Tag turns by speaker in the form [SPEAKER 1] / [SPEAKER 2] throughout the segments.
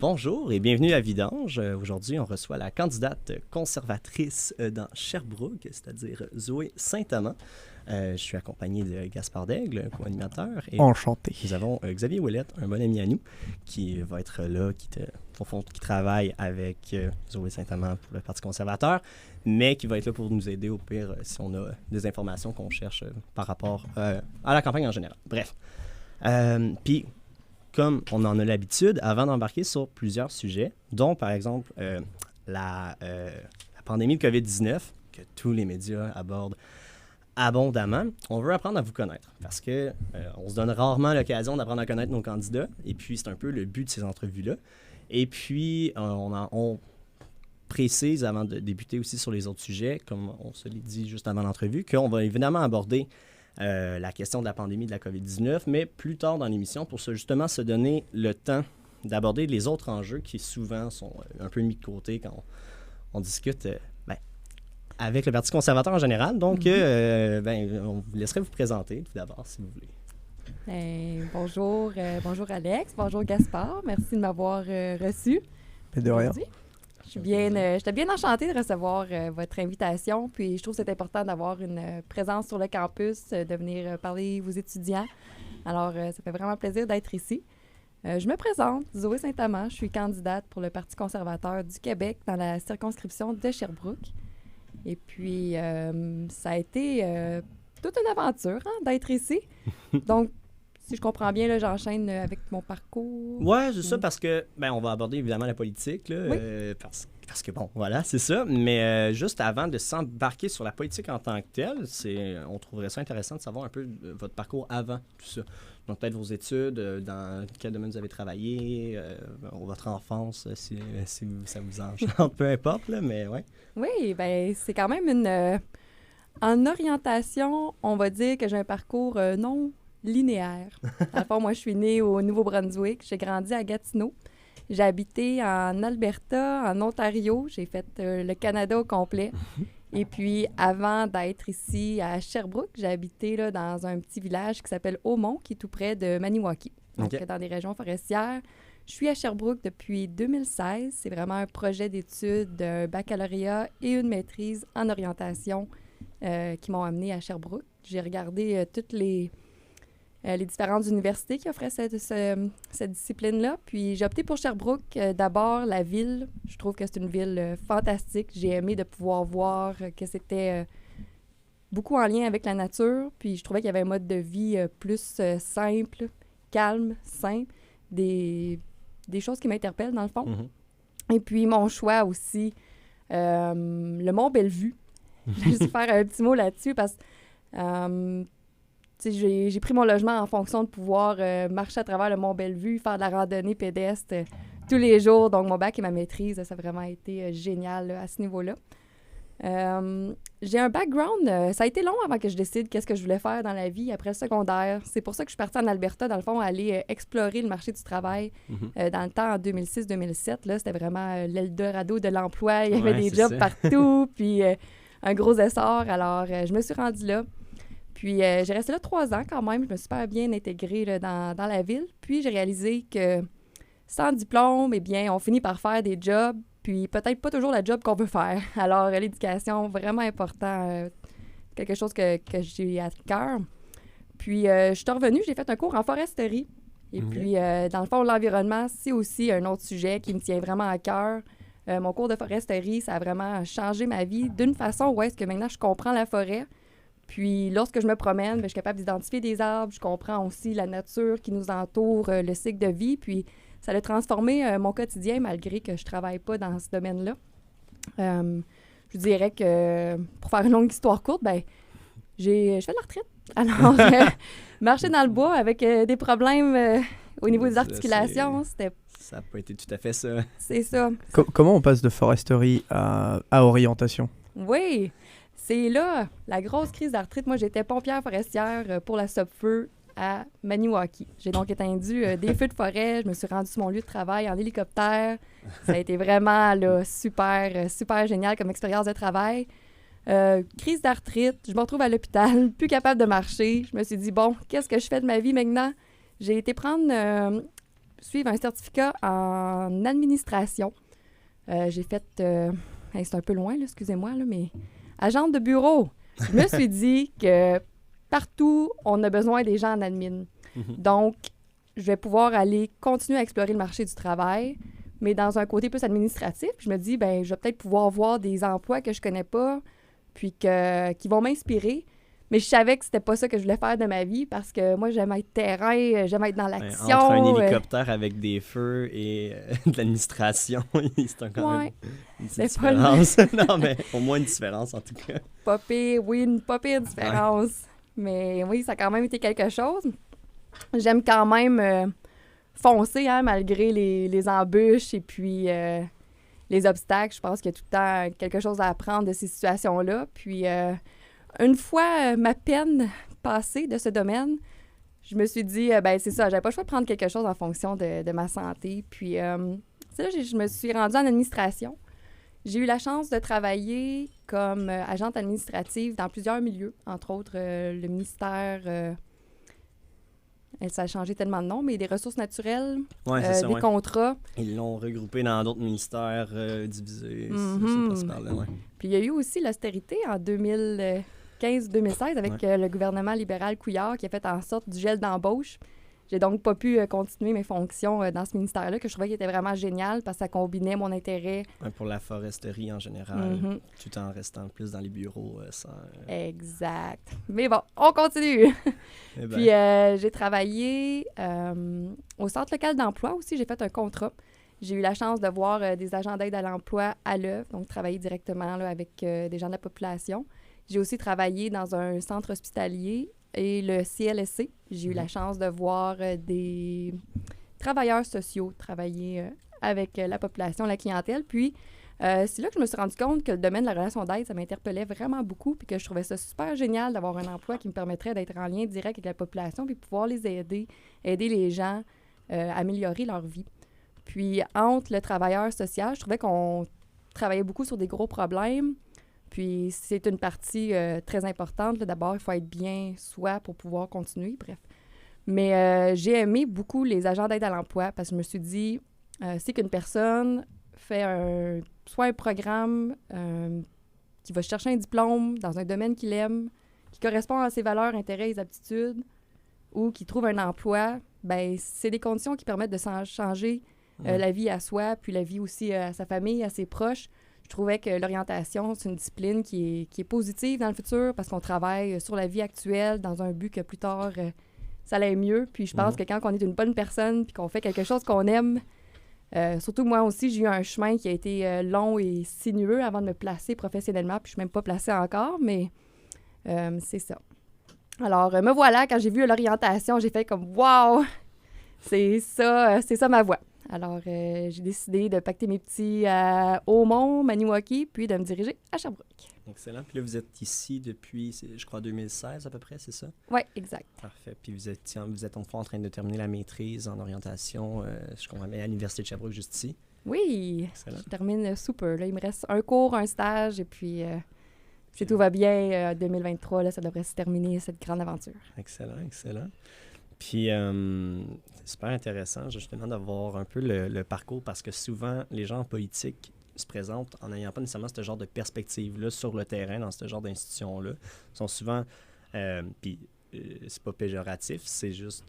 [SPEAKER 1] Bonjour et bienvenue à Vidange. Aujourd'hui, on reçoit la candidate conservatrice dans Sherbrooke, c'est-à-dire Zoé Saint-Amand. Je suis accompagné de Gaspard Daigle, co-animateur. Et
[SPEAKER 2] enchanté.
[SPEAKER 1] Nous avons Xavier Ouellette, un bon ami à nous, qui va être là, qui travaille avec Zoé Saint-Amand pour le Parti conservateur, mais qui va être là pour nous aider au pire si on a des informations qu'on cherche par rapport à la campagne en général. Bref. Puis, comme on en a l'habitude, avant d'embarquer sur plusieurs sujets, dont par exemple la pandémie de COVID-19, que tous les médias abordent abondamment, on veut apprendre à vous connaître parce que on se donne rarement l'occasion d'apprendre à connaître nos candidats et puis c'est un peu le but de ces entrevues-là. Et puis on précise avant de débuter aussi sur les autres sujets, comme on se l'est dit juste avant l'entrevue, qu'on va évidemment aborder la question de la pandémie de la COVID-19, mais plus tard dans l'émission pour justement se donner le temps d'aborder les autres enjeux qui souvent sont un peu mis de côté quand on discute avec le Parti conservateur en général. Donc, on vous laisserait vous présenter tout d'abord, si vous voulez.
[SPEAKER 3] Bonjour Alex, bonjour Gaspard, merci de m'avoir reçu.
[SPEAKER 2] De rien.
[SPEAKER 3] J'étais bien enchantée de recevoir votre invitation, puis je trouve que c'est important d'avoir une présence sur le campus, de venir parler aux étudiants. Alors, ça fait vraiment plaisir d'être ici. Je me présente, Zoé Saint-Amand, je suis candidate pour le Parti conservateur du Québec dans la circonscription de Sherbrooke. Et puis, ça a été toute une aventure d'être ici. Donc, si je comprends bien, là, j'enchaîne avec mon parcours.
[SPEAKER 1] Oui, c'est ça, parce que, on va aborder évidemment la politique, là,
[SPEAKER 3] oui.
[SPEAKER 1] parce que, bon, voilà, c'est ça. Mais juste avant de s'embarquer sur la politique en tant que telle, on trouverait ça intéressant de savoir un peu votre parcours avant tout ça. Donc, peut-être vos études, dans quel domaine vous avez travaillé, votre enfance, si ça vous enchante, peu importe, là, mais ouais.
[SPEAKER 3] Oui, bien, c'est quand même en orientation, on va dire que j'ai un parcours non linéaire. Dans le fond, moi, je suis née au Nouveau-Brunswick. J'ai grandi à Gatineau. J'ai habité en Alberta, en Ontario. J'ai fait le Canada au complet. Et puis, avant d'être ici à Sherbrooke, j'ai habité là, dans un petit village qui s'appelle Aumont, qui est tout près de Maniwaki, donc dans des régions forestières. Je suis à Sherbrooke depuis 2016. C'est vraiment un projet d'études d'un baccalauréat et une maîtrise en orientation qui m'ont amenée à Sherbrooke. J'ai regardé toutes les différentes universités qui offraient cette discipline-là. Puis j'ai opté pour Sherbrooke. D'abord, la ville. Je trouve que c'est une ville fantastique. J'ai aimé de pouvoir voir que c'était beaucoup en lien avec la nature. Puis je trouvais qu'il y avait un mode de vie plus simple, calme, sain. Des choses qui m'interpellent, dans le fond. Mm-hmm. Et puis mon choix aussi, le Mont-Bellevue. Je vais juste faire un petit mot là-dessus parce que j'ai pris mon logement en fonction de pouvoir marcher à travers le Mont-Bellevue, faire de la randonnée pédestre tous les jours. Donc, mon bac et ma maîtrise, ça a vraiment été génial là, à ce niveau-là. J'ai un background. Ça a été long avant que je décide qu'est-ce que je voulais faire dans la vie après le secondaire. C'est pour ça que je suis partie en Alberta, dans le fond, aller explorer le marché du travail. Dans le temps, en 2006-2007, là, c'était vraiment l'Eldorado de l'emploi. Il y avait des jobs partout, puis un gros essor. Alors, je me suis rendue là. Puis, j'ai resté là 3 ans quand même. Je me suis super bien intégrée là, dans la ville. Puis, j'ai réalisé que sans diplôme, eh bien, on finit par faire des jobs, puis peut-être pas toujours le job qu'on veut faire. Alors, l'éducation, vraiment important, quelque chose que j'ai à cœur. Puis, je suis revenue, j'ai fait un cours en foresterie. Et puis, dans le fond, l'environnement, c'est aussi un autre sujet qui me tient vraiment à cœur. Mon cours de foresterie, ça a vraiment changé ma vie d'une façon où est-ce que maintenant, je comprends la forêt. Puis, lorsque je me promène, bien, je suis capable d'identifier des arbres. Je comprends aussi la nature qui nous entoure, le cycle de vie. Puis, ça a transformé mon quotidien, malgré que je ne travaille pas dans ce domaine-là. Je dirais que, pour faire une longue histoire courte, bien, je fais de la retraite. Alors, marcher dans le bois avec des problèmes au niveau des articulations, c'était...
[SPEAKER 1] Ça n'a pas été tout à fait ça.
[SPEAKER 3] C'est ça.
[SPEAKER 2] Comment on passe de foresterie à orientation?
[SPEAKER 3] Oui, c'est là la grosse crise d'arthrite. Moi, j'étais pompière forestière pour la Sopfeu à Maniwaki. J'ai donc éteint des feux de forêt. Je me suis rendue sur mon lieu de travail en hélicoptère. Ça a été vraiment là, super génial comme expérience de travail. Crise d'arthrite, je me retrouve à l'hôpital, plus capable de marcher. Je me suis dit, bon, qu'est-ce que je fais de ma vie maintenant? J'ai été prendre suivre un certificat en administration. J'ai fait, c'est un peu loin, là, excusez-moi, là, mais agente de bureau. Je me suis dit que partout, on a besoin des gens en admin. Donc, je vais pouvoir aller continuer à explorer le marché du travail, mais dans un côté plus administratif. Je me dis, ben, je vais peut-être pouvoir voir des emplois que je connais pas, puis qui vont m'inspirer. Mais je savais que c'était pas ça que je voulais faire de ma vie parce que moi, j'aime être terrain, j'aime être dans l'action.
[SPEAKER 1] Entre un hélicoptère avec des feux et de l'administration, c'est quand même une petite différence. Non, mais au moins une différence en tout cas.
[SPEAKER 3] Pas pire, oui, une pas pire différence. Ouais. Mais oui, ça a quand même été quelque chose. J'aime quand même foncer, hein, malgré les embûches et puis les obstacles. Je pense qu'il y a tout le temps quelque chose à apprendre de ces situations-là. Puis une fois ma peine passée de ce domaine, je me suis dit, ben c'est ça, j'avais pas le choix de prendre quelque chose en fonction de ma santé. Puis c'est là que je me suis rendue en administration. J'ai eu la chance de travailler comme agente administrative dans plusieurs milieux, entre autres le ministère... ça a changé tellement de nom, mais des ressources naturelles, des contrats.
[SPEAKER 1] Ils l'ont regroupé dans d'autres ministères divisés. C'est pas super là,
[SPEAKER 3] Puis il y a eu aussi l'austérité en 2015-2016 avec le gouvernement libéral Couillard qui a fait en sorte du gel d'embauche. J'ai donc pas pu continuer mes fonctions dans ce ministère-là, que je trouvais qu'il était vraiment génial parce que ça combinait mon intérêt.
[SPEAKER 1] Pour la foresterie en général, tout en restant plus dans les bureaux sans...
[SPEAKER 3] Exact. Mais bon, on continue. Puis j'ai travaillé au Centre local d'emploi aussi. J'ai fait un contrat. J'ai eu la chance de voir des agents d'aide à l'emploi à l'œuvre, donc travailler directement là, avec des gens de la population. J'ai aussi travaillé dans un centre hospitalier et le CLSC. J'ai eu la chance de voir des travailleurs sociaux travailler avec la population, la clientèle. Puis, c'est là que je me suis rendu compte que le domaine de la relation d'aide, ça m'interpellait vraiment beaucoup puis que je trouvais ça super génial d'avoir un emploi qui me permettrait d'être en lien direct avec la population puis pouvoir les aider les gens à améliorer leur vie. Puis, entre le travailleur social, je trouvais qu'on travaillait beaucoup sur des gros problèmes. Puis, c'est une partie très importante. Là. D'abord, il faut être bien soi pour pouvoir continuer, bref. Mais j'ai aimé beaucoup les agents d'aide à l'emploi parce que je me suis dit, c'est qu'une personne fait soit un programme qui va chercher un diplôme dans un domaine qu'il aime, qui correspond à ses valeurs, intérêts et aptitudes, ou qui trouve un emploi, bien, c'est des conditions qui permettent de changer la vie à soi, puis la vie aussi à sa famille, à ses proches. Je trouvais que l'orientation, c'est une discipline qui est positive dans le futur parce qu'on travaille sur la vie actuelle dans un but que plus tard, ça allait mieux. Puis je pense que quand on est une bonne personne puis qu'on fait quelque chose qu'on aime, surtout moi aussi, j'ai eu un chemin qui a été long et sinueux avant de me placer professionnellement. Puis je ne suis même pas placée encore, mais c'est ça. Alors, me voilà, quand j'ai vu l'orientation, j'ai fait comme « Wow! C'est ça ma voie ». Alors, j'ai décidé de pacter mes petits à Aumont, Maniwaki, puis de me diriger à Sherbrooke.
[SPEAKER 1] Excellent. Puis là, vous êtes ici depuis, je crois, 2016 à peu près, c'est ça?
[SPEAKER 3] Oui, exact.
[SPEAKER 1] Parfait. Puis vous êtes en train de terminer la maîtrise en orientation, je comprends bien, à l'Université de Sherbrooke, juste ici.
[SPEAKER 3] Oui, excellent. Je termine super. Là, il me reste un cours, un stage, et puis si tout va bien, 2023, là, ça devrait se terminer, cette grande aventure.
[SPEAKER 1] Excellent, excellent. Puis, c'est super intéressant, justement, d'avoir un peu le parcours parce que souvent, les gens en politique se présentent en n'ayant pas nécessairement ce genre de perspective-là sur le terrain, dans ce genre d'institutions-là. Ils sont souvent, puis c'est pas péjoratif, c'est juste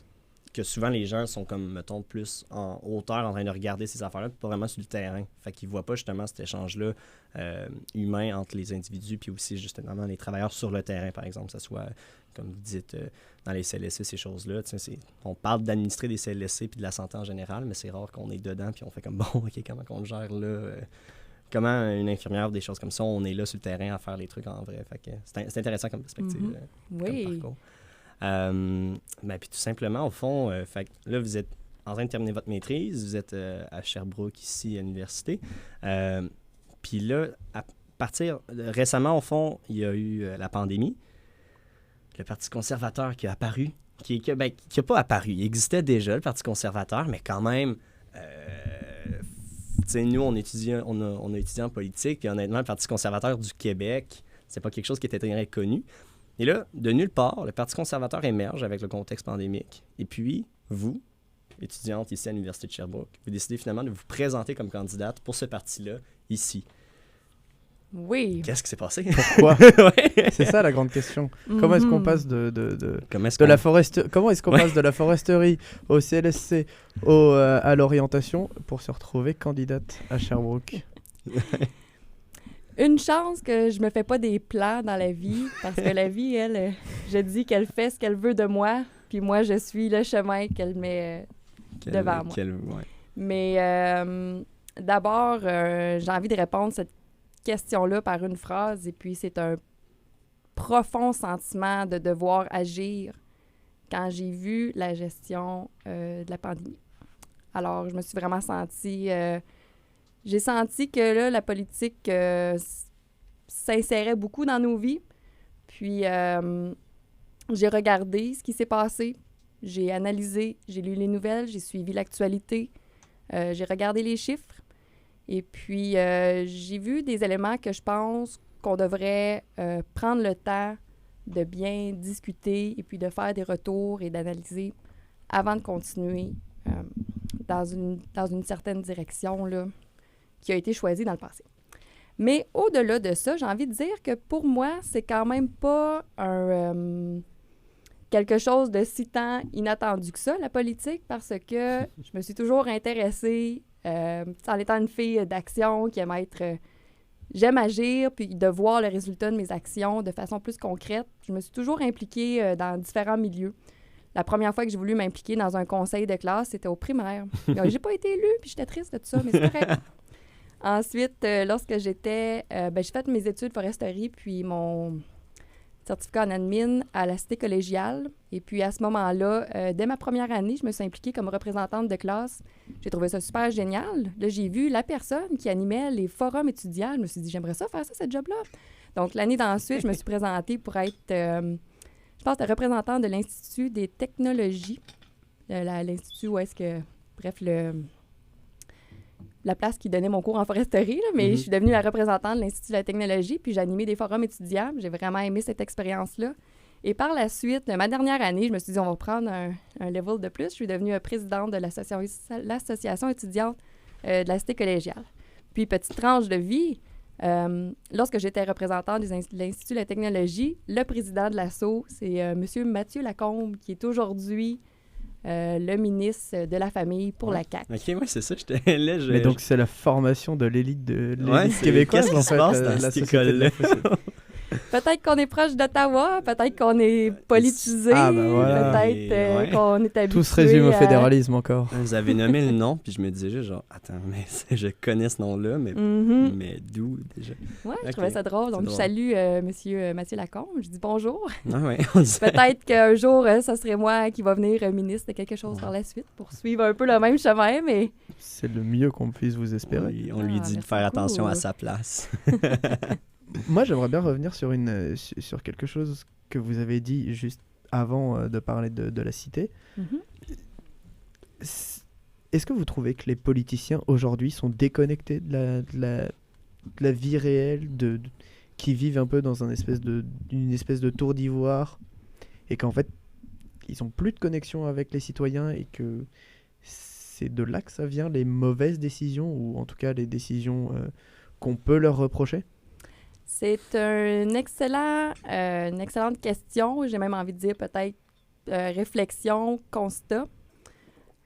[SPEAKER 1] que souvent, les gens sont comme, mettons, plus en hauteur en train de regarder ces affaires-là, puis pas vraiment sur le terrain. Fait qu'ils voient pas justement cet échange-là humain entre les individus, puis aussi justement les travailleurs sur le terrain, par exemple, que ce soit, comme vous dites, dans les CLSC, ces choses-là. On parle d'administrer des CLSC puis de la santé en général, mais c'est rare qu'on est dedans, puis on fait comme, bon, OK, comment qu'on le gère là? Comment une infirmière ou des choses comme ça, on est là sur le terrain à faire les trucs en vrai. Fait que c'est intéressant comme perspective,
[SPEAKER 3] oui.
[SPEAKER 1] comme parcours. Puis tout simplement, au fond, fait que là, vous êtes en train de terminer votre maîtrise, vous êtes à Sherbrooke, ici, à l'université. Puis là, récemment, au fond, il y a eu la pandémie. Le Parti conservateur qui a apparu, qui n'a pas apparu. Il existait déjà, le Parti conservateur, mais quand même, nous, on a étudié en politique, et honnêtement, le Parti conservateur du Québec, c'est pas quelque chose qui était très connu. Et là, de nulle part, le Parti conservateur émerge avec le contexte pandémique. Et puis, vous, étudiante ici à l'Université de Sherbrooke. Vous décidez finalement de vous présenter comme candidate pour ce parti-là, ici.
[SPEAKER 3] Oui.
[SPEAKER 1] Qu'est-ce qui s'est passé?
[SPEAKER 2] Pourquoi?
[SPEAKER 1] Ouais.
[SPEAKER 2] C'est ça la grande question. Comment est-ce qu'on passe
[SPEAKER 1] Comment est-ce
[SPEAKER 2] de
[SPEAKER 1] qu'on-
[SPEAKER 2] la comment est-ce qu'on passe de la foresterie au CLSC à l'orientation pour se retrouver candidate à Sherbrooke?
[SPEAKER 3] Une chance que je me fais pas des plans dans la vie, parce que la vie, elle, je dis qu'elle fait ce qu'elle veut de moi, puis moi, je suis le chemin qu'elle met devant moi.
[SPEAKER 1] Ouais.
[SPEAKER 3] Mais d'abord, j'ai envie de répondre à cette question-là par une phrase, et puis c'est un profond sentiment de devoir agir quand j'ai vu la gestion de la pandémie. Alors, je me suis vraiment sentie... j'ai senti que là, la politique s'insérait beaucoup dans nos vies. Puis, j'ai regardé ce qui s'est passé. J'ai analysé, j'ai lu les nouvelles, j'ai suivi l'actualité. J'ai regardé les chiffres. Et puis, j'ai vu des éléments que je pense qu'on devrait prendre le temps de bien discuter et puis de faire des retours et d'analyser avant de continuer dans une certaine direction là, qui a été choisie dans le passé. Mais au-delà de ça, j'ai envie de dire que pour moi, c'est quand même pas quelque chose de si tant inattendu que ça, la politique, parce que je me suis toujours intéressée, en étant une fille d'action qui aime être... j'aime agir, puis de voir le résultat de mes actions de façon plus concrète. Je me suis toujours impliquée dans différents milieux. La première fois que j'ai voulu m'impliquer dans un conseil de classe, c'était au primaire. J'ai pas été élue, puis j'étais triste de tout ça, mais c'est correct. Ensuite, lorsque j'étais... j'ai fait mes études foresterie, puis mon certificat en admin à la cité collégiale. Et puis, à ce moment-là, dès ma première année, je me suis impliquée comme représentante de classe. J'ai trouvé ça super génial. Là, j'ai vu la personne qui animait les forums étudiants. Je me suis dit, j'aimerais ça faire ça, ce job-là. Donc, l'année d'ensuite, je me suis présentée pour être, je pense, la représentante de l'Institut des technologies. L'Institut où est-ce que... Bref, la place qui donnait mon cours en foresterie, là, mais je suis devenue la représentante de l'Institut de la technologie, puis j'ai animé des forums étudiants. J'ai vraiment aimé cette expérience-là. Et par la suite, ma dernière année, je me suis dit, on va prendre un level de plus. Je suis devenue présidente de l'association étudiante de la cité collégiale. Puis, petite tranche de vie, lorsque j'étais représentante de l'Institut de la technologie, le président de l'asso, c'est M. Mathieu Lacombe, qui est aujourd'hui le ministre de la Famille pour la CAQ.
[SPEAKER 1] OK, oui, c'est ça.
[SPEAKER 2] Mais donc, c'est la formation de l'élite
[SPEAKER 1] Ouais,
[SPEAKER 2] québécoise,
[SPEAKER 1] qu'est-ce qui se passe dans cette école-là?
[SPEAKER 3] Peut-être qu'on est proche d'Ottawa, peut-être qu'on est politisé,
[SPEAKER 2] Ah, ben voilà.
[SPEAKER 3] peut-être qu'on est habitué
[SPEAKER 2] Tout se résume au fédéralisme encore.
[SPEAKER 1] Vous avez nommé le nom, puis je me disais juste genre, attends, mais je connais ce nom-là, mais, mais d'où déjà?
[SPEAKER 3] Ouais, je
[SPEAKER 1] Ok.
[SPEAKER 3] trouvais ça drôle. Donc, je salue monsieur Mathieu Lacombe. Je dis bonjour.
[SPEAKER 1] Ah ouais, on dit
[SPEAKER 3] Peut-être qu'un jour, ça serait moi qui va venir ministre de quelque chose par la suite pour suivre un peu le même chemin, mais...
[SPEAKER 2] C'est le mieux qu'on puisse vous espérer.
[SPEAKER 1] on lui dit de
[SPEAKER 3] merci
[SPEAKER 1] faire
[SPEAKER 3] beaucoup.
[SPEAKER 1] attention à sa place.
[SPEAKER 2] Moi, j'aimerais bien revenir sur quelque chose que vous avez dit juste avant de parler de la cité. Est-ce que vous trouvez que les politiciens aujourd'hui sont déconnectés de la vie réelle, qui vivent un peu dans une espèce de tour d'ivoire, et qu'en fait, ils n'ont plus de connexion avec les citoyens, et que c'est de là que ça vient, les mauvaises décisions, ou en tout cas les décisions qu'on peut leur reprocher?
[SPEAKER 3] C'est une excellente question. J'ai même envie de dire peut-être réflexion, constat.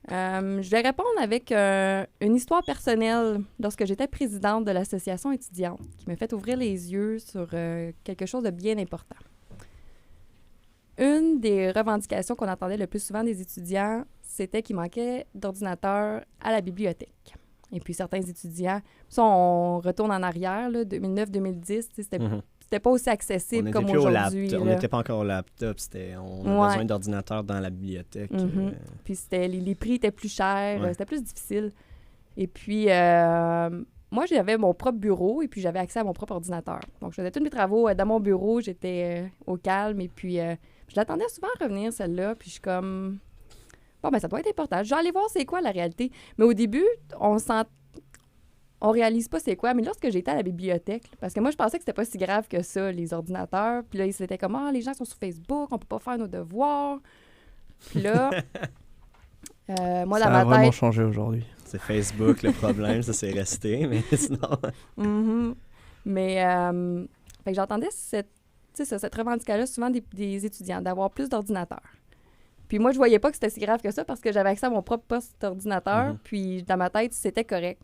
[SPEAKER 3] Je vais répondre avec une histoire personnelle lorsque j'étais présidente de l'association étudiante qui m'a fait ouvrir les yeux sur quelque chose de bien important. Une des revendications qu'on entendait le plus souvent des étudiants, c'était qu'il manquait d'ordinateurs à la bibliothèque. Et puis certains étudiants, ça on retourne en arrière, 2009-2010, c'était pas aussi accessible comme aujourd'hui.
[SPEAKER 1] On n'était pas encore au laptop, on avait besoin d'ordinateurs dans la bibliothèque.
[SPEAKER 3] Puis les prix étaient plus chers, c'était plus difficile. Et puis moi, j'avais mon propre bureau et puis j'avais accès à mon propre ordinateur. Donc je faisais tous mes travaux dans mon bureau, j'étais au calme et puis je l'attendais souvent revenir celle-là, puis je suis comme... Bon, ben ça doit être important. Je vais aller voir c'est quoi la réalité. Mais au début, on réalise pas c'est quoi. Mais lorsque j'étais à la bibliothèque, parce que moi, je pensais que c'était pas si grave que ça, les ordinateurs. Puis là, c'était comme, les gens sont sur Facebook, on peut pas faire nos devoirs. Puis là, Moi,
[SPEAKER 2] Ça
[SPEAKER 3] dans
[SPEAKER 2] a
[SPEAKER 3] ma
[SPEAKER 2] vraiment
[SPEAKER 3] tête...
[SPEAKER 2] changé aujourd'hui.
[SPEAKER 1] C'est Facebook le problème, ça c'est resté, mais sinon...
[SPEAKER 3] Mhm. Mais fait que j'entendais cette revendication-là souvent des étudiants, d'avoir plus d'ordinateurs. Puis moi, je voyais pas que c'était si grave que ça parce que j'avais accès à mon propre poste d'ordinateur,
[SPEAKER 1] Mhm.
[SPEAKER 3] puis dans ma tête, c'était correct.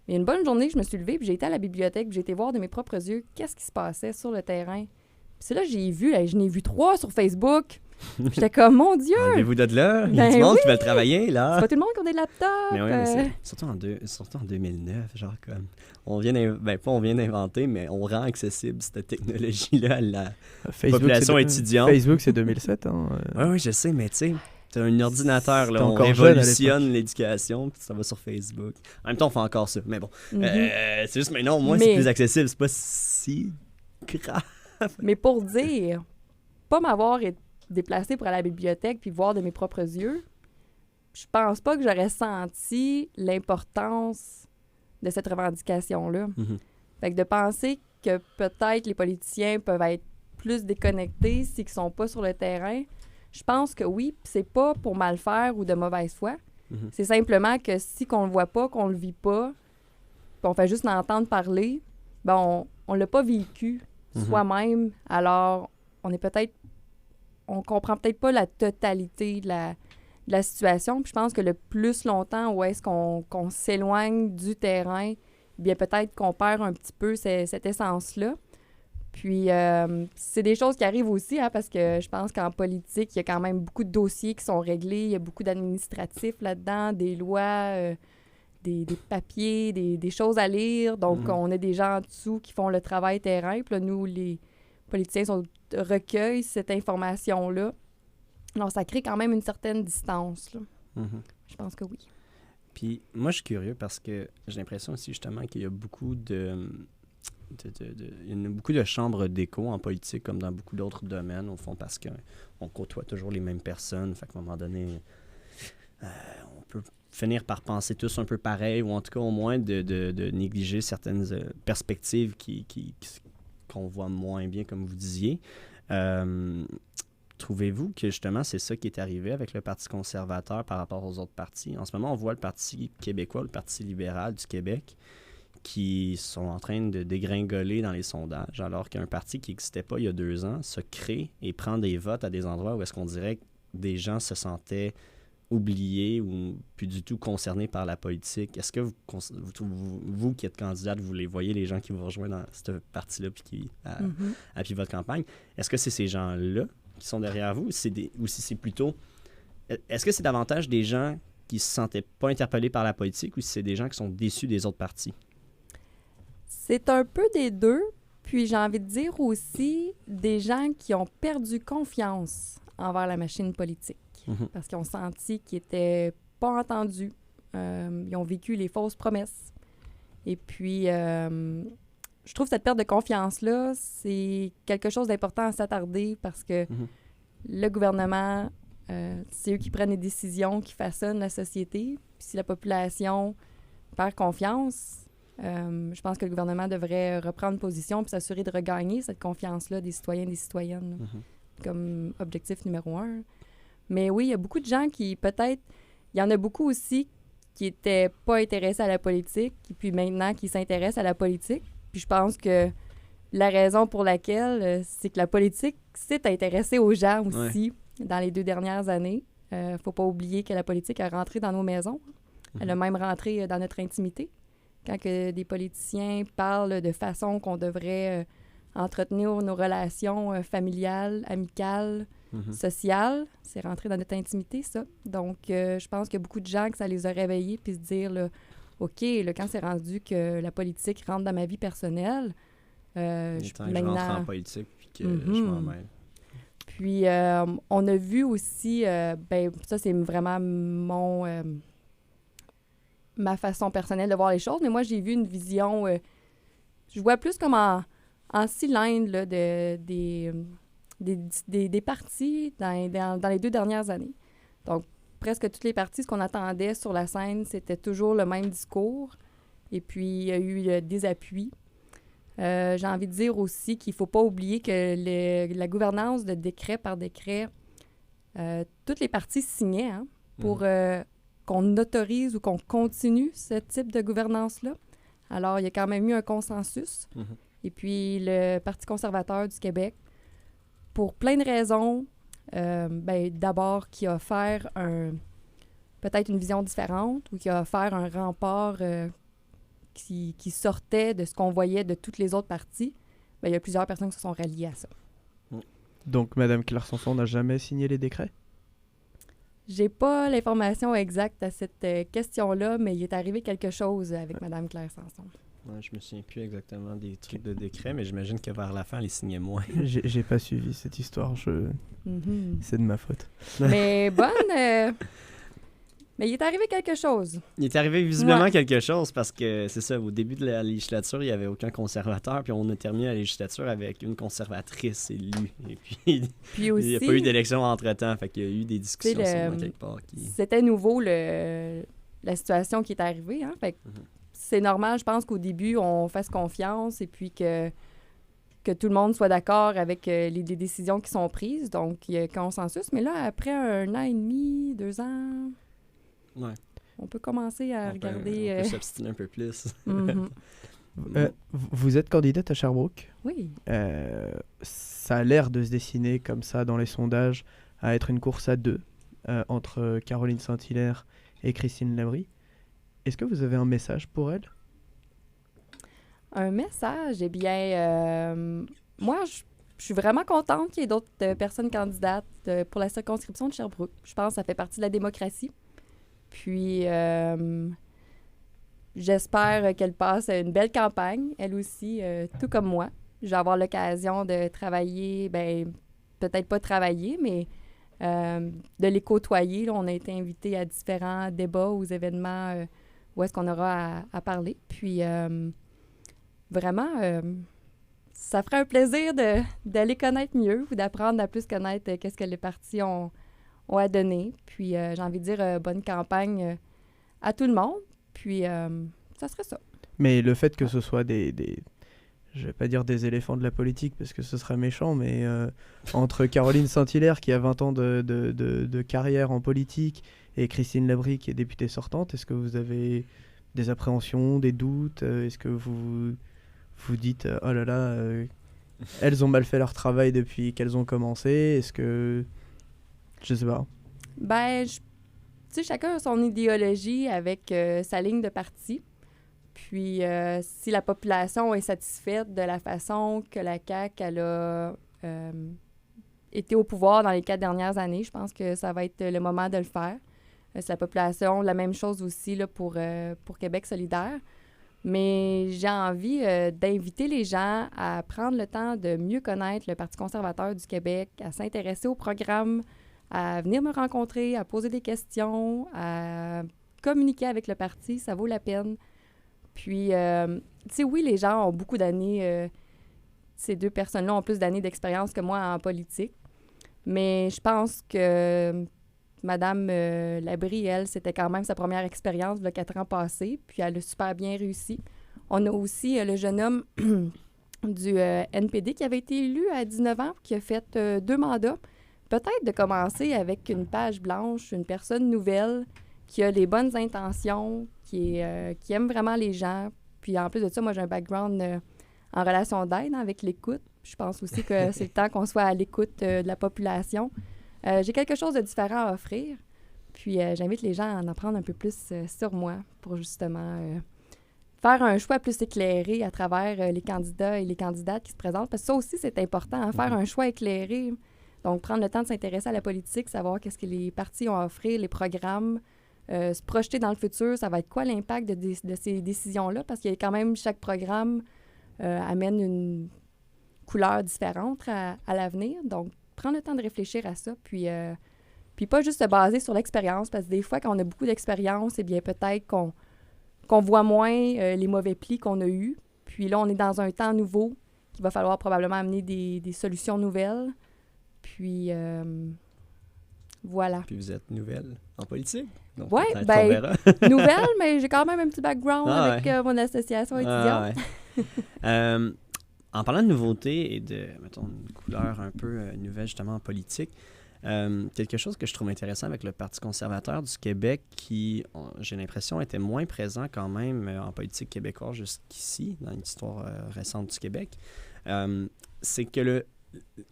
[SPEAKER 3] Mais une bonne journée, je me suis levée, puis j'ai été à la bibliothèque, puis j'ai été voir de mes propres yeux qu'est-ce qui se passait sur le terrain. Puis c'est là que j'en ai vu 3 sur Facebook. Puis j'étais comme, mon Dieu!
[SPEAKER 1] Enlevez-vous de là, il y a
[SPEAKER 3] Ben
[SPEAKER 1] du monde
[SPEAKER 3] oui!
[SPEAKER 1] qui veut travailler,
[SPEAKER 3] C'est
[SPEAKER 1] là!
[SPEAKER 3] pas tout le monde qui a des laptops!
[SPEAKER 1] Mais oui, mais c'est surtout en 2009, genre comme... pas on vient d'inventer, mais on rend accessible cette technologie-là à la population étudiante.
[SPEAKER 2] Facebook, c'est 2007. Hein,
[SPEAKER 1] Oui, je sais, mais tu sais, t'as un ordinateur, là,
[SPEAKER 2] C'était
[SPEAKER 1] on
[SPEAKER 2] encore jeune à
[SPEAKER 1] révolutionne l'éducation, puis ça va sur Facebook. En même temps, on fait encore ça, mais bon.
[SPEAKER 3] Mhm.
[SPEAKER 1] C'est juste maintenant, au moins, c'est
[SPEAKER 3] Mais-
[SPEAKER 1] plus accessible, c'est pas si grave.
[SPEAKER 3] Mais pour dire, pas m'avoir déplacée pour aller à la bibliothèque puis voir de mes propres yeux, je pense pas que j'aurais senti l'importance de cette revendication-là.
[SPEAKER 1] Mhm.
[SPEAKER 3] Fait que de penser que peut-être les politiciens peuvent être plus déconnectés s'ils sont pas sur le terrain, je pense que oui, pis c'est pas pour mal faire ou de mauvaise foi.
[SPEAKER 1] Mhm.
[SPEAKER 3] C'est simplement que si qu'on le voit pas, qu'on le vit pas, puis on fait juste l'entendre parler, ben on l'a pas vécu
[SPEAKER 1] Mhm.
[SPEAKER 3] soi-même, alors on comprend peut-être pas la totalité de la situation. Puis je pense que le plus longtemps où est-ce qu'on s'éloigne du terrain, bien peut-être qu'on perd un petit peu cette essence-là. Puis c'est des choses qui arrivent aussi, hein, parce que je pense qu'en politique, il y a quand même beaucoup de dossiers qui sont réglés, il y a beaucoup d'administratifs là-dedans, des lois, des papiers, des choses à lire. Donc,
[SPEAKER 1] Mhm.
[SPEAKER 3] on a des gens en dessous qui font le travail terrain. Puis là, nous, les politiciens recueillent cette information-là. Alors, ça crée quand même une certaine distance, là.
[SPEAKER 1] Mhm.
[SPEAKER 3] Je pense que oui.
[SPEAKER 1] Puis moi, je suis curieux parce que j'ai l'impression aussi justement qu'il y a beaucoup il y a beaucoup de chambres d'écho en politique comme dans beaucoup d'autres domaines, au fond, parce qu'on côtoie toujours les mêmes personnes. Fait qu'à un moment donné, on peut finir par penser tous un peu pareil, ou en tout cas au moins de négliger certaines perspectives qu'on voit moins bien, comme vous disiez. Trouvez-vous que justement c'est ça qui est arrivé avec le Parti conservateur par rapport aux autres partis? En ce moment, on voit le Parti québécois, le Parti libéral du Québec, qui sont en train de dégringoler dans les sondages, alors qu'un parti qui n'existait pas il y a 2 ans se crée et prend des votes à des endroits où est-ce qu'on dirait que des gens se sentaient oubliés ou plus du tout concernés par la politique. Est-ce que vous qui êtes candidate, vous les voyez, les gens qui vous rejoignent dans cette partie-là puis qui appuient votre campagne, est-ce que c'est ces gens-là qui sont derrière vous ou si c'est plutôt... Est-ce que c'est davantage des gens qui ne se sentaient pas interpellés par la politique ou si c'est des gens qui sont déçus des autres partis?
[SPEAKER 3] C'est un peu des deux. Puis j'ai envie de dire aussi des gens qui ont perdu confiance envers la machine politique.
[SPEAKER 1] Mhm.
[SPEAKER 3] Parce qu'ils ont senti qu'ils n'étaient pas entendus. Ils ont vécu les fausses promesses. Et puis, je trouve que cette perte de confiance-là, c'est quelque chose d'important à s'attarder parce que le gouvernement, c'est eux qui prennent les décisions, qui façonnent la société. Puis si la population perd confiance, je pense que le gouvernement devrait reprendre position puis s'assurer de regagner cette confiance-là des citoyens et des citoyennes comme objectif numéro 1. Mais oui, il y a beaucoup de gens qui, peut-être, il y en a beaucoup aussi qui n'étaient pas intéressés à la politique, et puis maintenant qui s'intéressent à la politique. Puis je pense que la raison pour laquelle, c'est que la politique s'est intéressée aux gens aussi dans les 2 dernières années. Faut pas oublier que la politique a rentré dans nos maisons. Elle a même rentré dans notre intimité. Quand que des politiciens parlent de façon qu'on devrait entretenir nos relations familiales, amicales, sociales, c'est rentré dans notre intimité, ça. Donc, je pense qu'il y a beaucoup de gens que ça les a réveillés puis se dire, là, OK, là, quand c'est rendu que la politique rentre dans ma vie personnelle,
[SPEAKER 1] je rentre en politique puis que je m'en mêle.
[SPEAKER 3] Puis, on a vu aussi, ça, c'est vraiment ma façon personnelle de voir les choses, mais moi, j'ai vu une vision, je vois plus comme en cylindre là, des partis dans les 2 dernières années. Donc, presque toutes les parties, ce qu'on attendait sur la scène, c'était toujours le même discours. Et puis, il y a eu des appuis. J'ai envie de dire aussi qu'il ne faut pas oublier que la gouvernance de décret par décret, toutes les parties signaient pour qu'on autorise ou qu'on continue ce type de gouvernance-là. Alors, il y a quand même eu un consensus.
[SPEAKER 1] Mhm.
[SPEAKER 3] Et puis, le Parti conservateur du Québec, pour plein de raisons, d'abord, qui a offert peut-être une vision différente ou qui a offert un rempart qui sortait de ce qu'on voyait de toutes les autres partis, il y a plusieurs personnes qui se sont ralliées à ça.
[SPEAKER 2] Donc, Mme Claire Sanson n'a jamais signé les décrets?
[SPEAKER 3] J'ai pas l'information exacte à cette question-là, mais il est arrivé quelque chose avec Mme Claire Sanson.
[SPEAKER 1] Ouais, je me souviens plus exactement des trucs de décret, mais j'imagine que vers la fin, elle les signait moins.
[SPEAKER 2] J'ai pas suivi cette histoire,
[SPEAKER 3] Mhm.
[SPEAKER 2] c'est de ma faute.
[SPEAKER 3] Mais mais il est arrivé quelque chose.
[SPEAKER 1] Il est arrivé visiblement
[SPEAKER 3] Ouais.
[SPEAKER 1] quelque chose parce que, c'est ça, au début de la législature, il n'y avait aucun conservateur, puis on a terminé la législature avec une conservatrice élue. Et puis,
[SPEAKER 3] Puis
[SPEAKER 1] il
[SPEAKER 3] aussi,
[SPEAKER 1] n'y a pas eu d'élection entre-temps, fait qu'il y a eu des discussions
[SPEAKER 3] Tu sais,
[SPEAKER 1] sûrement quelque part.
[SPEAKER 3] c'était nouveau la situation qui est arrivée. Hein? Fait que
[SPEAKER 1] Mhm.
[SPEAKER 3] c'est normal, je pense qu'au début, on fasse confiance et puis que tout le monde soit d'accord avec les décisions qui sont prises. Donc, il y a consensus. Mais là, après 1 an et demi, 2 ans,
[SPEAKER 1] Ouais.
[SPEAKER 3] on peut commencer à
[SPEAKER 1] On peut
[SPEAKER 3] regarder...
[SPEAKER 1] s'obstiner un peu plus.
[SPEAKER 3] Mhm.
[SPEAKER 2] Vous êtes candidate à Sherbrooke.
[SPEAKER 3] Oui.
[SPEAKER 2] Ça a l'air de se dessiner comme ça dans les sondages à être une course à 2 entre Caroline Saint-Hilaire et Christine Labrie. Est-ce que vous avez un message pour elle?
[SPEAKER 3] Un message, eh bien, moi, je suis vraiment contente qu'il y ait d'autres personnes candidates pour la circonscription de Sherbrooke. Je pense que ça fait partie de la démocratie. Puis, j'espère qu'elle passe une belle campagne, elle aussi, tout comme moi. Je vais avoir l'occasion de travailler, peut-être pas travailler, mais de les côtoyer. Là, on a été invités à différents débats, aux événements où est-ce qu'on aura à parler. Puis, vraiment, ça ferait un plaisir de les connaître mieux ou d'apprendre à plus connaître qu'est-ce que les partis ont à donner. Puis, j'ai envie de dire bonne campagne à tout le monde. Puis, ça serait ça.
[SPEAKER 2] Mais le fait que ce soit je vais pas dire des éléphants de la politique parce que ce serait méchant, mais entre Caroline Saint-Hilaire qui a 20 ans de carrière en politique et Christine Labrie qui est députée sortante, est-ce que vous avez des appréhensions, des doutes? Est-ce que vous dites oh là là, elles ont mal fait leur travail depuis qu'elles ont commencé? Est-ce que... Je sais pas.
[SPEAKER 3] Tu sais, chacun a son idéologie avec sa ligne de parti. Puis, si la population est satisfaite de la façon que la CAQ elle a été au pouvoir dans les 4 dernières années, je pense que ça va être le moment de le faire. C'est la population, la même chose aussi là, pour Québec solidaire. Mais j'ai envie d'inviter les gens à prendre le temps de mieux connaître le Parti conservateur du Québec, à s'intéresser au programme, à venir me rencontrer, à poser des questions, à communiquer avec le parti, ça vaut la peine. Puis, tu sais, oui, les gens ont beaucoup d'années, ces 2 personnes-là ont plus d'années d'expérience que moi en politique, mais je pense que Mme Labrie, elle, c'était quand même sa première expérience, il y a 4 ans passés, puis elle a super bien réussi. On a aussi le jeune homme du NPD qui avait été élu à 19 ans, qui a fait 2 mandats. Peut-être de commencer avec une page blanche, une personne nouvelle qui a les bonnes intentions, qui aime vraiment les gens. Puis en plus de ça, moi, j'ai un background en relation d'aide avec l'écoute. Je pense aussi que c'est le temps qu'on soit à l'écoute de la population. J'ai quelque chose de différent à offrir. Puis j'invite les gens à en apprendre un peu plus sur moi pour justement faire un choix plus éclairé à travers les candidats et les candidates qui se présentent. Parce que ça aussi, c'est important, hein, faire un choix éclairé. Donc, prendre le temps de s'intéresser à la politique, savoir qu'est-ce que les partis ont à offrir, les programmes, se projeter dans le futur, ça va être quoi l'impact de ces décisions-là? Parce qu'il y a quand même, chaque programme amène une couleur différente à l'avenir. Donc, prendre le temps de réfléchir à ça, puis pas juste se baser sur l'expérience, parce que des fois, quand on a beaucoup d'expérience, eh bien, peut-être qu'on voit moins les mauvais plis qu'on a eus. Puis là, on est dans un temps nouveau qu'il va falloir probablement amener des solutions nouvelles. Puis, voilà.
[SPEAKER 1] Puis vous êtes nouvelle en politique. Donc
[SPEAKER 3] Ouais,
[SPEAKER 1] peut-être qu'on verra.
[SPEAKER 3] nouvelle, mais j'ai quand même un petit background
[SPEAKER 1] Ah
[SPEAKER 3] avec mon association
[SPEAKER 1] Ah,
[SPEAKER 3] étudiante.
[SPEAKER 1] ouais. En parlant de nouveautés et de, mettons, une couleur un peu nouvelle justement en politique, Quelque chose que je trouve intéressant avec le Parti conservateur du Québec, qui, j'ai l'impression, était moins présent quand même en politique québécoise jusqu'ici, dans l'histoire récente du Québec, c'est que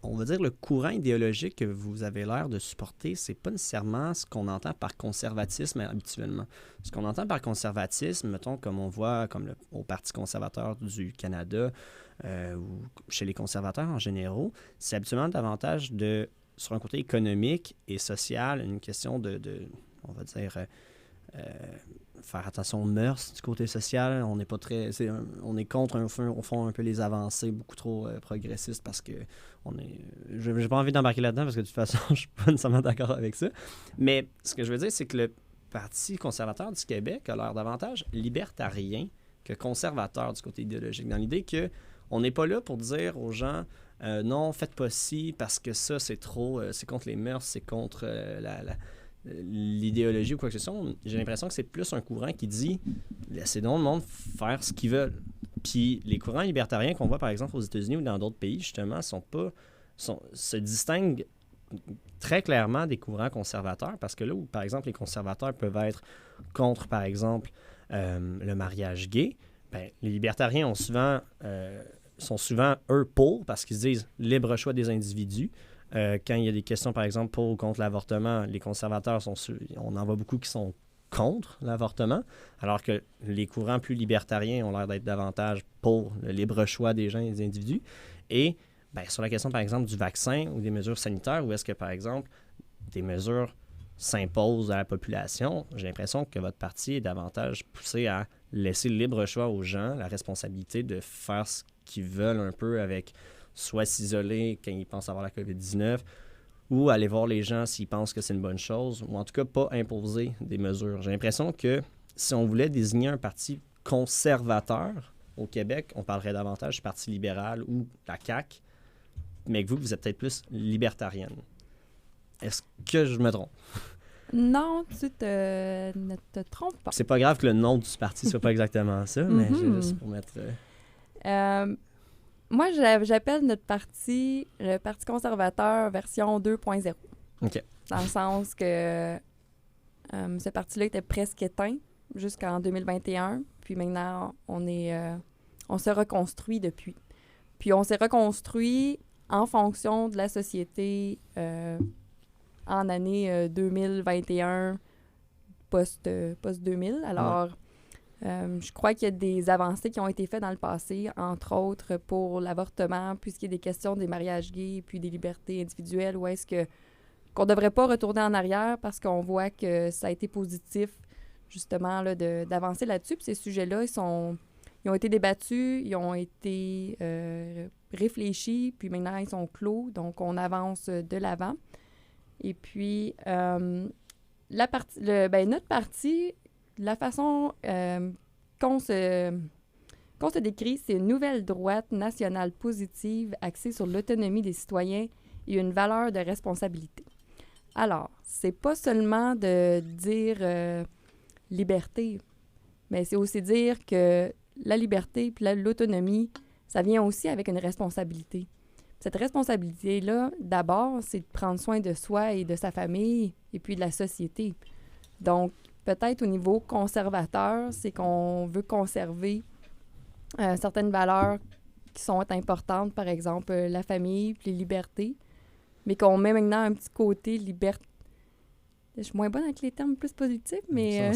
[SPEAKER 1] on va dire le courant idéologique que vous avez l'air de supporter, c'est pas nécessairement ce qu'on entend par conservatisme habituellement. Ce qu'on entend par conservatisme, mettons, comme on voit comme au Parti conservateur du Canada ou chez les conservateurs en général, c'est habituellement davantage sur un côté économique et social, une question on va dire, faire attention aux mœurs du côté social. On n'est pas très... on est contre, au fond, un peu les avancées beaucoup trop progressistes parce que j'ai pas envie d'embarquer là-dedans parce que de toute façon, je suis pas nécessairement d'accord avec ça. Mais ce que je veux dire, c'est que le Parti conservateur du Québec a l'air davantage libertarien que conservateur du côté idéologique, dans l'idée que on n'est pas là pour dire aux gens non, faites pas ci parce que ça, c'est trop, c'est contre les mœurs, c'est contre l'idéologie ou quoi que ce soit. J'ai l'impression que c'est plus un courant qui dit laissez donc le monde faire ce qu'ils veulent. Puis les courants libertariens qu'on voit par exemple aux États-Unis ou dans d'autres pays, justement, se distinguent très clairement des courants conservateurs parce que là où, par exemple, les conservateurs peuvent être contre, par exemple, le mariage gay, ben, les libertariens sont souvent, eux, pour, parce qu'ils se disent libre choix des individus. Quand il y a des questions, par exemple, pour ou contre l'avortement, les conservateurs, on en voit beaucoup qui sont contre l'avortement, alors que les courants plus libertariens ont l'air d'être davantage pour le libre choix des gens et des individus. Et bien, sur la question, par exemple, du vaccin ou des mesures sanitaires, où est-ce que, par exemple, des mesures s'imposent à la population, j'ai l'impression que votre parti est davantage poussé à laisser le libre choix aux gens, la responsabilité de faire ce qu'ils veulent un peu avec soit s'isoler quand ils pensent avoir la COVID-19 ou aller voir les gens s'ils pensent que c'est une bonne chose, ou en tout cas pas imposer des mesures. J'ai l'impression que si on voulait désigner un parti conservateur au Québec, on parlerait davantage du Parti libéral ou la CAQ, mais que vous êtes peut-être plus libertarienne. Est-ce que je me trompe?
[SPEAKER 3] Non, tu ne te trompes pas.
[SPEAKER 1] C'est pas grave que le nom du parti soit pas exactement ça, mais juste pour mettre...
[SPEAKER 3] Moi, j'appelle notre parti le Parti conservateur version 2.0.
[SPEAKER 1] OK.
[SPEAKER 3] Dans le sens que ce parti-là était presque éteint jusqu'en 2021. Puis maintenant, on se reconstruit depuis. Puis on s'est reconstruit en fonction de la société en année 2021, post-2000. Alors... je crois qu'il y a des avancées qui ont été faites dans le passé, entre autres pour l'avortement, puisqu'il y a des questions des mariages gays puis des libertés individuelles, où est-ce qu'on ne devrait pas retourner en arrière parce qu'on voit que ça a été positif, justement, là, d'avancer là-dessus. Puis ces sujets-là, ils ont été débattus, ils ont été réfléchis, puis maintenant, ils sont clos, donc on avance de l'avant. Et puis, notre parti... La façon qu'on se décrit, c'est une nouvelle droite nationale positive axée sur l'autonomie des citoyens et une valeur de responsabilité. Alors, c'est pas seulement de dire liberté, mais c'est aussi dire que la liberté et l'autonomie, ça vient aussi avec une responsabilité. Cette responsabilité-là, d'abord, c'est de prendre soin de soi et de sa famille et puis de la société. Donc, peut-être au niveau conservateur, c'est qu'on veut conserver certaines valeurs qui sont importantes, par exemple la famille puis les libertés, mais qu'on met maintenant un petit côté liberté. Je suis moins bonne avec les termes plus positifs, mais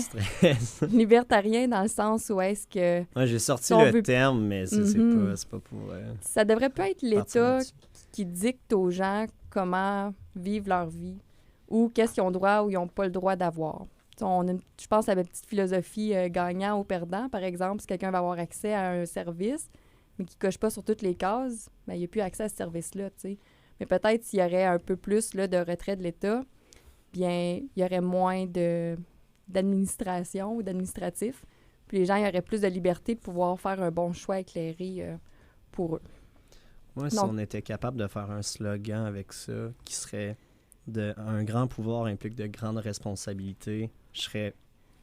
[SPEAKER 3] libertarien dans le sens où est-ce que...
[SPEAKER 1] Ouais, j'ai sorti le terme, mais c'est pas pour...
[SPEAKER 3] Ça devrait pas être l'État qui dicte aux gens comment vivre leur vie ou qu'est-ce qu'ils ont droit ou ils n'ont pas le droit d'avoir. Je pense à la petite philosophie gagnant ou perdant, par exemple, si quelqu'un va avoir accès à un service, mais qui ne coche pas sur toutes les cases, ben, il n'y a plus accès à ce service-là, tu sais. Mais peut-être s'il y aurait un peu plus là, de retrait de l'État, bien, il y aurait moins d'administration ou d'administratif, puis les gens y auraient plus de liberté de pouvoir faire un bon choix éclairé pour eux.
[SPEAKER 1] Moi, si on était capable de faire un slogan avec ça, qui serait un grand pouvoir implique de grandes responsabilités, je serais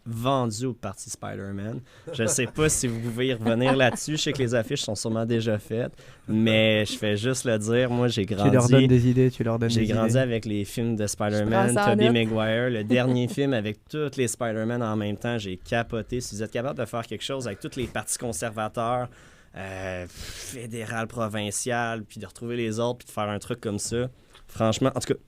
[SPEAKER 1] vendu au parti Spider-Man. Je ne sais pas si vous pouvez y revenir là-dessus. Je sais que les affiches sont sûrement déjà faites, mais je fais juste le dire. Moi, j'ai grandi...
[SPEAKER 2] Tu leur donnes des idées,
[SPEAKER 1] J'ai grandi avec les films de
[SPEAKER 3] Je prends
[SPEAKER 1] Spider-Man,
[SPEAKER 3] ça en
[SPEAKER 1] Tobey
[SPEAKER 3] note.
[SPEAKER 1] Maguire, le dernier film avec tous les Spider-Man en même temps. J'ai capoté. Si vous êtes capable de faire quelque chose avec tous les partis conservateurs, fédéral, provincial, puis de retrouver les autres, puis de faire un truc comme ça, franchement, en tout cas,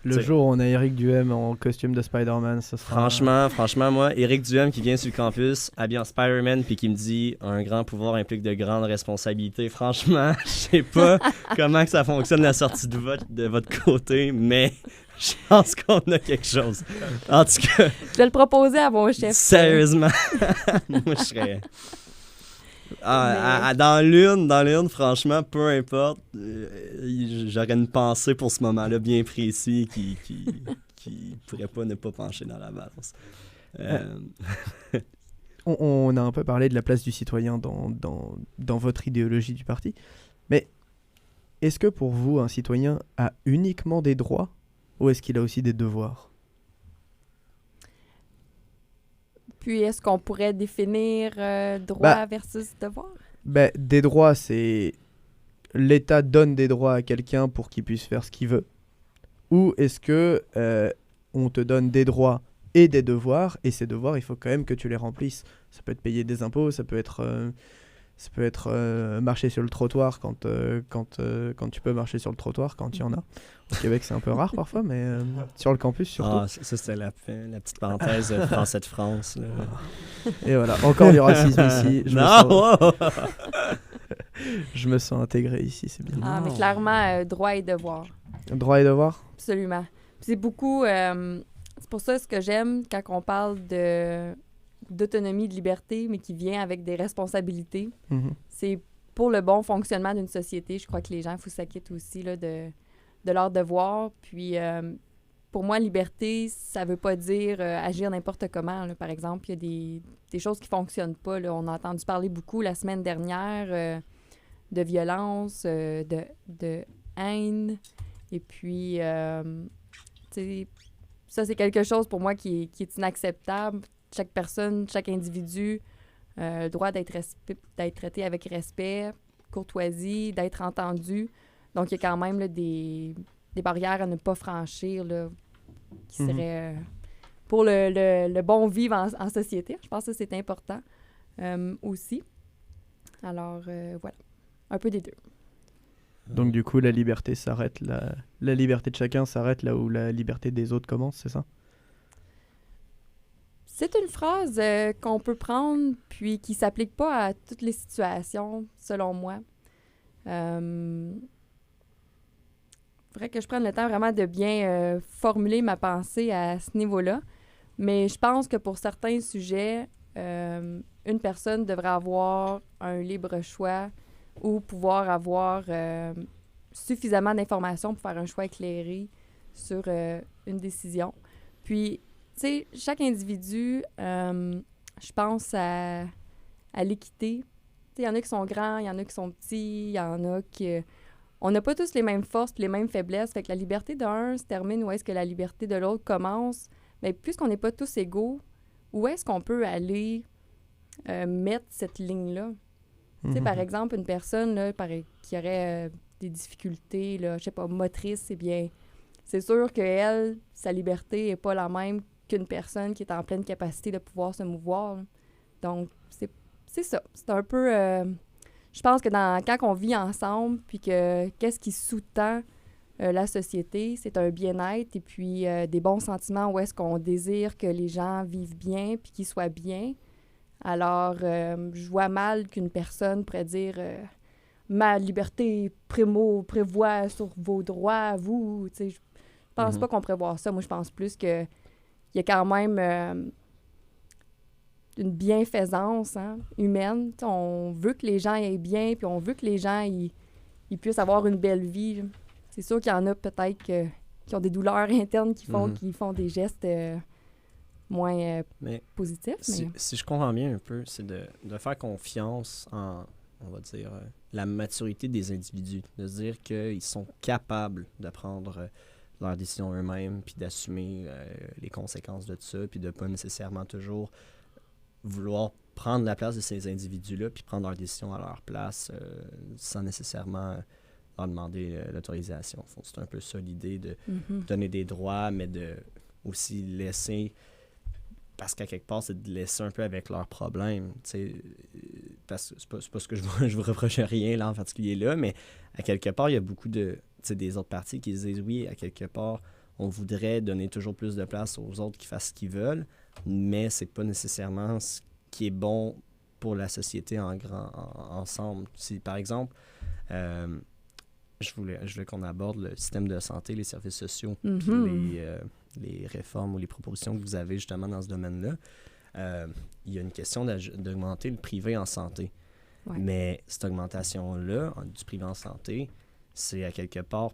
[SPEAKER 2] Le
[SPEAKER 1] T'sais.
[SPEAKER 2] jour où on a Eric Duhem en costume de Spider-Man, ce sera...
[SPEAKER 1] franchement, moi, Éric Duhem qui vient sur le campus, habillé en Spider-Man, puis qui me dit « Un grand pouvoir implique de grandes responsabilités ». Franchement, je sais pas comment que ça fonctionne la sortie de votre côté, mais je pense qu'on a quelque chose. En tout cas,
[SPEAKER 3] Je vais le proposer à mon chef.
[SPEAKER 1] sérieusement, moi, je serais... Dans l'une, franchement, peu importe, j'aurais une pensée pour ce moment-là bien précis qui pourrait pas ne pas pencher dans la balance.
[SPEAKER 2] On a un peu parlé de la place du citoyen dans votre idéologie du parti, mais est-ce que pour vous, un citoyen a uniquement des droits ou est-ce qu'il a aussi des devoirs?
[SPEAKER 3] Puis, est-ce qu'on pourrait définir droit versus devoir?
[SPEAKER 2] Ben, des droits, c'est l'État donne des droits à quelqu'un pour qu'il puisse faire ce qu'il veut. Ou est-ce que on te donne des droits et des devoirs, et ces devoirs, il faut quand même que tu les remplisses. Ça peut être payer des impôts, ça peut être marcher sur le trottoir quand tu peux marcher sur le trottoir, quand il y en a. Au Québec, c'est un peu rare parfois, mais sur le campus surtout.
[SPEAKER 1] Ah, ça c'était la petite parenthèse français de France. Là.
[SPEAKER 2] Et voilà, encore du racisme ici. Je me sens intégré ici, c'est bien.
[SPEAKER 3] Ah, mais clairement, droit et devoir.
[SPEAKER 2] Droit et devoir?
[SPEAKER 3] Absolument. Puis c'est beaucoup... c'est pour ça ce que j'aime quand on parle d'autonomie, de liberté, mais qui vient avec des responsabilités.
[SPEAKER 2] Mhm.
[SPEAKER 3] C'est pour le bon fonctionnement d'une société. Je crois que les gens, il faut s'acquitter aussi là, de leurs devoirs. Puis, pour moi, liberté, ça veut pas dire agir n'importe comment. Là. Par exemple, il y a des choses qui fonctionnent pas. Là. On a entendu parler beaucoup la semaine dernière de violence, de haine. Et puis, tu sais, ça, c'est quelque chose pour moi qui est inacceptable. Chaque personne, chaque individu a le droit d'être traité avec respect, courtoisie, d'être entendu. Donc, il y a quand même là, des barrières à ne pas franchir là, qui seraient pour le bon vivre en société. Je pense que ça, c'est important aussi. Alors, voilà, un peu des deux.
[SPEAKER 2] Donc du coup, la liberté s'arrête la liberté de chacun s'arrête là où la liberté des autres commence, c'est ça?
[SPEAKER 3] C'est une phrase qu'on peut prendre puis qui s'applique pas à toutes les situations, selon moi. Faudrait que je prenne le temps vraiment de bien formuler ma pensée à ce niveau-là. Mais je pense que pour certains sujets, une personne devrait avoir un libre choix ou pouvoir avoir suffisamment d'informations pour faire un choix éclairé sur une décision. Puis, tu sais, chaque individu, je pense à l'équité. Tu sais, il y en a qui sont grands, il y en a qui sont petits, il y en a qui... On n'a pas tous les mêmes forces et les mêmes faiblesses. Fait que la liberté d'un se termine où est-ce que la liberté de l'autre commence. Mais puisqu'on n'est pas tous égaux, où est-ce qu'on peut aller mettre cette ligne-là? Tu sais, par exemple, une personne là, qui aurait des difficultés, là, je sais pas, motrices, eh bien, c'est sûr qu'elle, sa liberté n'est pas la même qu'une personne qui est en pleine capacité de pouvoir se mouvoir. Là. Donc, c'est ça. C'est un peu... je pense que quand on vit ensemble, puis que qu'est-ce qui sous-tend la société, c'est un bien-être et puis des bons sentiments où est-ce qu'on désire que les gens vivent bien puis qu'ils soient bien. Alors, je vois mal qu'une personne pourrait dire ma liberté prévoit sur vos droits à vous. Tu sais, je pense pas qu'on prévoit ça. Moi, je pense plus qu'il y a quand même une bienfaisance humaine. Tu sais, on veut que les gens aient bien, puis on veut que les gens ils puissent avoir une belle vie. C'est sûr qu'il y en a peut-être qui ont des douleurs internes qui font des gestes moins positifs.
[SPEAKER 1] Si je comprends bien un peu, c'est de faire confiance en, on va dire, la maturité des individus. De se dire qu'ils sont capables de prendre leurs décisions eux-mêmes, puis d'assumer les conséquences de tout ça, puis de pas nécessairement toujours vouloir prendre la place de ces individus-là, puis prendre leurs décisions à leur place sans nécessairement leur demander l'autorisation. C'est un peu ça l'idée de donner des droits, mais de aussi laisser, parce qu'à quelque part, c'est de laisser un peu avec leurs problèmes. Parce que c'est pas ce que je vous reproche rien là, en particulier là, mais à quelque part, il y a beaucoup de des autres partis qui disent oui, à quelque part, on voudrait donner toujours plus de place aux autres qui fassent ce qu'ils veulent, mais c'est pas nécessairement ce qui est bon pour la société ensemble. Si, par exemple, je voulais qu'on aborde le système de santé, les services sociaux, puis les réformes ou les propositions que vous avez justement dans ce domaine-là. Il y a une question d'augmenter le privé en santé. Ouais. Mais cette augmentation-là, du privé en santé, c'est à quelque part...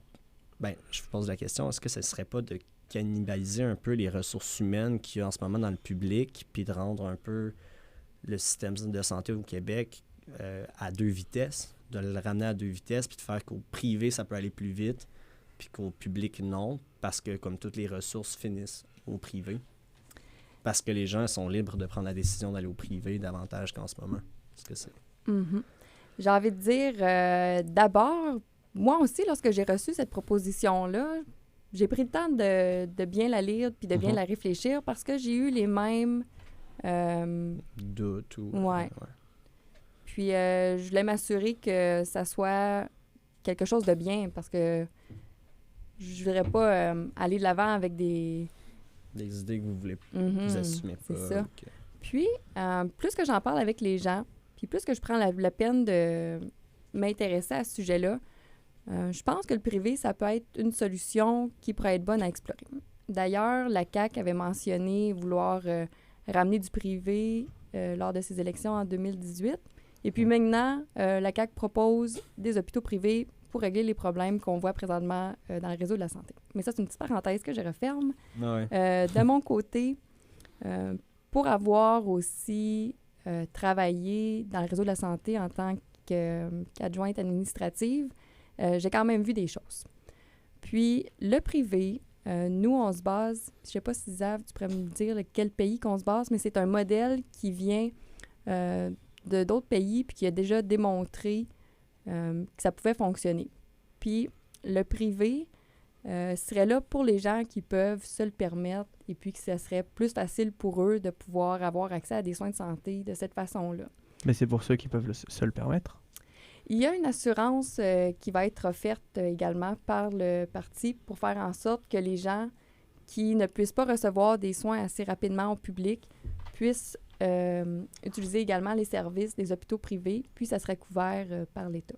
[SPEAKER 1] je vous pose la question, est-ce que ce ne serait pas de cannibaliser un peu les ressources humaines qu'il y a en ce moment dans le public, puis de rendre un peu le système de santé au Québec à 2 vitesses, de le ramener à 2 vitesses, puis de faire qu'au privé, ça peut aller plus vite, puis qu'au public, non, parce que comme toutes les ressources finissent au privé. Parce que les gens sont libres de prendre la décision d'aller au privé davantage qu'en ce moment. Est-ce que c'est...
[SPEAKER 3] J'ai envie de dire, d'abord, moi aussi, lorsque j'ai reçu cette proposition-là, j'ai pris le temps de bien la lire puis de bien la réfléchir parce que j'ai eu les mêmes...
[SPEAKER 1] doutes ou...
[SPEAKER 3] Ouais. Puis, je voulais m'assurer que ça soit quelque chose de bien parce que je voudrais pas aller de l'avant avec des
[SPEAKER 1] idées que vous voulez vous assumez pas.
[SPEAKER 3] C'est ça. Puis, plus que j'en parle avec les gens, puis plus que je prends la peine de m'intéresser à ce sujet-là, je pense que le privé, ça peut être une solution qui pourrait être bonne à explorer. D'ailleurs, la CAQ avait mentionné vouloir ramener du privé lors de ses élections en 2018. Et puis maintenant, la CAQ propose des hôpitaux privés pour régler les problèmes qu'on voit présentement dans le réseau de la santé. Mais ça, c'est une petite parenthèse que je referme.
[SPEAKER 1] Ouais.
[SPEAKER 3] De mon côté, pour avoir aussi travaillé dans le réseau de la santé en tant qu'adjointe administrative, j'ai quand même vu des choses. Puis, le privé, nous, on se base, je ne sais pas si Zav, tu pourrais me dire quel pays qu'on se base, mais c'est un modèle qui vient de d'autres pays puis qui a déjà démontré que ça pouvait fonctionner. Puis, le privé serait là pour les gens qui peuvent se le permettre et puis que ça serait plus facile pour eux de pouvoir avoir accès à des soins de santé de cette façon-là.
[SPEAKER 2] Mais c'est pour ceux qui peuvent se le permettre?
[SPEAKER 3] Il y a une assurance qui va être offerte également par le parti pour faire en sorte que les gens qui ne puissent pas recevoir des soins assez rapidement au public puissent utiliser également les services des hôpitaux privés, puis ça serait couvert par l'État.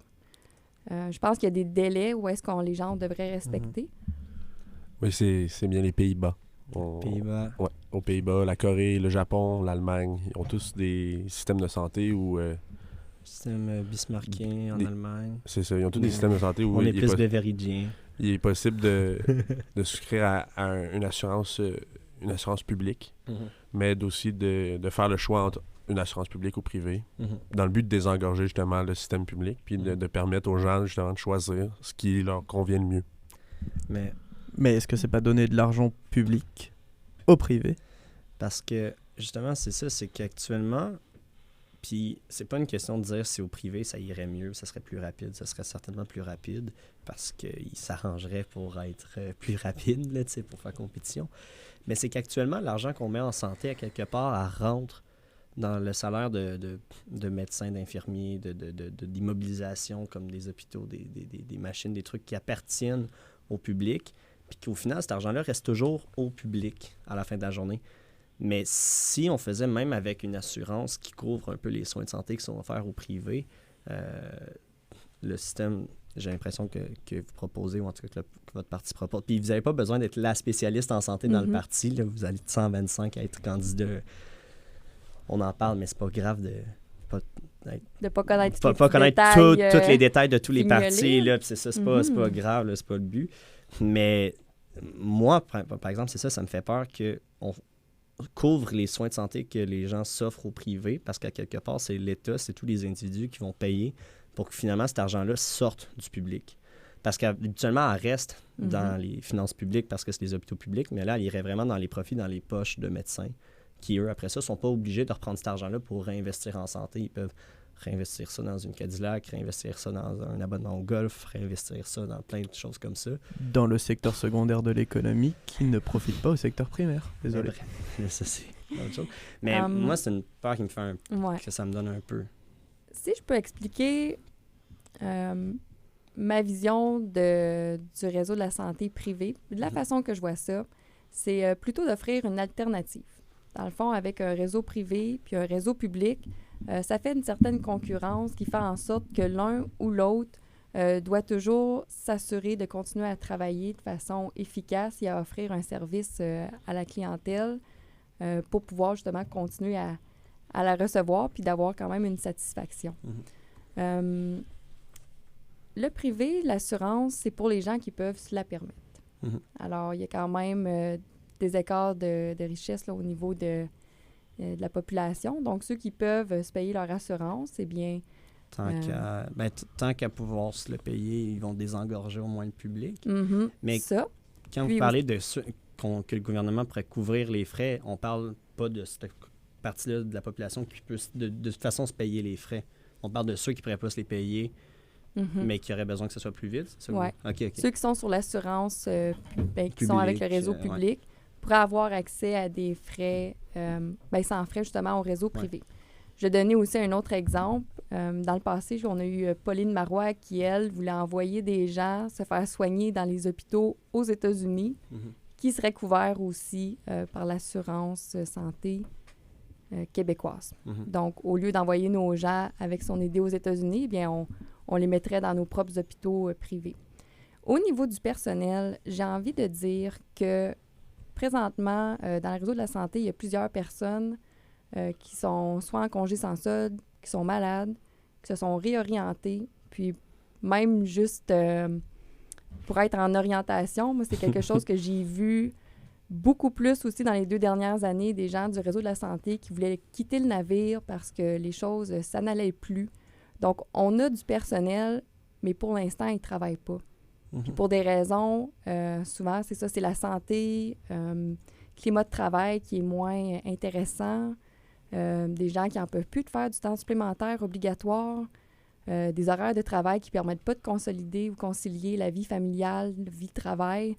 [SPEAKER 3] Je pense qu'il y a des délais où est-ce que les gens devraient respecter.
[SPEAKER 4] Oui, c'est bien les Pays-Bas.
[SPEAKER 1] Pays-Bas.
[SPEAKER 4] Ouais, aux Pays-Bas, la Corée, le Japon, l'Allemagne, ils ont tous des systèmes de santé où...
[SPEAKER 1] système bismarckien en Allemagne.
[SPEAKER 4] C'est ça, ils ont tous des systèmes de santé où...
[SPEAKER 1] On est plus beveridgien.
[SPEAKER 4] Il est possible de souscrire à une assurance publique, mais aussi de faire le choix entre une assurance publique ou privée, dans le but de désengorger justement le système public, puis de permettre aux gens justement de choisir ce qui leur convient le mieux.
[SPEAKER 2] Mais est-ce que c'est pas donner de l'argent public au privé?
[SPEAKER 1] Parce que justement, c'est ça, c'est qu'actuellement, puis c'est pas une question de dire si au privé ça irait mieux, ça serait plus rapide, ça serait certainement plus rapide parce qu'il s'arrangerait pour être plus rapide, là, pour faire compétition. Mais c'est qu'actuellement, l'argent qu'on met en santé, à quelque part, elle rentre dans le salaire de médecins, d'infirmiers, d'immobilisation comme des hôpitaux, des machines, des trucs qui appartiennent au public, puis qu'au final, cet argent-là reste toujours au public à la fin de la journée. Mais si on faisait même avec une assurance qui couvre un peu les soins de santé qui sont offerts au privé, le système, j'ai l'impression que vous proposez, ou en tout cas que votre parti propose, puis vous n'avez pas besoin d'être la spécialiste en santé dans le parti, là, vous allez de 125 à être candidat. On en parle, mais c'est pas grave de
[SPEAKER 3] pas connaître,
[SPEAKER 1] tous les détails de tous les
[SPEAKER 3] fignolés.
[SPEAKER 1] Partis, là, puis c'est ça, c'est pas grave, là, c'est pas le but. Mais moi, par exemple, c'est ça, ça me fait peur qu'on couvre les soins de santé que les gens s'offrent au privé, parce qu'à quelque part, c'est l'État, c'est tous les individus qui vont payer pour que finalement cet argent-là sorte du public. Parce qu'habituellement, elle reste dans les finances publiques parce que c'est les hôpitaux publics, mais là, elle irait vraiment dans les profits, dans les poches de médecins qui, eux, après ça, ne sont pas obligés de reprendre cet argent-là pour réinvestir en santé. Ils peuvent réinvestir ça dans une Cadillac, réinvestir ça dans un abonnement au golf, réinvestir ça dans plein de choses comme ça.
[SPEAKER 2] Dans le secteur secondaire de l'économie qui ne profite pas au secteur primaire. Désolé.
[SPEAKER 1] Mais ça, c'est autre chose. Mais moi, c'est une peur qui me fait que ça me donne un peu.
[SPEAKER 3] Si je peux expliquer ma vision du réseau de la santé privée, de la façon que je vois ça, c'est plutôt d'offrir une alternative. Dans le fond, avec un réseau privé puis un réseau public, ça fait une certaine concurrence qui fait en sorte que l'un ou l'autre doit toujours s'assurer de continuer à travailler de façon efficace et à offrir un service à la clientèle pour pouvoir justement continuer à la recevoir puis d'avoir quand même une satisfaction. Le privé, l'assurance, c'est pour les gens qui peuvent se la permettre. Alors, il y a quand même des écarts de richesse là, au niveau de la population. Donc, ceux qui peuvent se payer leur assurance, eh bien...
[SPEAKER 1] Tant qu'à pouvoir se le payer, ils vont désengorger au moins le public. Mais
[SPEAKER 3] ça.
[SPEAKER 1] Quand vous parlez de ceux que le gouvernement pourrait couvrir les frais, on parle pas de cette partie-là de la population qui peut de toute façon se payer les frais. On parle de ceux qui ne pourraient pas se les payer, mais qui auraient besoin que ce soit plus vite.
[SPEAKER 3] Oui.
[SPEAKER 1] Okay.
[SPEAKER 3] Ceux qui sont sur l'assurance, qui sont avec le réseau public, pourraient avoir accès à des frais, sans frais justement au réseau privé. Je vais donner aussi un autre exemple. Dans le passé, on a eu Pauline Marois qui, elle, voulait envoyer des gens se faire soigner dans les hôpitaux aux États-Unis, qui seraient couverts aussi par l'assurance santé québécoise. Donc, au lieu d'envoyer nos gens avec son idée aux États-Unis, eh bien, on les mettrait dans nos propres hôpitaux privés. Au niveau du personnel, j'ai envie de dire que présentement, dans le réseau de la santé, il y a plusieurs personnes qui sont soit en congé sans solde, qui sont malades, qui se sont réorientées, puis même juste pour être en orientation, moi, c'est quelque chose que j'ai vu beaucoup plus aussi dans les 2 dernières années, des gens du réseau de la santé qui voulaient quitter le navire parce que les choses, ça n'allait plus. Donc, on a du personnel, mais pour l'instant, ils ne travaillent pas. Puis pour des raisons, souvent, c'est ça, c'est la santé, climat de travail qui est moins intéressant, des gens qui n'en peuvent plus de faire du temps supplémentaire obligatoire, des horaires de travail qui ne permettent pas de consolider ou concilier la vie familiale, la vie de travail.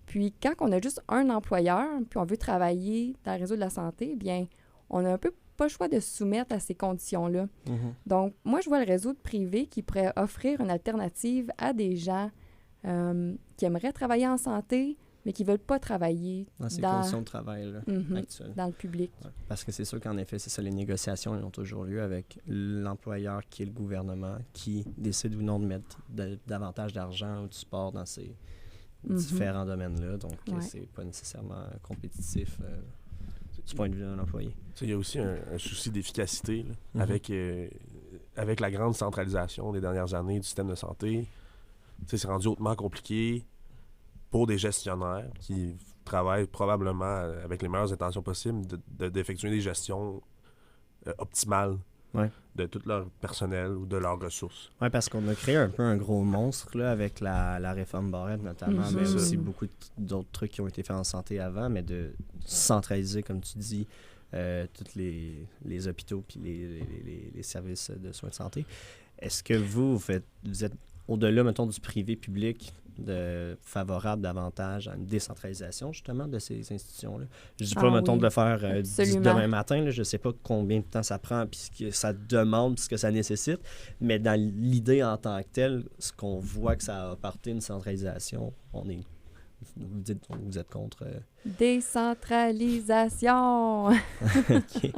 [SPEAKER 3] Puis quand on a juste un employeur, puis on veut travailler dans le réseau de la santé, bien, on a un peu pas le choix de se soumettre à ces conditions-là. Donc, moi, je vois le réseau privé qui pourrait offrir une alternative à des gens qui aimeraient travailler en santé, mais qui ne veulent pas travailler
[SPEAKER 1] dans ces conditions de travail là, actuelles.
[SPEAKER 3] Dans le public.
[SPEAKER 1] Ouais, parce que c'est sûr qu'en effet, c'est ça, les négociations elles ont toujours lieu avec l'employeur qui est le gouvernement, qui décide ou non de mettre davantage d'argent ou de support dans ces différents domaines-là. Donc, c'est pas nécessairement compétitif du point de vue d'un employé.
[SPEAKER 4] Il y a aussi un souci d'efficacité là, avec la grande centralisation des dernières années du système de santé. C'est rendu hautement compliqué pour des gestionnaires qui travaillent probablement avec les meilleures intentions possibles d'effectuer des gestions optimales de tout leur personnel ou de leurs ressources.
[SPEAKER 1] Oui, parce qu'on a créé un peu un gros monstre là, avec la réforme Barrette notamment, mais aussi beaucoup d'autres trucs qui ont été faits en santé avant, mais de centraliser, comme tu dis, tous les hôpitaux puis les services de soins de santé. Est-ce que vous êtes au-delà, mettons, du privé-public, favorable davantage à une décentralisation, justement, de ces institutions-là? Je ne dis pas, mettons, de le faire demain matin. Là, je ne sais pas combien de temps ça prend, puis ce que ça demande, puis ce que ça nécessite, mais dans l'idée en tant que telle, ce qu'on voit que ça a apporté une centralisation, vous êtes contre...
[SPEAKER 3] Décentralisation!
[SPEAKER 1] Okay.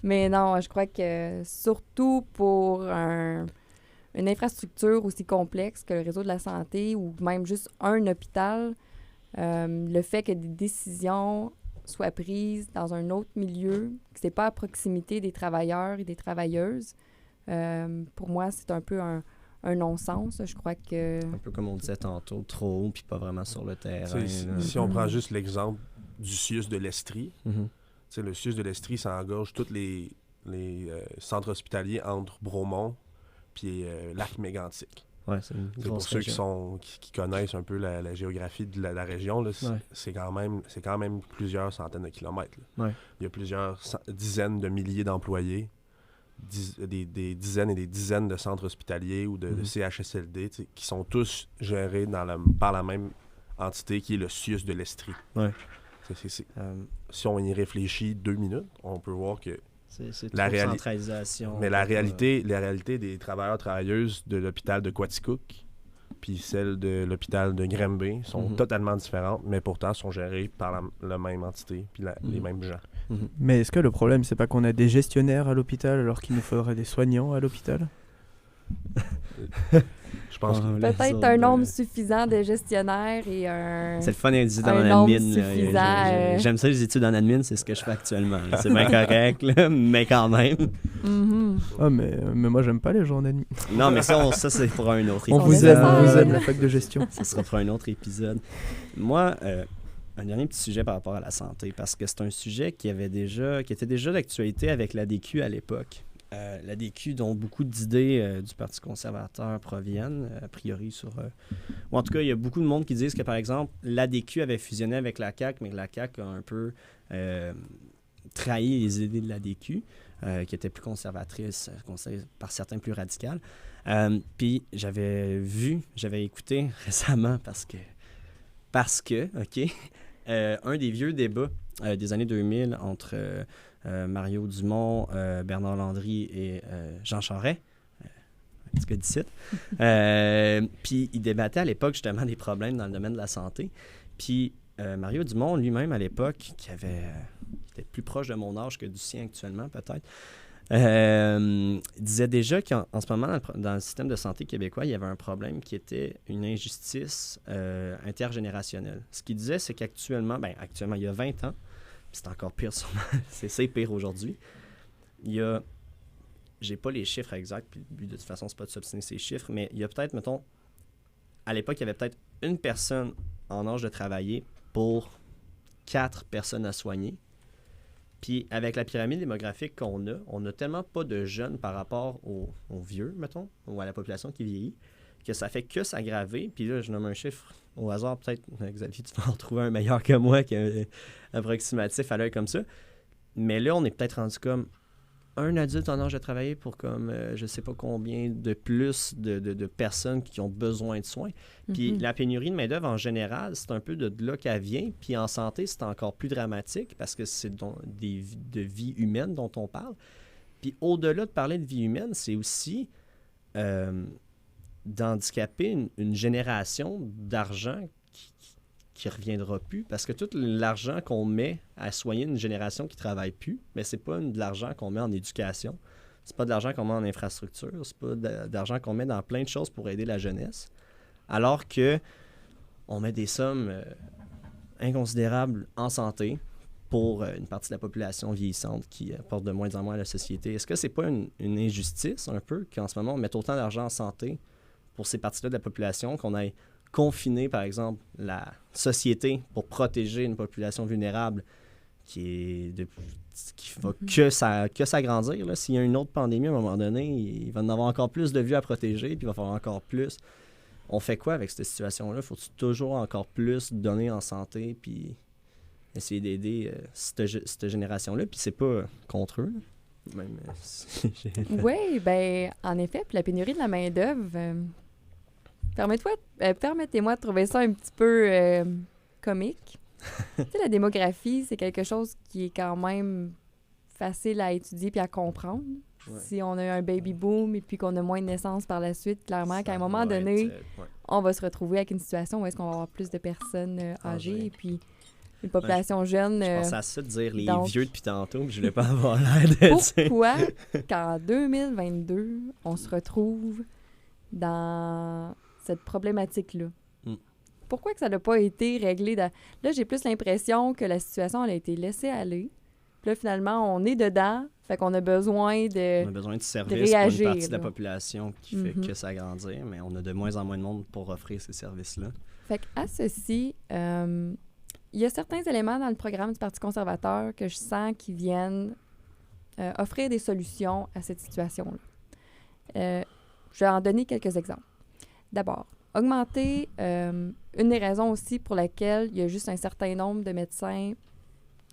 [SPEAKER 3] Mais non, je crois que surtout pour une infrastructure aussi complexe que le réseau de la santé ou même juste un hôpital, le fait que des décisions soient prises dans un autre milieu, que ce n'est pas à proximité des travailleurs et des travailleuses, pour moi, c'est un peu un non-sens. Je crois que...
[SPEAKER 1] Un peu comme on disait tantôt, trop haut puis pas vraiment sur le terrain.
[SPEAKER 4] Si on prend juste l'exemple du CIUS de l'Estrie, le CIUS de l'Estrie, ça engorge tous les centres hospitaliers entre Bromont puis Lac-Mégantic.
[SPEAKER 1] Ouais, c'est une
[SPEAKER 4] C'est pour
[SPEAKER 1] grosse
[SPEAKER 4] ceux
[SPEAKER 1] région.
[SPEAKER 4] qui connaissent un peu la géographie de la région, là,
[SPEAKER 1] Ouais.
[SPEAKER 4] c'est quand même plusieurs centaines de kilomètres. Là.
[SPEAKER 1] Ouais.
[SPEAKER 4] Il y a plusieurs dizaines de milliers d'employés, des dizaines et des dizaines de centres hospitaliers ou de CHSLD qui sont tous gérés par la même entité qui est le CIUS de l'Estrie.
[SPEAKER 1] Ouais.
[SPEAKER 4] Si on y réfléchit 2 minutes, on peut voir que
[SPEAKER 1] C'est
[SPEAKER 4] la
[SPEAKER 1] trop
[SPEAKER 4] réali-
[SPEAKER 1] centralisation.
[SPEAKER 4] mais la réalité des travailleurs-travailleuses de l'hôpital de Quaticook puis celle de l'hôpital de Granby sont totalement différentes, mais pourtant sont gérées par la même entité puis les mêmes gens.
[SPEAKER 2] Mais est-ce que le problème, c'est pas qu'on a des gestionnaires à l'hôpital alors qu'il nous faudrait des soignants à l'hôpital?
[SPEAKER 4] Je pense que
[SPEAKER 3] Peut-être un nombre suffisant de gestionnaires et un...
[SPEAKER 1] C'est le fun d'étudier dans
[SPEAKER 3] un
[SPEAKER 1] l'admin.
[SPEAKER 3] nombre suffisant,
[SPEAKER 1] J'aime ça, les études en admin, c'est ce que je fais actuellement. là. C'est bien correct, là, mais quand même.
[SPEAKER 3] Mhm.
[SPEAKER 2] Ah, mais moi, j'aime pas les gens en admis.
[SPEAKER 1] Non, mais ça c'est pour un autre
[SPEAKER 2] On
[SPEAKER 1] épisode.
[SPEAKER 2] vous aime, la fac de gestion.
[SPEAKER 1] Ça sera pour un autre épisode. Moi, un dernier petit sujet par rapport à la santé, parce que c'est un sujet qui était déjà d'actualité avec l'ADQ à l'époque. L'ADQ, dont beaucoup d'idées du Parti conservateur proviennent, a priori ou en tout cas, il y a beaucoup de monde qui disent que, par exemple, l'ADQ avait fusionné avec la CAQ, mais que la CAQ a un peu trahi les idées de l'ADQ, qui étaient plus conservatrices, par certains plus radicales. Puis j'avais écouté récemment parce que, OK, un des vieux débats des années 2000 entre Mario Dumont, Bernard Landry et Jean Charest, un petit gars d'ici. Puis il débattait à l'époque justement des problèmes dans le domaine de la santé. Puis Mario Dumont lui-même à l'époque, qui était plus proche de mon âge que du sien actuellement peut-être, disait déjà qu'en ce moment, dans le système de santé québécois, il y avait un problème qui était une injustice intergénérationnelle. Ce qu'il disait, c'est qu'actuellement, il y a 20 ans, puis c'est encore pire sûrement, c'est pire aujourd'hui, j'ai pas les chiffres exacts, puis le but de toute façon, c'est pas de s'obstiner ces chiffres, mais il y a peut-être, mettons, à l'époque, il y avait peut-être une personne en âge de travailler pour 4 personnes à soigner. Puis avec la pyramide démographique on n'a tellement pas de jeunes par rapport aux vieux, mettons, ou à la population qui vieillit, que ça fait que s'aggraver. Puis là, je nomme un chiffre au hasard, peut-être, Xavier, tu vas en trouver un meilleur que moi, qui est approximatif à l'œil comme ça. Mais là, on est peut-être rendu comme un adulte en âge de travailler pour comme je sais pas combien de plus de personnes qui ont besoin de soins. Puis la pénurie de main-d'œuvre en général, c'est un peu de là qu'elle vient. Puis en santé, c'est encore plus dramatique parce que c'est de vie humaine dont on parle. Puis au-delà de parler de vie humaine, c'est aussi d'handicaper une génération d'argent qui reviendra plus, parce que tout l'argent qu'on met à soigner une génération qui ne travaille plus, mais c'est pas de l'argent qu'on met en éducation, c'est pas de l'argent qu'on met en infrastructure, c'est pas d'argent qu'on met dans plein de choses pour aider la jeunesse, alors que on met des sommes inconsidérables en santé pour une partie de la population vieillissante qui apporte de moins en moins à la société. Est-ce que c'est pas une injustice un peu qu'en ce moment on mette autant d'argent en santé pour ces parties-là de la population, qu'on aille confiner, par exemple, la société pour protéger une population vulnérable qui va que s'agrandir. Là. S'il y a une autre pandémie à un moment donné, il va en avoir encore plus de vies à protéger, puis il va falloir encore plus. On fait quoi avec cette situation-là? Faut-tu toujours encore plus donner en santé, puis essayer d'aider cette génération-là? Puis c'est pas contre eux. Même,
[SPEAKER 3] oui, bien, en effet, puis la pénurie de la main-d'œuvre... Permettez-moi de trouver ça un petit peu comique. Tu sais, la démographie, c'est quelque chose qui est quand même facile à étudier puis à comprendre. Ouais. Si on a un baby boom et puis qu'on a moins de naissances par la suite, clairement qu'à un moment donné, on va se retrouver avec une situation où est-ce qu'on va avoir plus de personnes âgées et puis une population jeune.
[SPEAKER 1] Je pensais à ça de dire les vieux depuis tantôt, mais je voulais pas avoir l'air de...
[SPEAKER 3] Pourquoi qu'en 2022, on se retrouve dans cette problématique-là? Pourquoi que ça n'a pas été réglé? Là, j'ai plus l'impression que la situation elle a été laissée aller. Puis là, finalement, on est dedans, fait qu'on a besoin de
[SPEAKER 1] On a besoin de services
[SPEAKER 3] réagir,
[SPEAKER 1] pour une partie de la population qui fait que s'agrandir, mais on a de moins en moins de monde pour offrir ces services-là.
[SPEAKER 3] Fait qu'à ceci, il y a certains éléments dans le programme du Parti conservateur que je sens qui viennent offrir des solutions à cette situation-là. Je vais en donner quelques exemples. d'abord, augmenter, une des raisons aussi pour laquelle il y a juste un certain nombre de médecins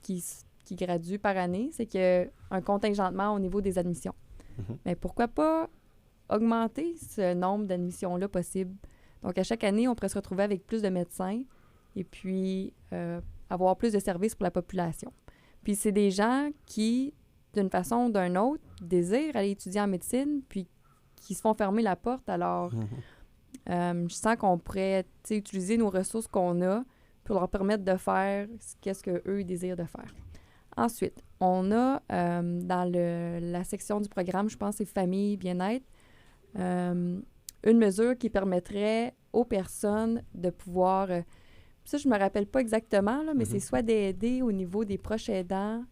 [SPEAKER 3] qui graduent par année, c'est qu'il y a un contingentement au niveau des admissions. Mais pourquoi pas augmenter ce nombre d'admissions-là possible? Donc, à chaque année, on pourrait se retrouver avec plus de médecins et puis avoir plus de services pour la population. Puis, c'est des gens qui, d'une façon ou d'une autre, désirent aller étudier en médecine, puis qui se font fermer la porte. Alors, je sens qu'on pourrait utiliser nos ressources qu'on a pour leur permettre de faire ce qu'eux désirent de faire. Ensuite, on a dans la section du programme, je pense, c'est famille, bien-être, une mesure qui permettrait aux personnes de pouvoir, ça je me rappelle pas exactement, là, mais c'est soit d'aider au niveau des proches aidants,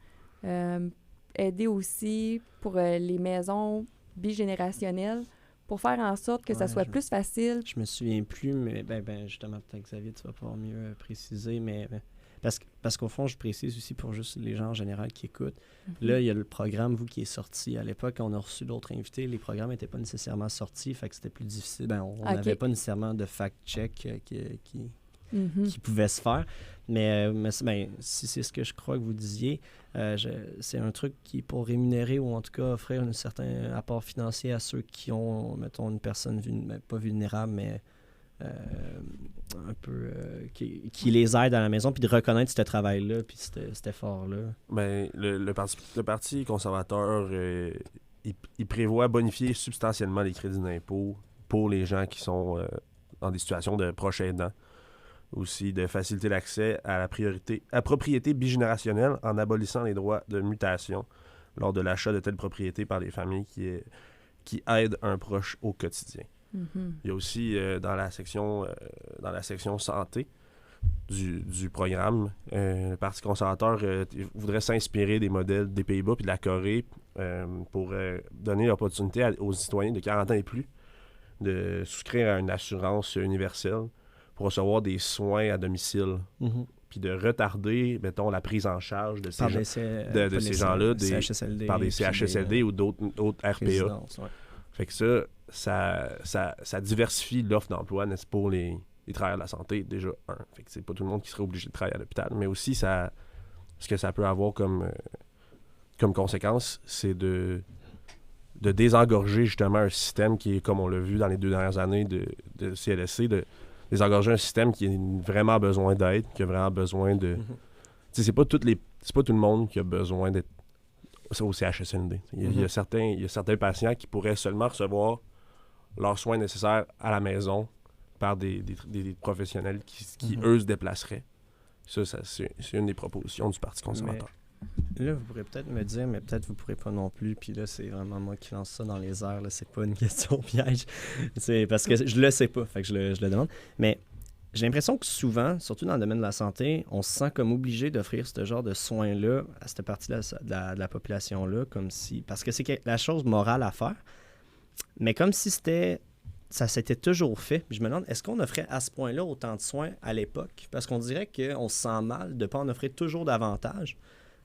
[SPEAKER 3] aider aussi pour les maisons bigénérationnelles, pour faire en sorte que ça soit plus facile.
[SPEAKER 1] Je me souviens plus, mais justement, peut-être Xavier, tu vas pouvoir mieux préciser, mais parce qu'au fond, je précise aussi pour juste les gens en général qui écoutent. Là, il y a le programme, vous, qui est sorti. À l'époque, on a reçu d'autres invités. Les programmes n'étaient pas nécessairement sortis, fait que c'était plus difficile. On n'avait pas nécessairement de fact-check qui pouvait se faire. Mais si c'est ce que je crois que vous disiez, c'est un truc qui est pour rémunérer ou en tout cas offrir un certain apport financier à ceux qui ont, mettons, une personne pas vulnérable, mais un peu qui les aide à la maison, puis de reconnaître ce travail-là, puis cet effort-là.
[SPEAKER 4] Ben, le Parti conservateur, il prévoit bonifier substantiellement les crédits d'impôt pour les gens qui sont dans des situations de proches aidants. Aussi, de faciliter l'accès à la propriété bigénérationnelle en abolissant les droits de mutation lors de l'achat de telles propriétés par les familles qui aident un proche au quotidien. Il y a aussi dans la section santé du programme, le Parti conservateur voudrait s'inspirer des modèles des Pays-Bas et de la Corée pour donner l'opportunité aux citoyens de 40 ans et plus de souscrire à une assurance universelle pour recevoir des soins à domicile, puis de retarder, mettons, la prise en charge de ces gens-là par des CHSLD ou d'autres RPA. Fait que ça diversifie l'offre d'emploi pour les travailleurs de la santé, déjà, Fait que c'est pas tout le monde qui serait obligé de travailler à l'hôpital, mais aussi, ce que ça peut avoir comme conséquence, c'est de désengorger justement un système qui est, comme on l'a vu dans les 2 dernières années de CLSC, de désengorger un système qui a vraiment besoin d'aide, qui a vraiment besoin de... C'est pas tout le monde qui a besoin d'être au CHSLD. Il y a certains patients qui pourraient seulement recevoir leurs soins nécessaires à la maison par des professionnels qui eux, se déplaceraient. Ça, c'est une des propositions du Parti conservateur.
[SPEAKER 1] Là, vous pourrez peut-être me dire, mais peut-être vous ne pourrez pas non plus, puis là, c'est vraiment moi qui lance ça dans les airs, là, c'est pas une question piège, c'est parce que je le sais pas, fait que je le demande, mais j'ai l'impression que souvent, surtout dans le domaine de la santé, on se sent comme obligé d'offrir ce genre de soins-là à cette partie-là de la population-là, comme si, parce que c'est la chose morale à faire, mais comme si ça s'était toujours fait. Puis je me demande, est-ce qu'on offrait à ce point-là autant de soins à l'époque? Parce qu'on dirait qu'on se sent mal de ne pas en offrir toujours davantage.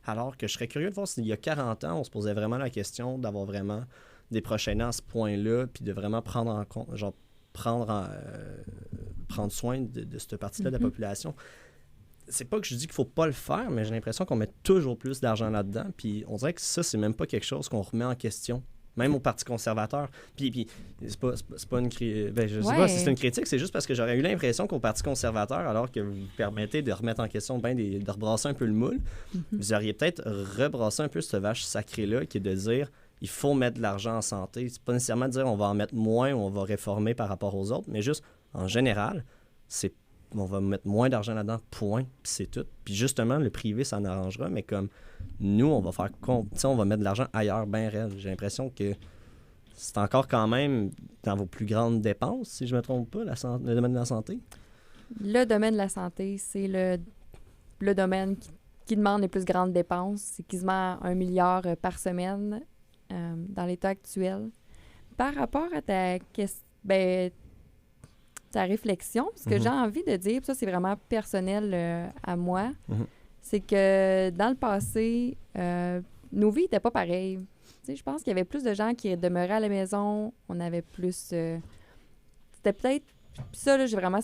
[SPEAKER 1] Alors que je serais curieux de voir s'il y a 40 ans, on se posait vraiment la question d'avoir vraiment des proches aidants à ce point-là, puis de vraiment prendre en compte, prendre soin de cette partie-là de la population. C'est pas que je dis qu'il faut pas le faire, mais j'ai l'impression qu'on met toujours plus d'argent là-dedans, puis on dirait que ça, c'est même pas quelque chose qu'on remet en question. Même au Parti conservateur. Puis c'est pas une critique. Je sais pas si c'est une critique, c'est juste parce que j'aurais eu l'impression qu'au Parti conservateur, alors que vous permettez de remettre en question, de rebrasser un peu le moule, vous auriez peut-être rebrassé un peu cette vache sacrée-là, qui est de dire il faut mettre de l'argent en santé. C'est pas nécessairement de dire on va en mettre moins ou on va réformer par rapport aux autres, mais juste, en général, on va mettre moins d'argent là-dedans, point, puis c'est tout. Puis justement, le privé s'en arrangera, mais comme nous, on va mettre de l'argent ailleurs, bien réel. J'ai l'impression que c'est encore quand même dans vos plus grandes dépenses, si je ne me trompe pas, le domaine de la santé.
[SPEAKER 3] Le domaine de la santé, c'est le domaine qui demande les plus grandes dépenses. C'est quasiment 1 milliard par semaine dans l'état actuel. Par rapport à ta réflexion, ce que j'ai envie de dire, puis ça c'est vraiment personnel à moi, c'est que dans le passé, nos vies n'étaient pas pareilles. Je pense qu'il y avait plus de gens qui demeuraient à la maison, on avait plus... c'était peut-être... Ça, là, j'ai vraiment...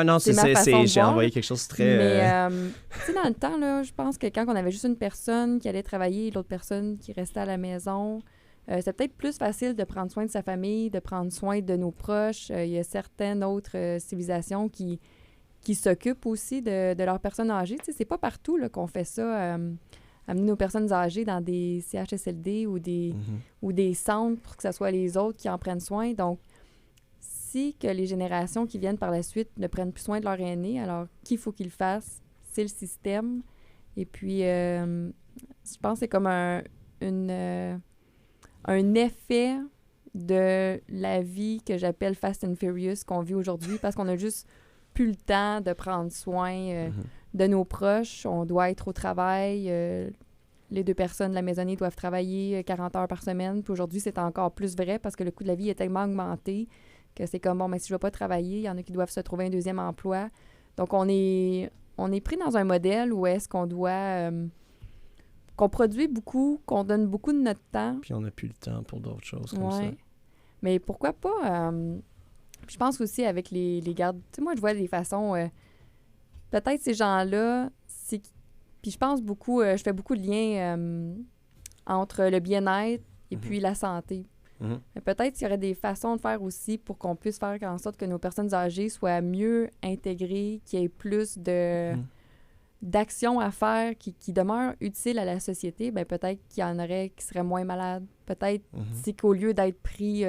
[SPEAKER 1] Non,
[SPEAKER 3] c'est ma façon de
[SPEAKER 1] j'ai
[SPEAKER 3] voir.
[SPEAKER 1] envoyé quelque chose de très...
[SPEAKER 3] Mais, tu sais, dans le temps, là, je pense que quand on avait juste une personne qui allait travailler et l'autre personne qui restait à la maison, c'est peut-être plus facile de prendre soin de sa famille, de prendre soin de nos proches. Il y a certaines autres civilisations qui s'occupent aussi de leurs personnes âgées. Tu sais, c'est pas partout là, qu'on fait ça, amener nos personnes âgées dans des CHSLD ou des centres pour que ce soit les autres qui en prennent soin. Donc, si que les générations qui viennent par la suite ne prennent plus soin de leur aînés, alors qu'il faut qu'ils le fassent, c'est le système. Et puis, je pense que c'est comme un effet de la vie que j'appelle Fast and Furious qu'on vit aujourd'hui parce qu'on a juste plus le temps de prendre soin de nos proches. On doit être au travail. Les 2 personnes de la maisonnée doivent travailler 40 heures par semaine. Puis aujourd'hui, c'est encore plus vrai parce que le coût de la vie est tellement augmenté que c'est comme, bon, mais si je ne vais pas travailler, il y en a qui doivent se trouver un deuxième emploi. Donc, on est pris dans un modèle où est-ce qu'on doit... qu'on produit beaucoup, qu'on donne beaucoup de notre temps.
[SPEAKER 1] Puis on n'a plus le temps pour d'autres choses comme ça.
[SPEAKER 3] Mais pourquoi pas... je pense aussi avec les gardes... Tu sais, moi, je vois des façons... peut-être ces gens-là... Puis je pense beaucoup... je fais beaucoup de liens entre le bien-être et puis la santé. Mais peut-être qu'il y aurait des façons de faire aussi pour qu'on puisse faire en sorte que nos personnes âgées soient mieux intégrées, qu'il y ait plus d'actions à faire qui demeurent utiles à la société. Bien, peut-être qu'il y en aurait qui seraient moins malades. Peut-être c'est qu'au lieu d'être pris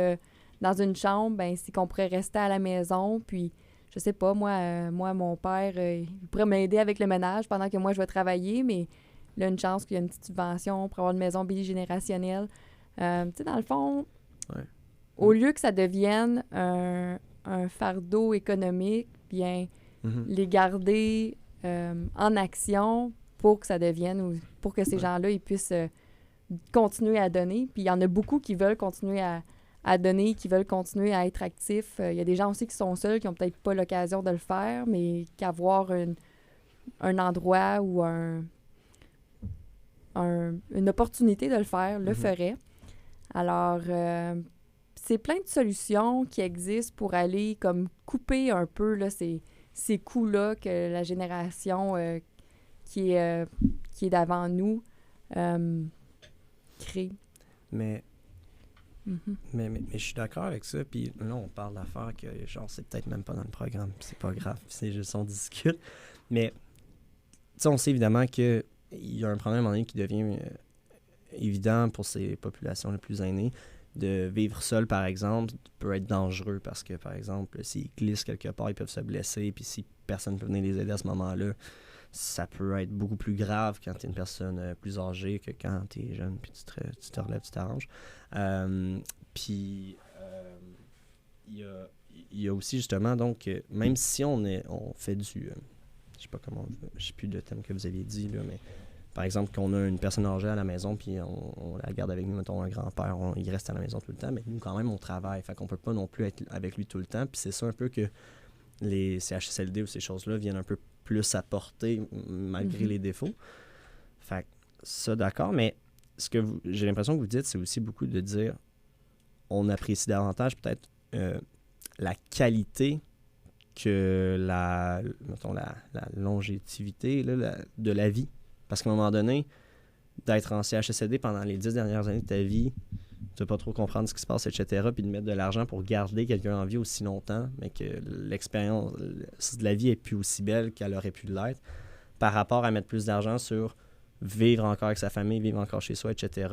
[SPEAKER 3] dans une chambre, ben c'est qu'on pourrait rester à la maison. Puis, je sais pas, moi mon père, il pourrait m'aider avec le ménage pendant que moi, je vais travailler, mais il a une chance qu'il y ait une petite subvention pour avoir une maison bigénérationnelle. Tu sais, dans le fond, au lieu que ça devienne un fardeau économique, bien, les garder en action pour que ça devienne, ou pour que ces gens-là, ils puissent continuer à donner. Puis il y en a beaucoup qui veulent continuer à donner, qui veulent continuer à être actifs. Il y a des gens aussi qui sont seuls, qui n'ont peut-être pas l'occasion de le faire, mais qu'avoir un endroit ou une opportunité de le faire, le ferait. Alors, c'est plein de solutions qui existent pour aller comme couper un peu là, ces coûts-là que la génération qui est d'avant nous crée.
[SPEAKER 1] Mais je suis d'accord avec ça. Puis là, on parle d'affaires que, genre, c'est peut-être même pas dans le programme. Puis c'est pas grave. C'est juste, on discute. Mais, tu sais, on sait évidemment qu'il y a un problème en ligne qui devient évident pour ces populations les plus aînées. De vivre seul, par exemple, peut être dangereux parce que, par exemple, s'ils glissent quelque part, ils peuvent se blesser. Puis si personne ne peut venir les aider à ce moment-là, ça peut être beaucoup plus grave quand tu es une personne plus âgée que quand tu es jeune, puis tu te relèves, tu t'arranges. Puis, il y a aussi, justement, donc, même si on fait du... je sais pas comment... Je sais plus le thème que vous aviez dit, là, mais... Par exemple, qu'on a une personne âgée à la maison, puis on la garde avec nous, mettons un grand-père, il reste à la maison tout le temps, mais nous, quand même, on travaille. Fait qu'on peut pas non plus être avec lui tout le temps. Puis c'est ça un peu que les CHSLD ou ces choses-là viennent un peu plus apporter, malgré les défauts. Fait que ça, d'accord, mais j'ai l'impression que vous dites, c'est aussi beaucoup de dire on apprécie davantage peut-être la qualité que la longévité là, de la vie. Parce qu'à un moment donné, d'être en CHSLD pendant les 10 dernières années de ta vie, tu ne vas pas trop comprendre ce qui se passe, etc., puis de mettre de l'argent pour garder quelqu'un en vie aussi longtemps, mais que l'expérience de la vie est plus aussi belle qu'elle aurait pu l'être, par rapport à mettre plus d'argent sur vivre encore avec sa famille, vivre encore chez soi, etc.,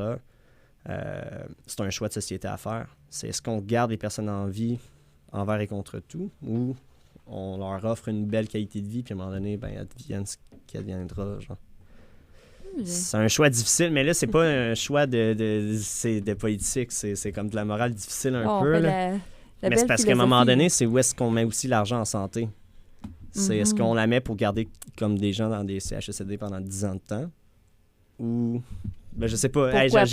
[SPEAKER 1] c'est un choix de société à faire. C'est est-ce qu'on garde les personnes en vie envers et contre tout, ou on leur offre une belle qualité de vie, puis à un moment donné, ben, advienne ce qui adviendra, genre. C'est un choix difficile, mais là, c'est pas un choix de politique. C'est comme de la morale difficile un peu. Là. Mais c'est parce qu'à un moment donné, c'est où est-ce qu'on met aussi l'argent en santé. C'est est-ce qu'on la met pour garder comme des gens dans des CHSLD pendant 10 ans de temps? Ou... Ben, je sais pas. Hey, ça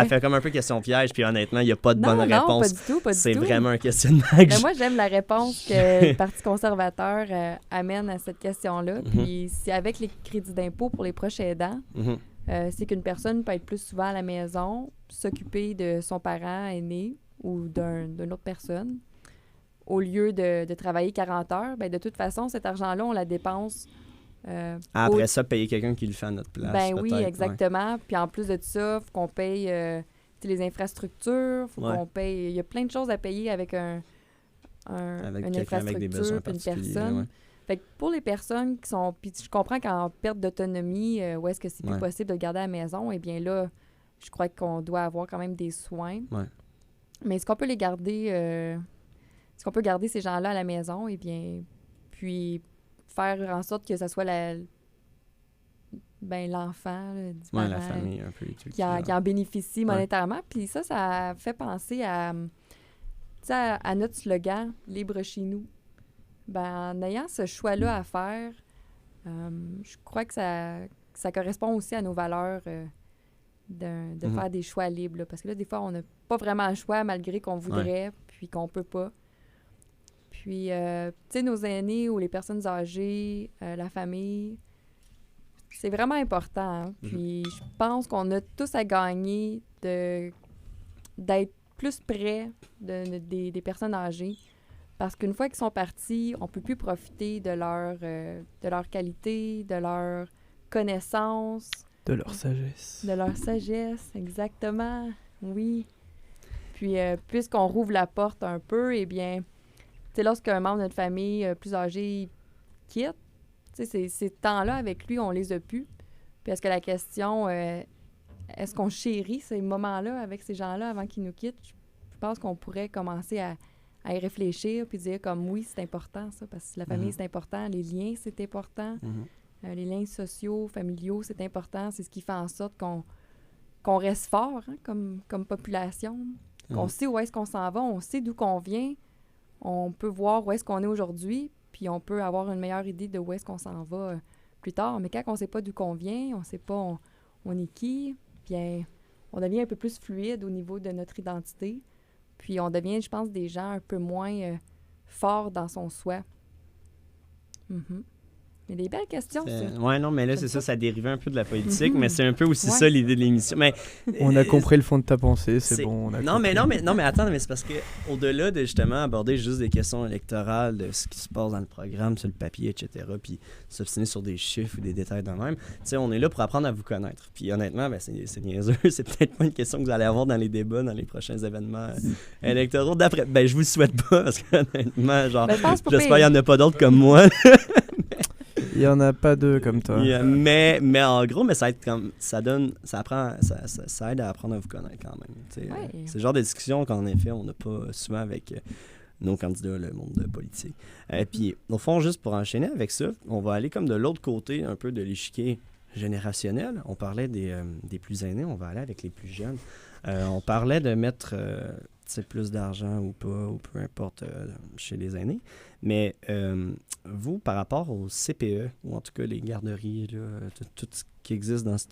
[SPEAKER 1] fait comme un peu question piège, puis honnêtement, il n'y a pas de bonne réponse.
[SPEAKER 3] Pas du tout.
[SPEAKER 1] Vraiment un questionnement.
[SPEAKER 3] Moi, j'aime la réponse que le Parti conservateur amène à cette question-là. Puis c'est avec les crédits d'impôt pour les proches aidants. C'est qu'une personne peut être plus souvent à la maison, s'occuper de son parent aîné ou d'une autre personne, au lieu de travailler 40 heures, ben de toute façon, cet argent-là, on la dépense.
[SPEAKER 1] Après ça, payer quelqu'un qui le fait à notre place.
[SPEAKER 3] Ben oui,
[SPEAKER 1] peut-être,
[SPEAKER 3] exactement. Puis en plus de ça, il faut qu'on paye les infrastructures, faut
[SPEAKER 1] Ouais.
[SPEAKER 3] qu'on paye. Il y a plein de choses à payer avec une
[SPEAKER 1] quelqu'un avec des besoins
[SPEAKER 3] infrastructure, puis une
[SPEAKER 1] particuliers.
[SPEAKER 3] personne.
[SPEAKER 1] Ouais.
[SPEAKER 3] Fait que pour les personnes qui sont... Puis je comprends qu'en perte d'autonomie, où est-ce que c'est plus
[SPEAKER 1] Ouais.
[SPEAKER 3] possible de le garder à la maison, eh bien là, je crois qu'on doit avoir quand même des soins.
[SPEAKER 1] Ouais.
[SPEAKER 3] Mais est-ce qu'on peut les garder... est-ce qu'on peut garder ces gens-là à la maison, eh bien, puis faire en sorte que ce soit l'enfant là, du
[SPEAKER 1] Ouais, la
[SPEAKER 3] parent
[SPEAKER 1] famille, un peu.
[SPEAKER 3] qui en bénéficie monétairement. Puis ça fait penser à notre slogan « Libre chez nous ». Ben, en ayant ce choix-là à faire, je crois que ça correspond aussi à nos valeurs de
[SPEAKER 1] Mhm.
[SPEAKER 3] faire des choix libres. Là. Parce que là, des fois, on n'a pas vraiment le choix malgré qu'on voudrait, puis qu'on peut pas. Puis, tu sais, nos aînés ou les personnes âgées, la famille, c'est vraiment important. Hein? Puis, je pense qu'on a tous à gagner d'être plus près des personnes âgées. Parce qu'une fois qu'ils sont partis, on ne peut plus profiter de leur qualité, de leur connaissance.
[SPEAKER 2] De leur sagesse.
[SPEAKER 3] De leur sagesse, exactement. Oui. Puis, puisqu'on rouvre la porte un peu, eh bien, tu sais, lorsqu'un membre de notre famille plus âgé quitte, tu sais, ces temps-là avec lui, on les a plus. Puis, est-ce que la question, est-ce qu'on chérit ces moments-là avec ces gens-là avant qu'ils nous quittent? Je pense qu'on pourrait commencer à y réfléchir puis dire comme oui, c'est important ça, parce que la famille, c'est important, les liens, c'est important, les liens sociaux, familiaux, c'est important, c'est ce qui fait en sorte qu'on reste fort hein, comme population, qu'on sait où est-ce qu'on s'en va, on sait d'où qu'on vient, on peut voir où est-ce qu'on est aujourd'hui, puis on peut avoir une meilleure idée de où est-ce qu'on s'en va plus tard. Mais quand on ne sait pas d'où qu'on vient, on ne sait pas on est qui, bien, on devient un peu plus fluide au niveau de notre identité. Puis on devient, je pense, des gens un peu moins forts dans son soi. Mais des belles questions, ça.
[SPEAKER 1] Ouais, non, mais là, c'est ça dérivait un peu de la politique, mais c'est un peu aussi
[SPEAKER 3] Ouais.
[SPEAKER 1] ça l'idée de l'émission. Mais,
[SPEAKER 2] On a compris le fond de ta pensée, c'est bon. On a
[SPEAKER 1] non, mais attends, mais c'est parce que au-delà de justement aborder juste des questions électorales, de ce qui se passe dans le programme, sur le papier, etc., puis s'obstiner sur des chiffres ou des détails de même, tu sais, on est là pour apprendre à vous connaître. Puis honnêtement, ben, c'est niaiseux, c'est peut-être pas une question que vous allez avoir dans les débats, dans les prochains événements électoraux. D'après, ben, je vous le souhaite pas, parce que honnêtement, genre,
[SPEAKER 3] Ben, je pense pas
[SPEAKER 1] j'espère qu'il n'y en a pas d'autres comme moi.
[SPEAKER 2] Il y en a pas deux comme toi.
[SPEAKER 1] Yeah, mais en gros, mais ça aide ça aide à apprendre à vous connaître quand même.
[SPEAKER 3] Ouais.
[SPEAKER 1] C'est le genre de discussion qu'en effet, on n'a pas souvent avec nos candidats, le monde politique. Puis, au fond, juste pour enchaîner avec ça, on va aller comme de l'autre côté un peu de l'échiquier générationnel. On parlait des plus aînés, on va aller avec les plus jeunes. On parlait de mettre plus d'argent ou pas, ou peu importe, chez les aînés. Mais vous, par rapport au CPE, ou en tout cas les garderies, là, tout ce qui existe dans ce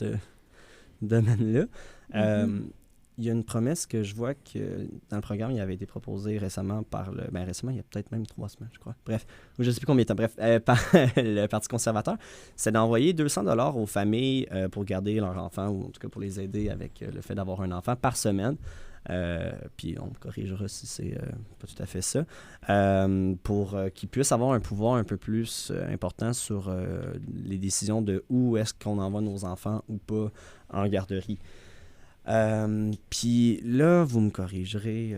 [SPEAKER 1] domaine-là, il y a une promesse que je vois que dans le programme, il avait été proposé récemment récemment, il y a peut-être même 3 semaines, je crois. Bref, je ne sais plus combien de temps. Bref, par le Parti conservateur, c'est d'envoyer 200 $ aux familles pour garder leur enfant, ou en tout cas pour les aider avec le fait d'avoir un enfant par semaine. Puis on me corrigera si c'est pas tout à fait ça, pour qu'ils puissent avoir un pouvoir un peu plus important sur les décisions de où est-ce qu'on envoie nos enfants ou pas en garderie. Puis là, vous me corrigerez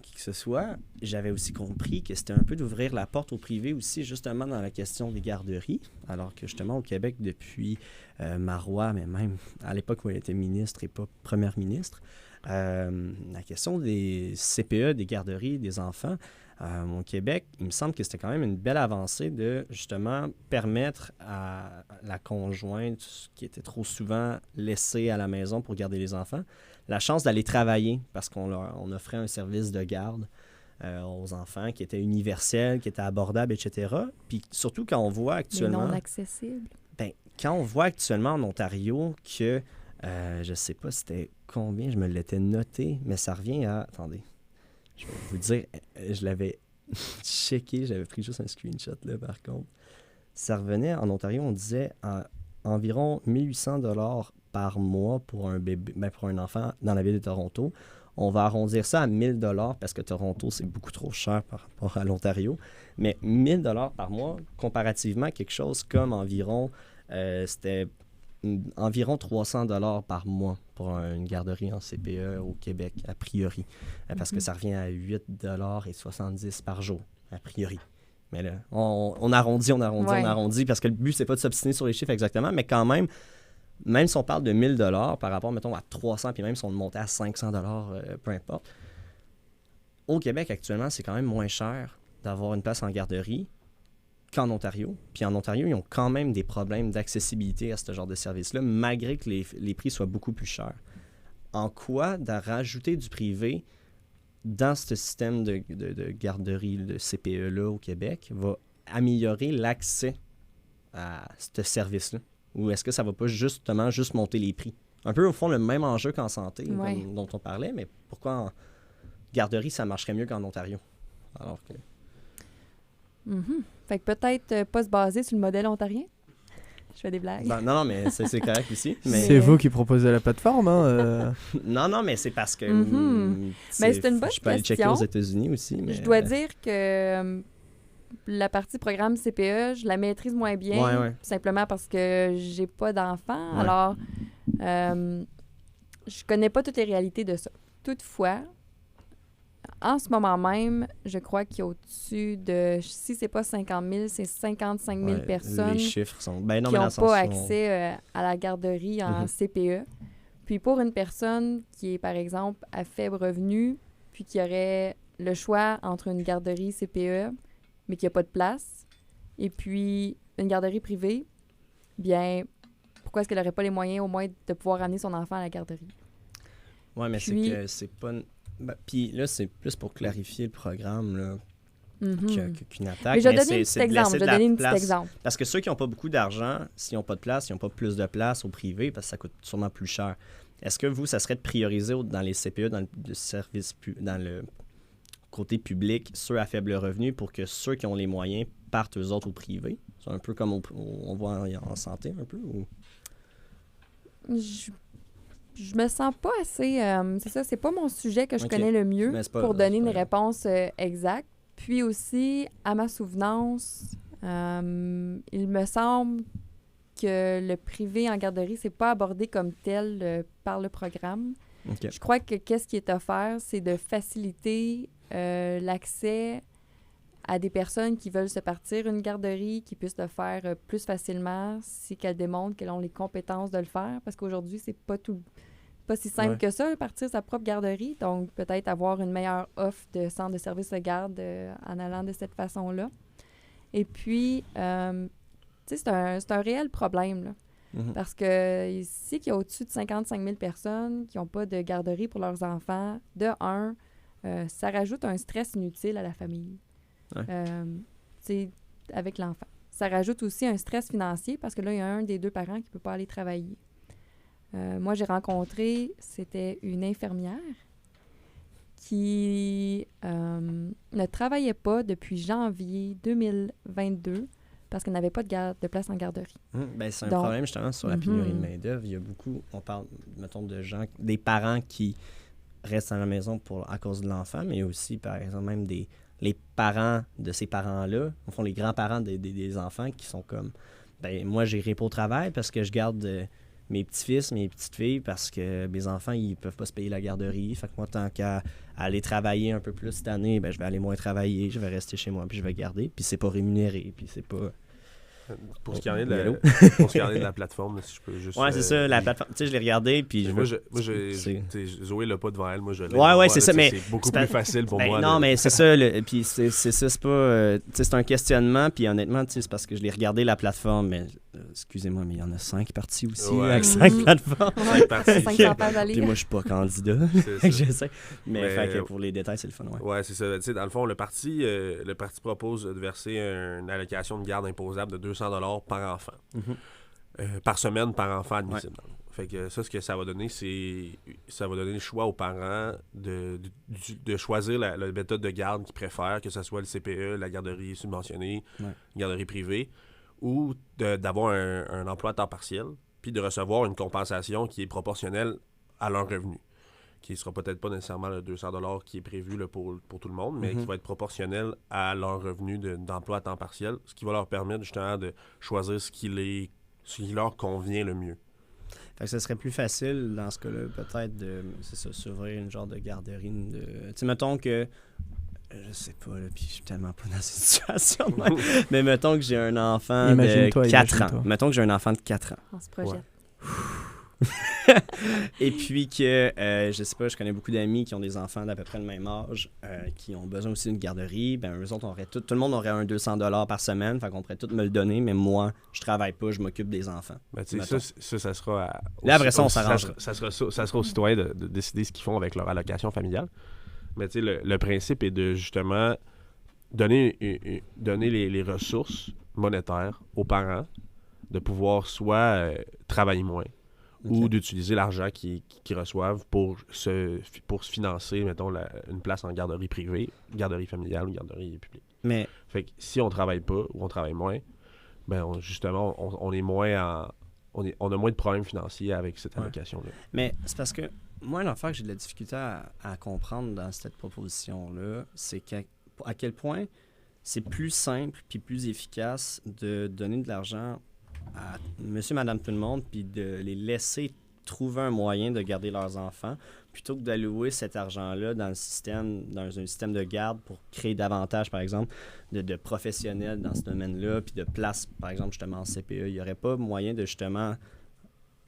[SPEAKER 1] qui que ce soit. J'avais aussi compris que c'était un peu d'ouvrir la porte au privé aussi, justement dans la question des garderies, alors que justement au Québec, depuis Marois, mais même à l'époque où elle était ministre et pas première ministre, la question des CPE, des garderies, des enfants, au Québec, il me semble que c'était quand même une belle avancée de justement permettre à la conjointe qui était trop souvent laissée à la maison pour garder les enfants, la chance d'aller travailler parce on offrait un service de garde aux enfants qui était universel, qui était abordable, etc. Puis surtout quand on voit actuellement...
[SPEAKER 3] Mais non accessible.
[SPEAKER 1] Ben, quand on voit actuellement en Ontario que, je sais pas c'était combien, je me l'étais noté, mais ça revient à... Attendez, je vais vous dire, je l'avais checké, j'avais pris juste un screenshot là par contre. Ça revenait, en Ontario, on disait environ 1800 $ par mois pour un bébé, pour un enfant dans la ville de Toronto. On va arrondir ça à 1 000 $ parce que Toronto, c'est beaucoup trop cher par rapport à l'Ontario. Mais 1 000 $ par mois, comparativement à quelque chose comme c'était environ 300 $ par mois pour une garderie en CPE au Québec, a priori. Parce que ça revient à 8,70 $ par jour, a priori. Mais là, on arrondit, on arrondit, parce que le but, c'est pas de s'obstiner sur les chiffres exactement, mais quand même si on parle de 1 000 $ par rapport, mettons, à 300, puis même si on le montait à 500 $, peu importe, au Québec, actuellement, c'est quand même moins cher d'avoir une place en garderie qu'en Ontario. Puis en Ontario, ils ont quand même des problèmes d'accessibilité à ce genre de service-là, malgré que les prix soient beaucoup plus chers. En quoi de rajouter du privé dans ce système de garderie, de CPE-là au Québec, va améliorer l'accès à ce service-là? Ou est-ce que ça va pas juste monter les prix? Un peu, au fond, le même enjeu qu'en santé, dont on parlait, mais pourquoi en garderie, ça marcherait mieux qu'en Ontario? Alors que...
[SPEAKER 3] Fait que peut-être pas se baser sur le modèle ontarien. Je fais des blagues.
[SPEAKER 1] Non, mais c'est correct aussi. Mais...
[SPEAKER 2] C'est vous qui proposez la plateforme, hein?
[SPEAKER 1] Non, mais c'est parce que...
[SPEAKER 3] Mais c'est une bonne
[SPEAKER 1] je peux aller checker
[SPEAKER 3] question.
[SPEAKER 1] aux États-Unis aussi. Mais...
[SPEAKER 3] Je dois dire que la partie programme CPE, je la maîtrise moins bien, simplement parce que j'ai pas d'enfants.
[SPEAKER 1] Ouais.
[SPEAKER 3] Alors, je connais pas toutes les réalités de ça. Toutefois, en ce moment même, je crois qu'il y a au-dessus de, si c'est pas 50 000, c'est 55 000 personnes
[SPEAKER 1] les chiffres sont...
[SPEAKER 3] qui n'ont pas accès à la garderie en CPE. Puis pour une personne qui est, par exemple, à faible revenu, puis qui aurait le choix entre une garderie CPE, mais qui n'a pas de place, et puis une garderie privée, bien, pourquoi est-ce qu'elle n'aurait pas les moyens au moins de pouvoir amener son enfant à la garderie?
[SPEAKER 1] Oui, mais c'est que c'est pas... Puis là, c'est plus pour clarifier le programme là, qu'une attaque.
[SPEAKER 3] Mais je vais donner un petit exemple.
[SPEAKER 1] Parce que ceux qui n'ont pas beaucoup d'argent, s'ils n'ont pas de place, ils n'ont pas plus de place au privé, parce que ça coûte sûrement plus cher. Est-ce que vous, ça serait de prioriser dans les CPE, dans le côté public, ceux à faible revenu, pour que ceux qui ont les moyens partent eux autres au privé? C'est un peu comme on voit en santé, un peu? Ou...
[SPEAKER 3] Je me sens pas assez... c'est ça, c'est pas mon sujet que je connais le mieux pour donner une réponse exacte. Puis aussi, à ma souvenance, il me semble que le privé en garderie, c'est pas abordé comme tel par le programme. Je crois que qu'est-ce qui est offert, c'est de faciliter l'accès à des personnes qui veulent se partir une garderie, qui puissent le faire plus facilement si qu'elles démontrent qu'elles ont les compétences de le faire. Parce qu'aujourd'hui, c'est pas si simple que ça, partir sa propre garderie. Donc, peut-être avoir une meilleure offre de centre de service de garde en allant de cette façon-là. Et puis, tu sais, c'est un réel problème, là. Parce que ici, qu'il y a au-dessus de 55 000 personnes qui n'ont pas de garderie pour leurs enfants, de un, ça rajoute un stress inutile à la famille. Avec l'enfant. Ça rajoute aussi un stress financier parce que là, il y a un des deux parents qui ne peut pas aller travailler. Moi, j'ai rencontré, c'était une infirmière qui ne travaillait pas depuis janvier 2022 parce qu'elle n'avait pas de place en garderie.
[SPEAKER 1] C'est un problème justement sur la pénurie de main-d'œuvre. Il y a beaucoup, on parle, mettons, de gens, des parents qui restent à la maison à cause de l'enfant, mais aussi, par exemple, même les parents de ces parents-là, au fond, les grands-parents des enfants qui sont comme, moi, j'irai pas au travail parce que je garde mes petits-fils, mes petites-filles, parce que mes enfants, ils peuvent pas se payer la garderie. Fait que moi, tant qu'à aller travailler un peu plus cette année, je vais aller moins travailler, je vais rester chez moi, puis je vais garder. Puis c'est pas rémunéré, puis c'est pas...
[SPEAKER 4] Pour ce qui en est de la plateforme, là, si je peux juste...
[SPEAKER 1] Ouais, c'est ça, la plateforme. Tu sais, je l'ai regardé, puis
[SPEAKER 4] Zoé l'a pas devant elle, moi je l'ai.
[SPEAKER 1] Ouais, c'est ça, mais...
[SPEAKER 4] C'est beaucoup plus facile pour moi.
[SPEAKER 1] Non, mais c'est ça, puis c'est ça, c'est pas... tu sais, c'est un questionnement, puis honnêtement, tu sais, c'est parce que je l'ai regardé, la plateforme, mais... excusez-moi, mais il y en a 5 parties aussi, avec 5 plateformes.
[SPEAKER 3] 5 parties. 500 pages à lire.
[SPEAKER 1] Puis moi, je suis pas candidat. J'essaie. Mais fait que pour les détails, c'est le fun,
[SPEAKER 4] ouais, c'est ça. Tu sais, dans le fond, le parti propose de verser une allocation de garde imposable de 200 $ par enfant. Par semaine, par enfant admissible. Fait que ça, ce que ça va donner, c'est... Ça va donner le choix aux parents de choisir la méthode de garde qu'ils préfèrent, que ce soit le CPE, la garderie subventionnée, la garderie privée, ou d'avoir un emploi à temps partiel, puis de recevoir une compensation qui est proportionnelle à leur revenu. qui ne sera peut-être pas nécessairement le 200$ qui est prévu là, pour tout le monde, mais
[SPEAKER 1] Mhm.
[SPEAKER 4] qui va être proportionnel à leur revenu d'emploi à temps partiel, ce qui va leur permettre justement de choisir ce qui leur convient le mieux.
[SPEAKER 1] Fait que ce serait plus facile dans ce cas-là, peut-être, c'est ça, s'ouvrir une genre de garderie. Tu sais, mettons que. Je sais pas, là, puis je suis tellement pas dans cette situation. Mais mettons que j'ai un enfant de 4 ans. Mettons que j'ai un enfant de 4 ans.
[SPEAKER 3] On se projette.
[SPEAKER 4] Ouais.
[SPEAKER 1] Et puis que, je sais pas, je connais beaucoup d'amis qui ont des enfants d'à peu près le même âge, qui ont besoin aussi d'une garderie. Ben, eux autres, tout le monde aurait un 200$ par semaine, fait qu'on pourrait tout me le donner, mais moi, je travaille pas, je m'occupe des enfants.
[SPEAKER 4] Ben, tu sais, ça sera...
[SPEAKER 1] Là, après ça, on s'arrange.
[SPEAKER 4] Ça sera aux citoyens de décider ce qu'ils font avec leur allocation familiale. Mais tu sais, le principe est de, justement, donner les ressources monétaires aux parents, de pouvoir soit travailler moins, ou d'utiliser l'argent qu'ils reçoivent pour se financer, mettons, une place en garderie privée, garderie familiale ou garderie publique.
[SPEAKER 1] Mais
[SPEAKER 4] fait que si on travaille pas ou on travaille moins, ben justement, on est moins on a moins de problèmes financiers avec cette allocation-là.
[SPEAKER 1] Mais c'est parce que moi, l'affaire que j'ai de la difficulté à comprendre dans cette proposition-là, c'est à quel point c'est plus simple puis plus efficace de donner de l'argent à monsieur, madame, tout le monde, puis de les laisser trouver un moyen de garder leurs enfants, plutôt que d'allouer cet argent-là dans un système de garde pour créer davantage, par exemple, de professionnels dans ce domaine-là, puis de places, par exemple, justement, en CPE. Il n'y aurait pas moyen de, justement,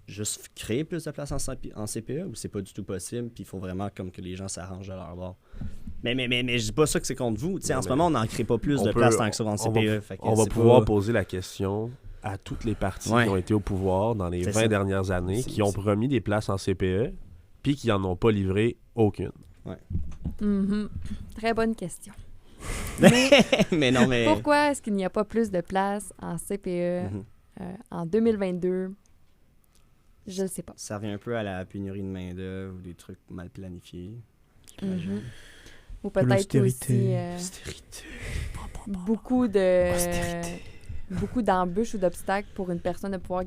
[SPEAKER 1] juste créer plus de places en CPE, ou c'est pas du tout possible, puis il faut vraiment comme que les gens s'arrangent de leur bord. Mais je dis pas ça que c'est contre vous. En ce moment, on n'en crée pas plus de places tant que ça en CPE.
[SPEAKER 4] On va pouvoir poser la question à toutes les partis qui ont été au pouvoir dans les 20 dernières années, qui ont promis des places en CPE, puis qui n'en ont pas livré aucune.
[SPEAKER 1] Ouais.
[SPEAKER 3] Mm-hmm. Très bonne question.
[SPEAKER 1] mais non, mais...
[SPEAKER 3] Pourquoi est-ce qu'il n'y a pas plus de places en CPE en 2022? Je ne sais pas.
[SPEAKER 1] Ça revient un peu à la pénurie de main-d'œuvre ou des trucs mal planifiés.
[SPEAKER 3] Mm-hmm. Ou peut-être aussi beaucoup d'embûches ou d'obstacles pour une personne de pouvoir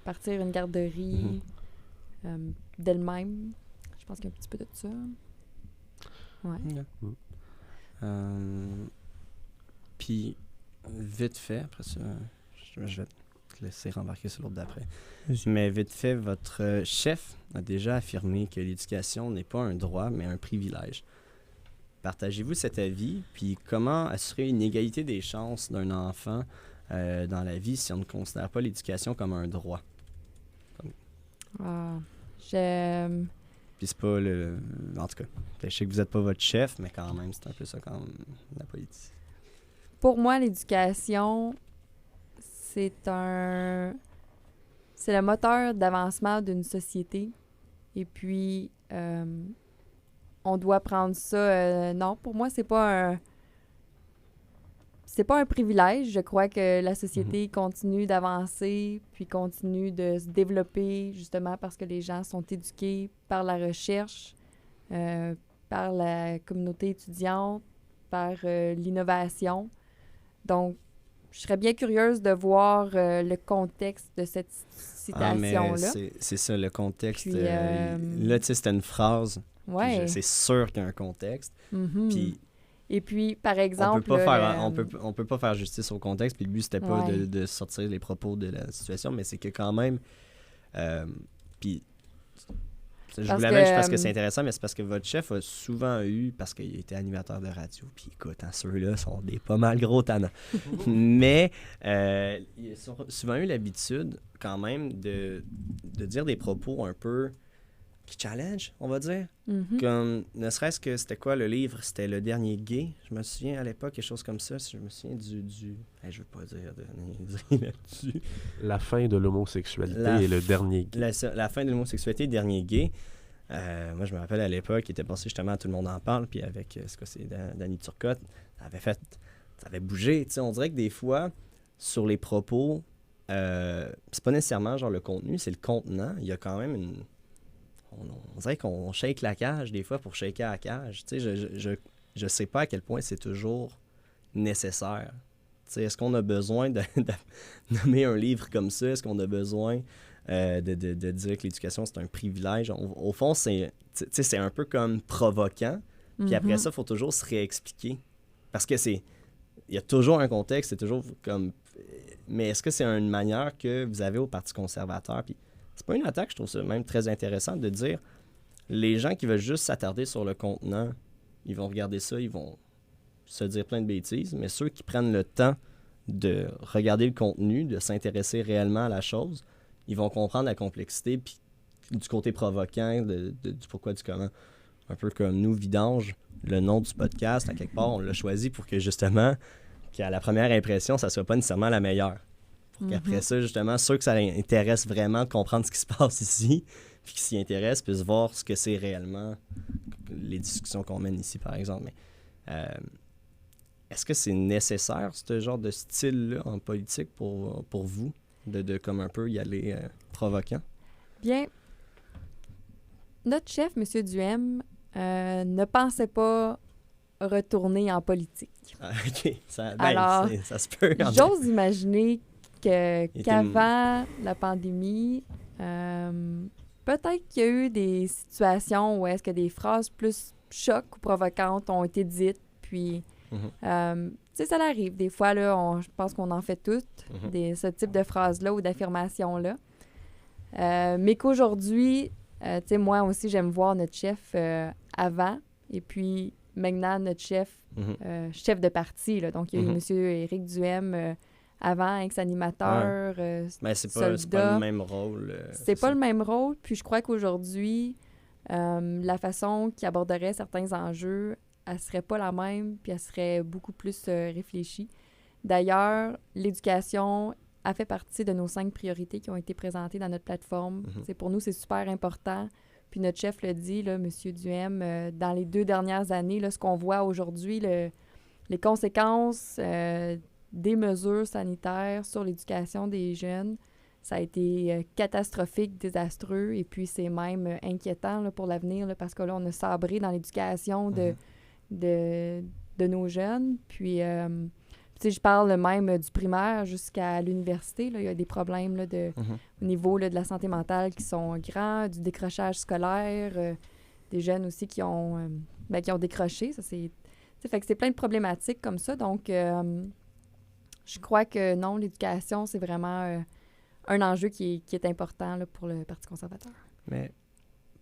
[SPEAKER 3] partir une garderie d'elle-même. Je pense qu'il y a un petit peu de ça. Ouais.
[SPEAKER 1] Puis, vite fait, après ça, je vais te laisser rembarquer sur l'autre d'après. Mais vite fait, votre chef a déjà affirmé que l'éducation n'est pas un droit, mais un privilège. Partagez-vous cet avis? Puis comment assurer une égalité des chances d'un enfant dans la vie si on ne considère pas l'éducation comme un droit? Puis c'est pas le... En tout cas, je sais que vous n'êtes pas votre chef, mais quand même, c'est un peu ça comme la politique.
[SPEAKER 3] Pour moi, l'éducation, c'est le moteur d'avancement d'une société. Et puis, on doit prendre ça... non, pour moi, c'est pas un privilège. Je crois que la société continue d'avancer, puis continue de se développer, justement parce que les gens sont éduqués par la recherche, par la communauté étudiante, par l'innovation. Donc, je serais bien curieuse de voir le contexte de cette citation-là.
[SPEAKER 1] C'est ça, le contexte.
[SPEAKER 3] Puis,
[SPEAKER 1] là, tu sais, c'était une phrase.
[SPEAKER 3] Ouais.
[SPEAKER 1] C'est sûr qu'il y a un contexte. Puis...
[SPEAKER 3] Et puis, par exemple...
[SPEAKER 1] On peut pas faire justice au contexte, puis le but, c'était pas de sortir les propos de la situation, mais c'est que quand même... puis... Je vous l'avais juste parce que c'est intéressant, mais c'est parce que votre chef a souvent eu, parce qu'il était animateur de radio, puis écoute, ceux-là sont des pas mal gros tannants. Mais il a souvent eu l'habitude, quand même, de dire des propos un peu... qui challenge, on va dire. Comme, ne serait-ce que, c'était quoi le livre? C'était Le Dernier Gay. Je me souviens à l'époque, quelque chose comme ça. Je me souviens du je veux pas dire là-dessus.
[SPEAKER 4] La fin de l'homosexualité et le dernier gay.
[SPEAKER 1] La fin de l'homosexualité et le dernier gay. Moi, je me rappelle à l'époque, il était passé justement à Tout le monde en parle, puis avec, Danny Turcotte, ça avait bougé. Tu sais, on dirait que des fois, sur les propos, c'est pas nécessairement genre le contenu, c'est le contenant. Il y a quand même une... On dirait qu'on shake la cage des fois pour shaker la cage. Tu sais, je sais pas à quel point c'est toujours nécessaire. Tu sais, est-ce qu'on a besoin de nommer un livre comme ça? Est-ce qu'on a besoin de dire que l'éducation, c'est un privilège. Au fond, c'est un peu comme provoquant. Puis après ça, il faut toujours se réexpliquer. Parce que il y a toujours un contexte, c'est toujours comme... Mais est-ce que c'est une manière que vous avez au Parti conservateur? Puis c'est pas une attaque, je trouve ça même très intéressant de dire les gens qui veulent juste s'attarder sur le contenant, ils vont regarder ça, ils vont se dire plein de bêtises, mais ceux qui prennent le temps de regarder le contenu, de s'intéresser réellement à la chose, ils vont comprendre la complexité puis du côté provoquant, du pourquoi, du comment. Un peu comme nous, Vidange, le nom du podcast, à quelque part, on l'a choisi pour que justement, qu'à la première impression, ça soit pas nécessairement la meilleure. Pour qu'après ça, justement, ceux que ça intéresse vraiment de comprendre ce qui se passe ici, puis qui s'y intéressent, puissent voir ce que c'est réellement, les discussions qu'on mène ici, par exemple. Mais est-ce que c'est nécessaire, ce genre de style-là en politique pour vous, de comme un peu y aller provoquant?
[SPEAKER 3] Bien, notre chef, M. Duhem, ne pensait pas retourner en politique.
[SPEAKER 1] Ah, OK.
[SPEAKER 3] Alors,
[SPEAKER 1] ça se peut.
[SPEAKER 3] J'ose imaginer qu'avant la pandémie, peut-être qu'il y a eu des situations où est-ce que des phrases plus chocs ou provocantes ont été dites, puis... tu sais, ça arrive. Des fois, là, je pense qu'on en fait toutes, ce type de phrases-là ou d'affirmations-là. Mais qu'aujourd'hui, tu sais, moi aussi, j'aime voir notre chef avant, et puis maintenant, notre chef, chef de parti. Là. Donc, il y a eu M. Éric Duhem avant, ex-animateur,
[SPEAKER 1] mais c'est pas le même rôle.
[SPEAKER 3] C'est pas le même rôle. Puis je crois qu'aujourd'hui, la façon qu'il aborderait certains enjeux, elle serait pas la même, puis elle serait beaucoup plus réfléchie. D'ailleurs, l'éducation a fait partie de nos 5 priorités qui ont été présentées dans notre plateforme. Pour nous, c'est super important. Puis notre chef le dit, là, M. Duhem, dans les 2 dernières années, là, ce qu'on voit aujourd'hui, les conséquences des mesures sanitaires sur l'éducation des jeunes, ça a été catastrophique, désastreux, et puis c'est même inquiétant là, pour l'avenir, là, parce que là, on a sabré dans l'éducation de nos jeunes. Puis, tu sais, je parle même du primaire jusqu'à l'université. Là, il y a des problèmes là, au niveau là, de la santé mentale qui sont grands, du décrochage scolaire, des jeunes aussi qui ont décroché. Ça, fait que c'est plein de problématiques comme ça. Donc, je crois que non, l'éducation, c'est vraiment un enjeu qui est important là, pour le Parti conservateur.
[SPEAKER 1] Mais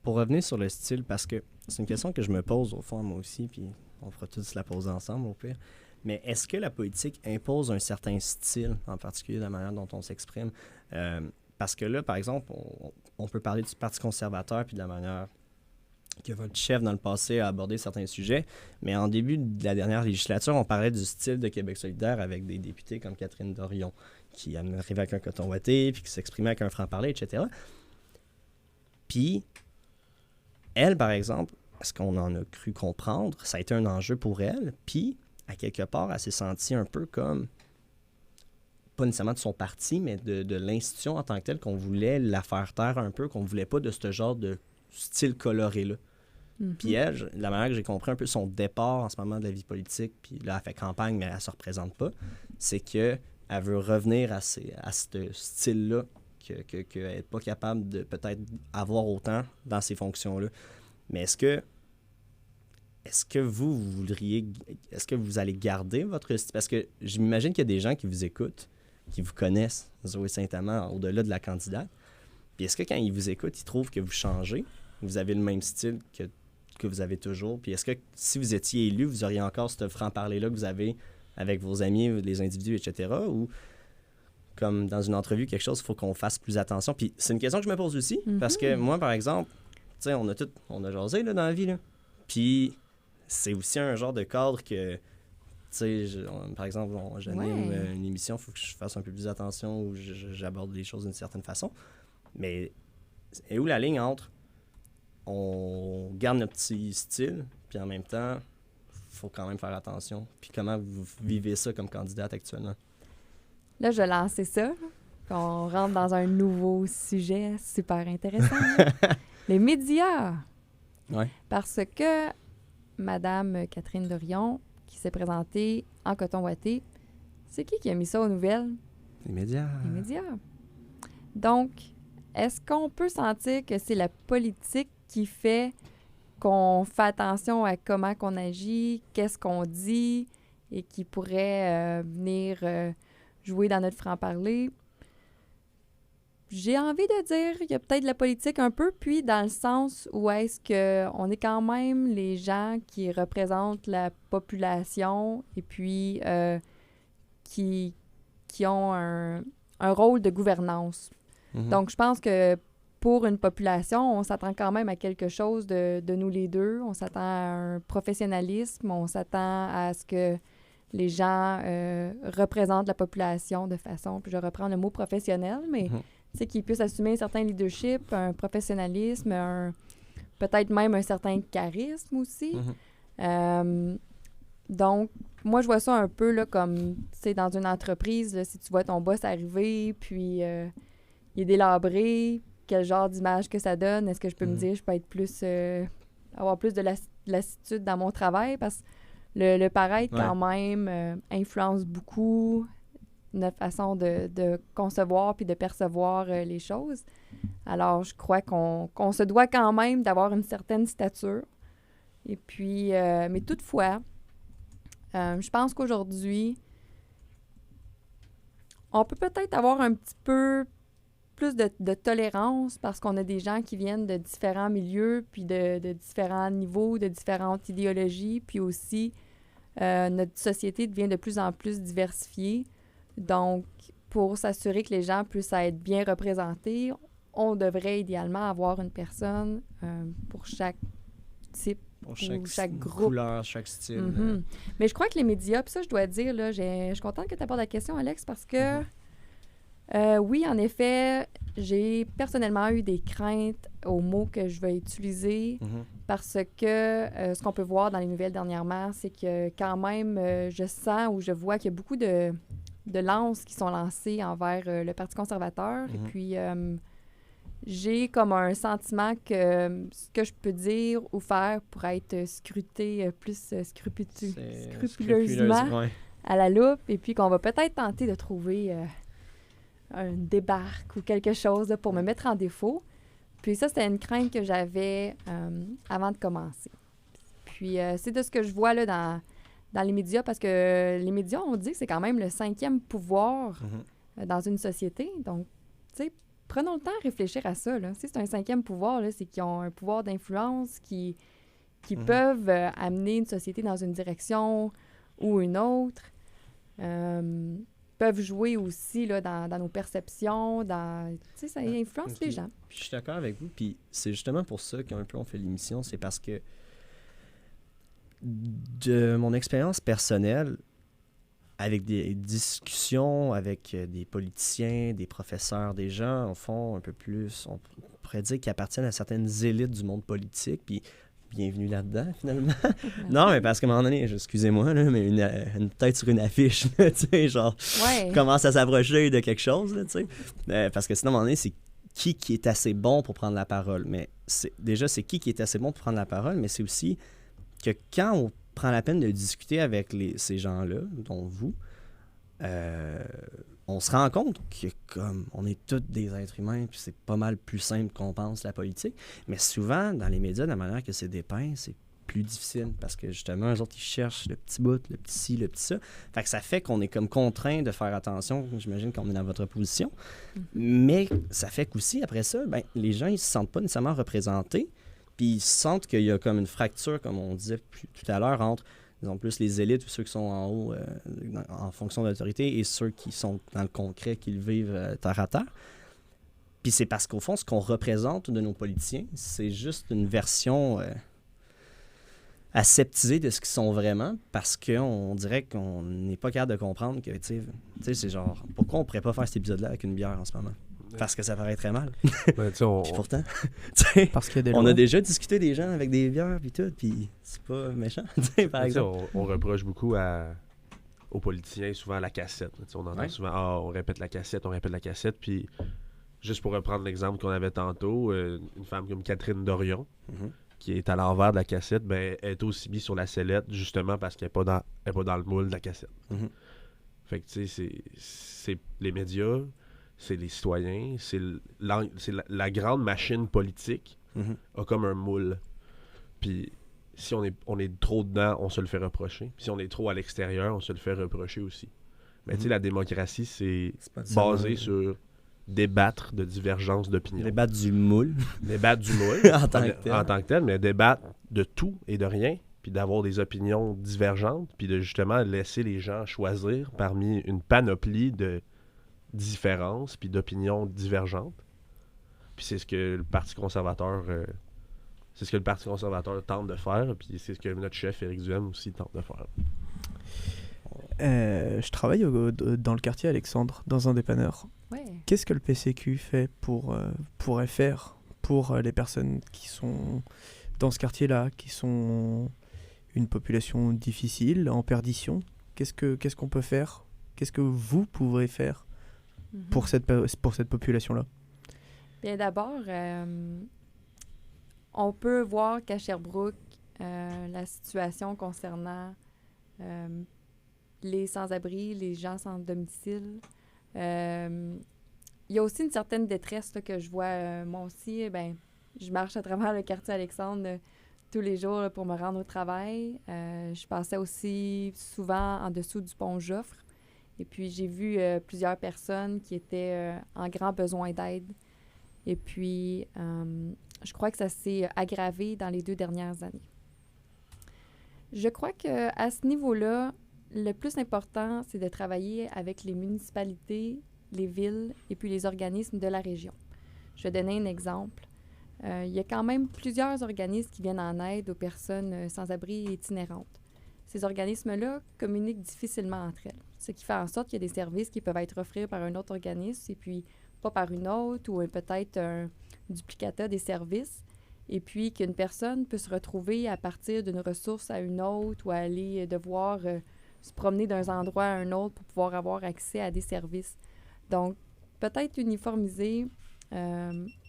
[SPEAKER 1] pour revenir sur le style, parce que c'est une question que je me pose au fond, moi aussi, puis on fera tous la poser ensemble au pire. Mais est-ce que la politique impose un certain style, en particulier de la manière dont on s'exprime? Parce que là, par exemple, on peut parler du Parti conservateur puis de la manière que votre chef, dans le passé, a abordé certains sujets. Mais en début de la dernière législature, on parlait du style de Québec solidaire avec des députés comme Catherine Dorion, qui arrivait avec un coton ouaté, puis qui s'exprimait avec un franc-parler, etc. Puis, elle, par exemple, est-ce qu'on en a cru comprendre? Ça a été un enjeu pour elle. Puis, à quelque part, elle s'est sentie un peu comme, pas nécessairement de son parti, mais de l'institution en tant que telle, qu'on voulait la faire taire un peu, qu'on ne voulait pas de ce genre de style coloré-là. Puis elle, la manière que j'ai compris un peu son départ en ce moment de la vie politique, puis là, elle fait campagne, mais elle ne se représente pas, c'est qu'elle veut revenir à ce style-là qu'elle n'est pas capable de peut-être avoir autant dans ces fonctions-là. Mais est-ce que vous voudriez... Est-ce que vous allez garder votre style? Parce que je m'imagine qu'il y a des gens qui vous écoutent, qui vous connaissent, Zoé Saint-Amand, au-delà de la candidate. Puis est-ce que quand ils vous écoutent, ils trouvent que vous changez? Vous avez le même style que vous avez toujours? Puis est-ce que si vous étiez élu, vous auriez encore ce franc-parler-là que vous avez avec vos amis, les individus, etc.? Ou comme dans une entrevue, quelque chose, il faut qu'on fasse plus attention. Puis c'est une question que je me pose aussi, parce que moi, par exemple, tu sais, on a jasé là, dans la vie, là. Puis c'est aussi un genre de cadre que, tu sais, par exemple, j'anime une émission, il faut que je fasse un peu plus attention ou j'aborde les choses d'une certaine façon. Mais est où la ligne entre on garde notre petit style, puis en même temps, il faut quand même faire attention. Puis comment vous vivez ça comme candidate actuellement?
[SPEAKER 3] Là, je lançais ça. On rentre dans un nouveau sujet super intéressant. Les médias.
[SPEAKER 1] Ouais.
[SPEAKER 3] Parce que Madame Catherine Dorion, qui s'est présentée en coton ouaté, c'est qui a mis ça aux nouvelles?
[SPEAKER 1] Les médias.
[SPEAKER 3] Les médias. Donc, est-ce qu'on peut sentir que c'est la politique qui fait qu'on fait attention à comment qu'on agit, qu'est-ce qu'on dit et qui pourrait venir jouer dans notre franc-parler? J'ai envie de dire qu'il y a peut-être de la politique un peu, puis dans le sens où est-ce qu'on est quand même les gens qui représentent la population et puis qui ont un rôle de gouvernance. Donc, je pense que pour une population, on s'attend quand même à quelque chose de nous les deux. On s'attend à un professionnalisme, on s'attend à ce que les gens représentent la population de façon, puis je reprends le mot professionnel, mais qu'ils puissent assumer un certain leadership, un professionnalisme, peut-être même un certain charisme aussi. Donc, moi, je vois ça un peu là, comme, tu sais, dans une entreprise, là, si tu vois ton boss arriver, puis il est délabré, quel genre d'image que ça donne? Est-ce que je peux me dire, je peux être plus, avoir plus de lassitude dans mon travail? Parce que le paraître, quand même, influence beaucoup notre façon de concevoir puis de percevoir les choses. Alors, je crois qu'on se doit quand même d'avoir une certaine stature. Et puis, mais toutefois, je pense qu'aujourd'hui, on peut peut-être avoir un petit peu plus de tolérance parce qu'on a des gens qui viennent de différents milieux, puis de différents niveaux, de différentes idéologies, puis aussi notre société devient de plus en plus diversifiée. Donc, pour s'assurer que les gens puissent être bien représentés, on devrait idéalement avoir une personne pour chaque type
[SPEAKER 1] pour
[SPEAKER 3] chaque groupe.
[SPEAKER 1] Couleur, chaque style.
[SPEAKER 3] Mais je crois que les médias, puis ça, je dois dire, là, je suis contente que tu abordes la question, Alex, parce que oui, en effet, j'ai personnellement eu des craintes aux mots que je vais utiliser parce que ce qu'on peut voir dans les nouvelles dernièrement, c'est que quand même, je sens ou je vois qu'il y a beaucoup de lances qui sont lancées envers le Parti conservateur. Et puis, j'ai comme un sentiment que ce que je peux dire ou faire pourrait être scruté plus scrupuleusement à la loupe et puis qu'on va peut-être tenter de trouver un débarque ou quelque chose là, pour me mettre en défaut. Puis ça, c'était une crainte que j'avais avant de commencer. Puis c'est de ce que je vois là, dans les médias, parce que les médias, on dit que c'est quand même le 5e pouvoir dans une société. Donc, tu sais, prenons le temps de réfléchir à ça. Là. Si c'est un 5e pouvoir, là, c'est qu'ils ont un pouvoir d'influence qui peuvent amener une société dans une direction ou une autre. Peuvent jouer aussi là, dans nos perceptions, tu sais, ça influence les gens.
[SPEAKER 1] Puis je suis d'accord avec vous, puis c'est justement pour ça qu'un peu on fait l'émission, c'est parce que de mon expérience personnelle, avec des discussions avec des politiciens, des professeurs, des gens, au fond, un peu plus, on pourrait dire qu'ils appartiennent à certaines élites du monde politique, puis bienvenue là-dedans, finalement. Non, mais parce qu'à un moment donné, excusez-moi, là, mais une tête sur une affiche, tu sais, genre, commence à s'approcher de quelque chose, tu sais. Parce que sinon, à un moment donné, c'est qui est assez bon pour prendre la parole. Mais c'est qui est assez bon pour prendre la parole, mais c'est aussi que quand on prend la peine de discuter avec ces gens-là, dont vous, on se rend compte que comme on est tous des êtres humains, puis c'est pas mal plus simple qu'on pense la politique, mais souvent, dans les médias, de la manière que c'est dépeint, c'est plus difficile, parce que justement, eux autres, ils cherchent le petit bout, le petit ci, le petit ça. Fait que ça fait qu'on est comme contraint de faire attention, j'imagine qu'on est dans votre position, mais ça fait qu'aussi, après ça, ben, les gens, ils se sentent pas nécessairement représentés, puis ils sentent qu'il y a comme une fracture, comme on disait tout à l'heure, entre disons plus les élites ou ceux qui sont en haut en fonction de l'autorité et ceux qui sont dans le concret, qui le vivent terre à terre. Puis c'est parce qu'au fond, ce qu'on représente de nos politiciens, c'est juste une version aseptisée de ce qu'ils sont vraiment, parce qu'on dirait qu'on n'est pas capable de comprendre que, tu sais, c'est genre, pourquoi on pourrait pas faire cet épisode-là avec une bière en ce moment? Parce que ça paraît très mal.
[SPEAKER 4] Ben,
[SPEAKER 1] puis pourtant,
[SPEAKER 2] parce qu'il y a des
[SPEAKER 1] on a déjà discuté des gens avec des bières puis tout, puis c'est pas méchant, par exemple.
[SPEAKER 4] On reproche beaucoup aux politiciens souvent la cassette. On entend souvent on répète la cassette, puis juste pour reprendre l'exemple qu'on avait tantôt, une femme comme Catherine Dorion, qui est à l'envers de la cassette, ben, elle est aussi mise sur la sellette justement parce qu'elle n'est pas dans le moule de la cassette. Fait que tu sais, c'est les médias, c'est les citoyens, c'est la grande machine politique a comme un moule. Puis si on est trop dedans, on se le fait reprocher. Puis si on est trop à l'extérieur, on se le fait reprocher aussi. Mais tu sais, la démocratie, c'est basé sur débattre de divergences d'opinion.
[SPEAKER 1] Débattre du moule.
[SPEAKER 4] Débattre du moule
[SPEAKER 1] En tant que tel.
[SPEAKER 4] Mais débattre de tout et de rien, puis d'avoir des opinions divergentes, puis de justement laisser les gens choisir parmi une panoplie de différences puis d'opinions divergentes. Puis c'est ce que le Parti conservateur tente de faire, puis c'est ce que notre chef Éric Duhem aussi tente de faire.
[SPEAKER 2] Je travaille dans le quartier Alexandre, dans un dépanneur.
[SPEAKER 3] Ouais.
[SPEAKER 2] Qu'est-ce que le PCQ fait pourrait faire pour les personnes qui sont dans ce quartier-là, qui sont une population difficile, en perdition? Qu'est-ce qu'on peut faire? Qu'est-ce que vous pourrez faire pour cette population-là?
[SPEAKER 3] Bien d'abord, on peut voir qu'à Sherbrooke, la situation concernant les sans-abri, les gens sans domicile, il y a aussi une certaine détresse là, que je vois. Moi aussi, je marche à travers le quartier Alexandre tous les jours là, pour me rendre au travail. Je passais aussi souvent en dessous du pont Joffre. Et puis, j'ai vu plusieurs personnes qui étaient en grand besoin d'aide. Et puis, je crois que ça s'est aggravé dans les 2 dernières années. Je crois qu'à ce niveau-là, le plus important, c'est de travailler avec les municipalités, les villes et puis les organismes de la région. Je vais donner un exemple. Il y a quand même plusieurs organismes qui viennent en aide aux personnes sans-abri et itinérantes. Ces organismes-là communiquent difficilement entre elles, ce qui fait en sorte qu'il y a des services qui peuvent être offerts par un autre organisme et puis pas par une autre ou peut-être un duplicata des services. Et puis qu'une personne peut se retrouver à partir d'une ressource à une autre ou aller devoir se promener d'un endroit à un autre pour pouvoir avoir accès à des services. Donc, peut-être uniformiser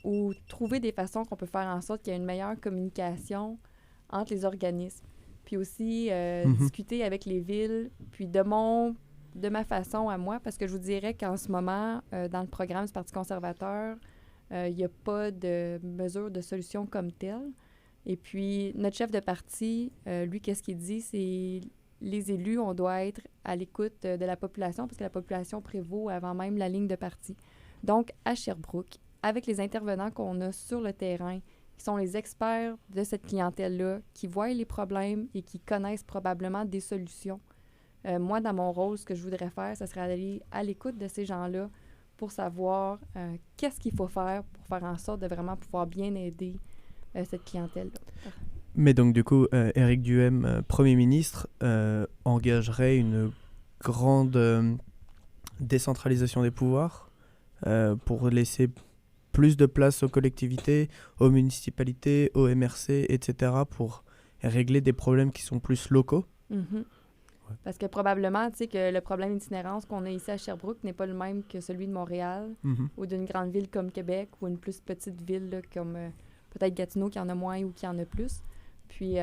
[SPEAKER 3] ou trouver des façons qu'on peut faire en sorte qu'il y ait une meilleure communication entre les organismes. Puis aussi discuter avec les villes, puis de ma façon à moi, parce que je vous dirais qu'en ce moment, dans le programme du Parti conservateur, il n'y a pas de mesure de solution comme telle. Et puis, notre chef de parti, lui, qu'est-ce qu'il dit? C'est les élus, on doit être à l'écoute de la population parce que la population prévaut avant même la ligne de parti. Donc, à Sherbrooke, avec les intervenants qu'on a sur le terrain, qui sont les experts de cette clientèle-là, qui voient les problèmes et qui connaissent probablement des solutions. Moi, dans mon rôle, ce que je voudrais faire, ce serait d'aller à l'écoute de ces gens-là pour savoir qu'est-ce qu'il faut faire pour faire en sorte de vraiment pouvoir bien aider cette clientèle-là.
[SPEAKER 2] Mais donc, du coup, Éric Duhem, Premier ministre, engagerait une grande décentralisation des pouvoirs pour laisser plus de place aux collectivités, aux municipalités, aux MRC, etc., pour régler des problèmes qui sont plus locaux.
[SPEAKER 3] Mm-hmm. Parce que probablement, tu sais, que le problème d'itinérance qu'on a ici à Sherbrooke n'est pas le même que celui de Montréal ou d'une grande ville comme Québec ou une plus petite ville là, comme peut-être Gatineau qui en a moins ou qui en a plus. Puis,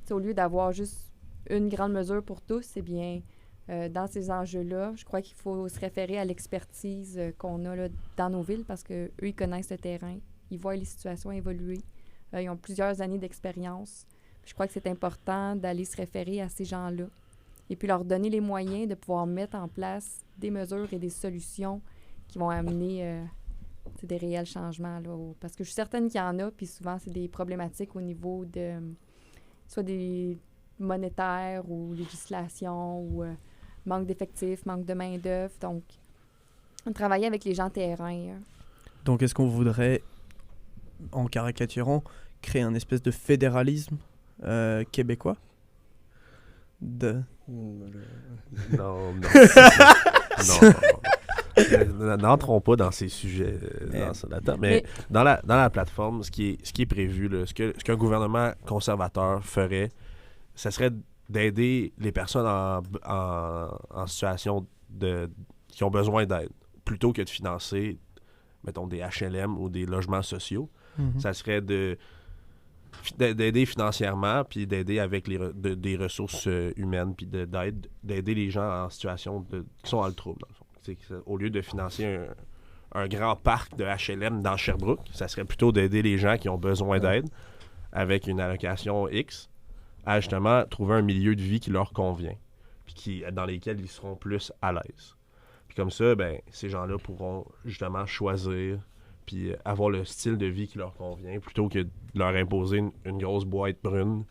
[SPEAKER 3] au lieu d'avoir juste une grande mesure pour tous, eh bien, dans ces enjeux-là, je crois qu'il faut se référer à l'expertise qu'on a là, dans nos villes parce qu'eux, ils connaissent le terrain, ils voient les situations évoluer, ils ont plusieurs années d'expérience. Je crois que c'est important d'aller se référer à ces gens-là et puis leur donner les moyens de pouvoir mettre en place des mesures et des solutions qui vont amener des réels changements. Là, parce que je suis certaine qu'il y en a, puis souvent, c'est des problématiques au niveau de soit des monétaires ou législation ou manque d'effectifs, manque de main-d'œuvre. Donc, travailler avec les gens terrain.
[SPEAKER 2] Donc, est-ce qu'on voudrait, en caricaturant, créer un espèce de fédéralisme québécois?
[SPEAKER 4] Non. N'entrons pas dans ces sujets là-dedans. Mais dans la plateforme, ce qui est prévu, là, ce qu'un gouvernement conservateur ferait, ça serait d'aider les personnes en situation qui ont besoin d'aide, plutôt que de financer, mettons, des HLM ou des logements sociaux. Ça serait d'aider financièrement, puis d'aider avec des ressources humaines, puis d'aider les gens en situation qui sont dans le trouble, dans le fond. Au lieu de financer un grand parc de HLM dans Sherbrooke. Ça serait plutôt d'aider les gens qui ont besoin d'aide avec une allocation X à justement trouver un milieu de vie qui leur convient puis dans lesquels ils seront plus à l'aise. Puis comme ça, ben, ces gens-là pourront justement choisir puis avoir le style de vie qui leur convient plutôt que de leur imposer une grosse boîte brune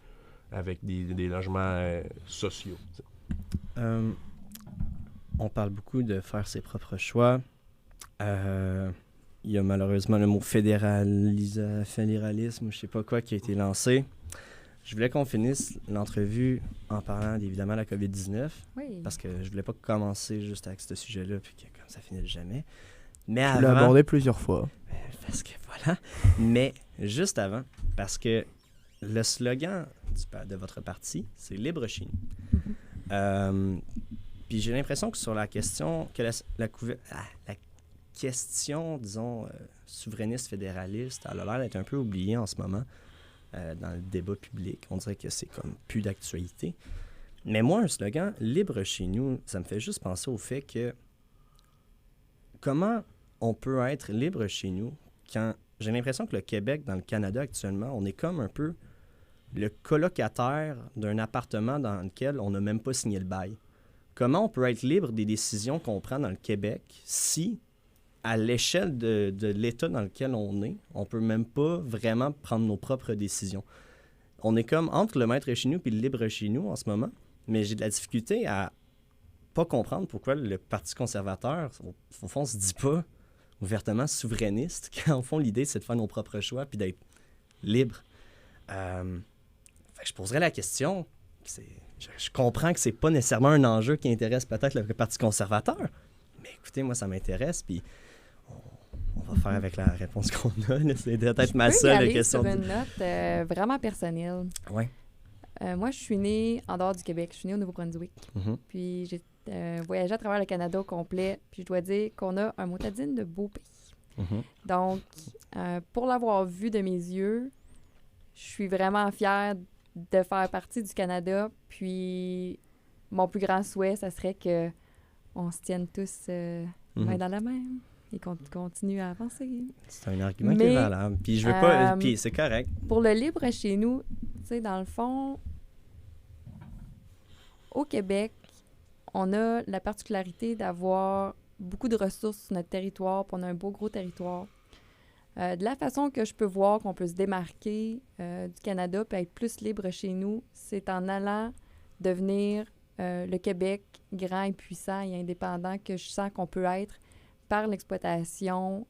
[SPEAKER 4] avec des logements sociaux.
[SPEAKER 1] On parle beaucoup de faire ses propres choix. Il y a malheureusement le mot fédéralisme, je sais pas quoi, qui a été lancé. Je voulais qu'on finisse l'entrevue en parlant évidemment de la COVID-19, parce que je voulais pas commencer juste avec ce sujet-là, puis que comme ça finisse jamais. Mais
[SPEAKER 2] Tu l'as abordé plusieurs fois.
[SPEAKER 1] Parce que voilà. Mais juste avant, parce que le slogan de votre parti, c'est « Libre chez nous ». Puis j'ai l'impression que sur la question, que la question, disons, souverainiste, fédéraliste, elle a l'air d'être un peu oubliée en ce moment dans le débat public. On dirait que c'est comme plus d'actualité. Mais moi, un slogan « Libre chez nous », ça me fait juste penser au fait que comment on peut être libre chez nous quand j'ai l'impression que le Québec, dans le Canada actuellement, on est comme un peu le colocataire d'un appartement dans lequel on n'a même pas signé le bail. Comment on peut être libre des décisions qu'on prend dans le Québec si, à l'échelle de l'État dans lequel on est, on ne peut même pas vraiment prendre nos propres décisions? On est comme entre le maître chez nous et le libre chez nous en ce moment, mais j'ai de la difficulté à pas comprendre pourquoi le Parti conservateur, au fond, se dit pas ouvertement souverainiste, quand au fond, l'idée, c'est de faire nos propres choix puis d'être libre. Fait que je poserais la question, je comprends que c'est pas nécessairement un enjeu qui intéresse peut-être le Parti conservateur, mais écoutez, moi, ça m'intéresse, puis on va faire avec la réponse qu'on a. Là. C'est peut-être ma seule question.
[SPEAKER 3] Je peux y aller sur une note vraiment personnelle.
[SPEAKER 1] Oui.
[SPEAKER 3] Moi, je suis née en dehors du Québec. Je suis née au Nouveau-Brunswick. Puis j'ai voyagé à travers le Canada au complet. Puis je dois dire qu'on a un motadine de beau pays. Donc, pour l'avoir vu de mes yeux, je suis vraiment fière de faire partie du Canada. Puis mon plus grand souhait, ça serait qu'on se tienne tous main dans la main et qu'on continue à avancer.
[SPEAKER 1] C'est un argument qui est valable. Puis je veux pas... Puis c'est correct.
[SPEAKER 3] Pour le libre chez nous, tu sais, dans le fond, au Québec, on a la particularité d'avoir beaucoup de ressources sur notre territoire, puis on a un beau gros territoire. De la façon que je peux voir qu'on peut se démarquer du Canada puis être plus libre chez nous, c'est en allant devenir le Québec grand et puissant et indépendant que je sens qu'on peut être par l'exploitation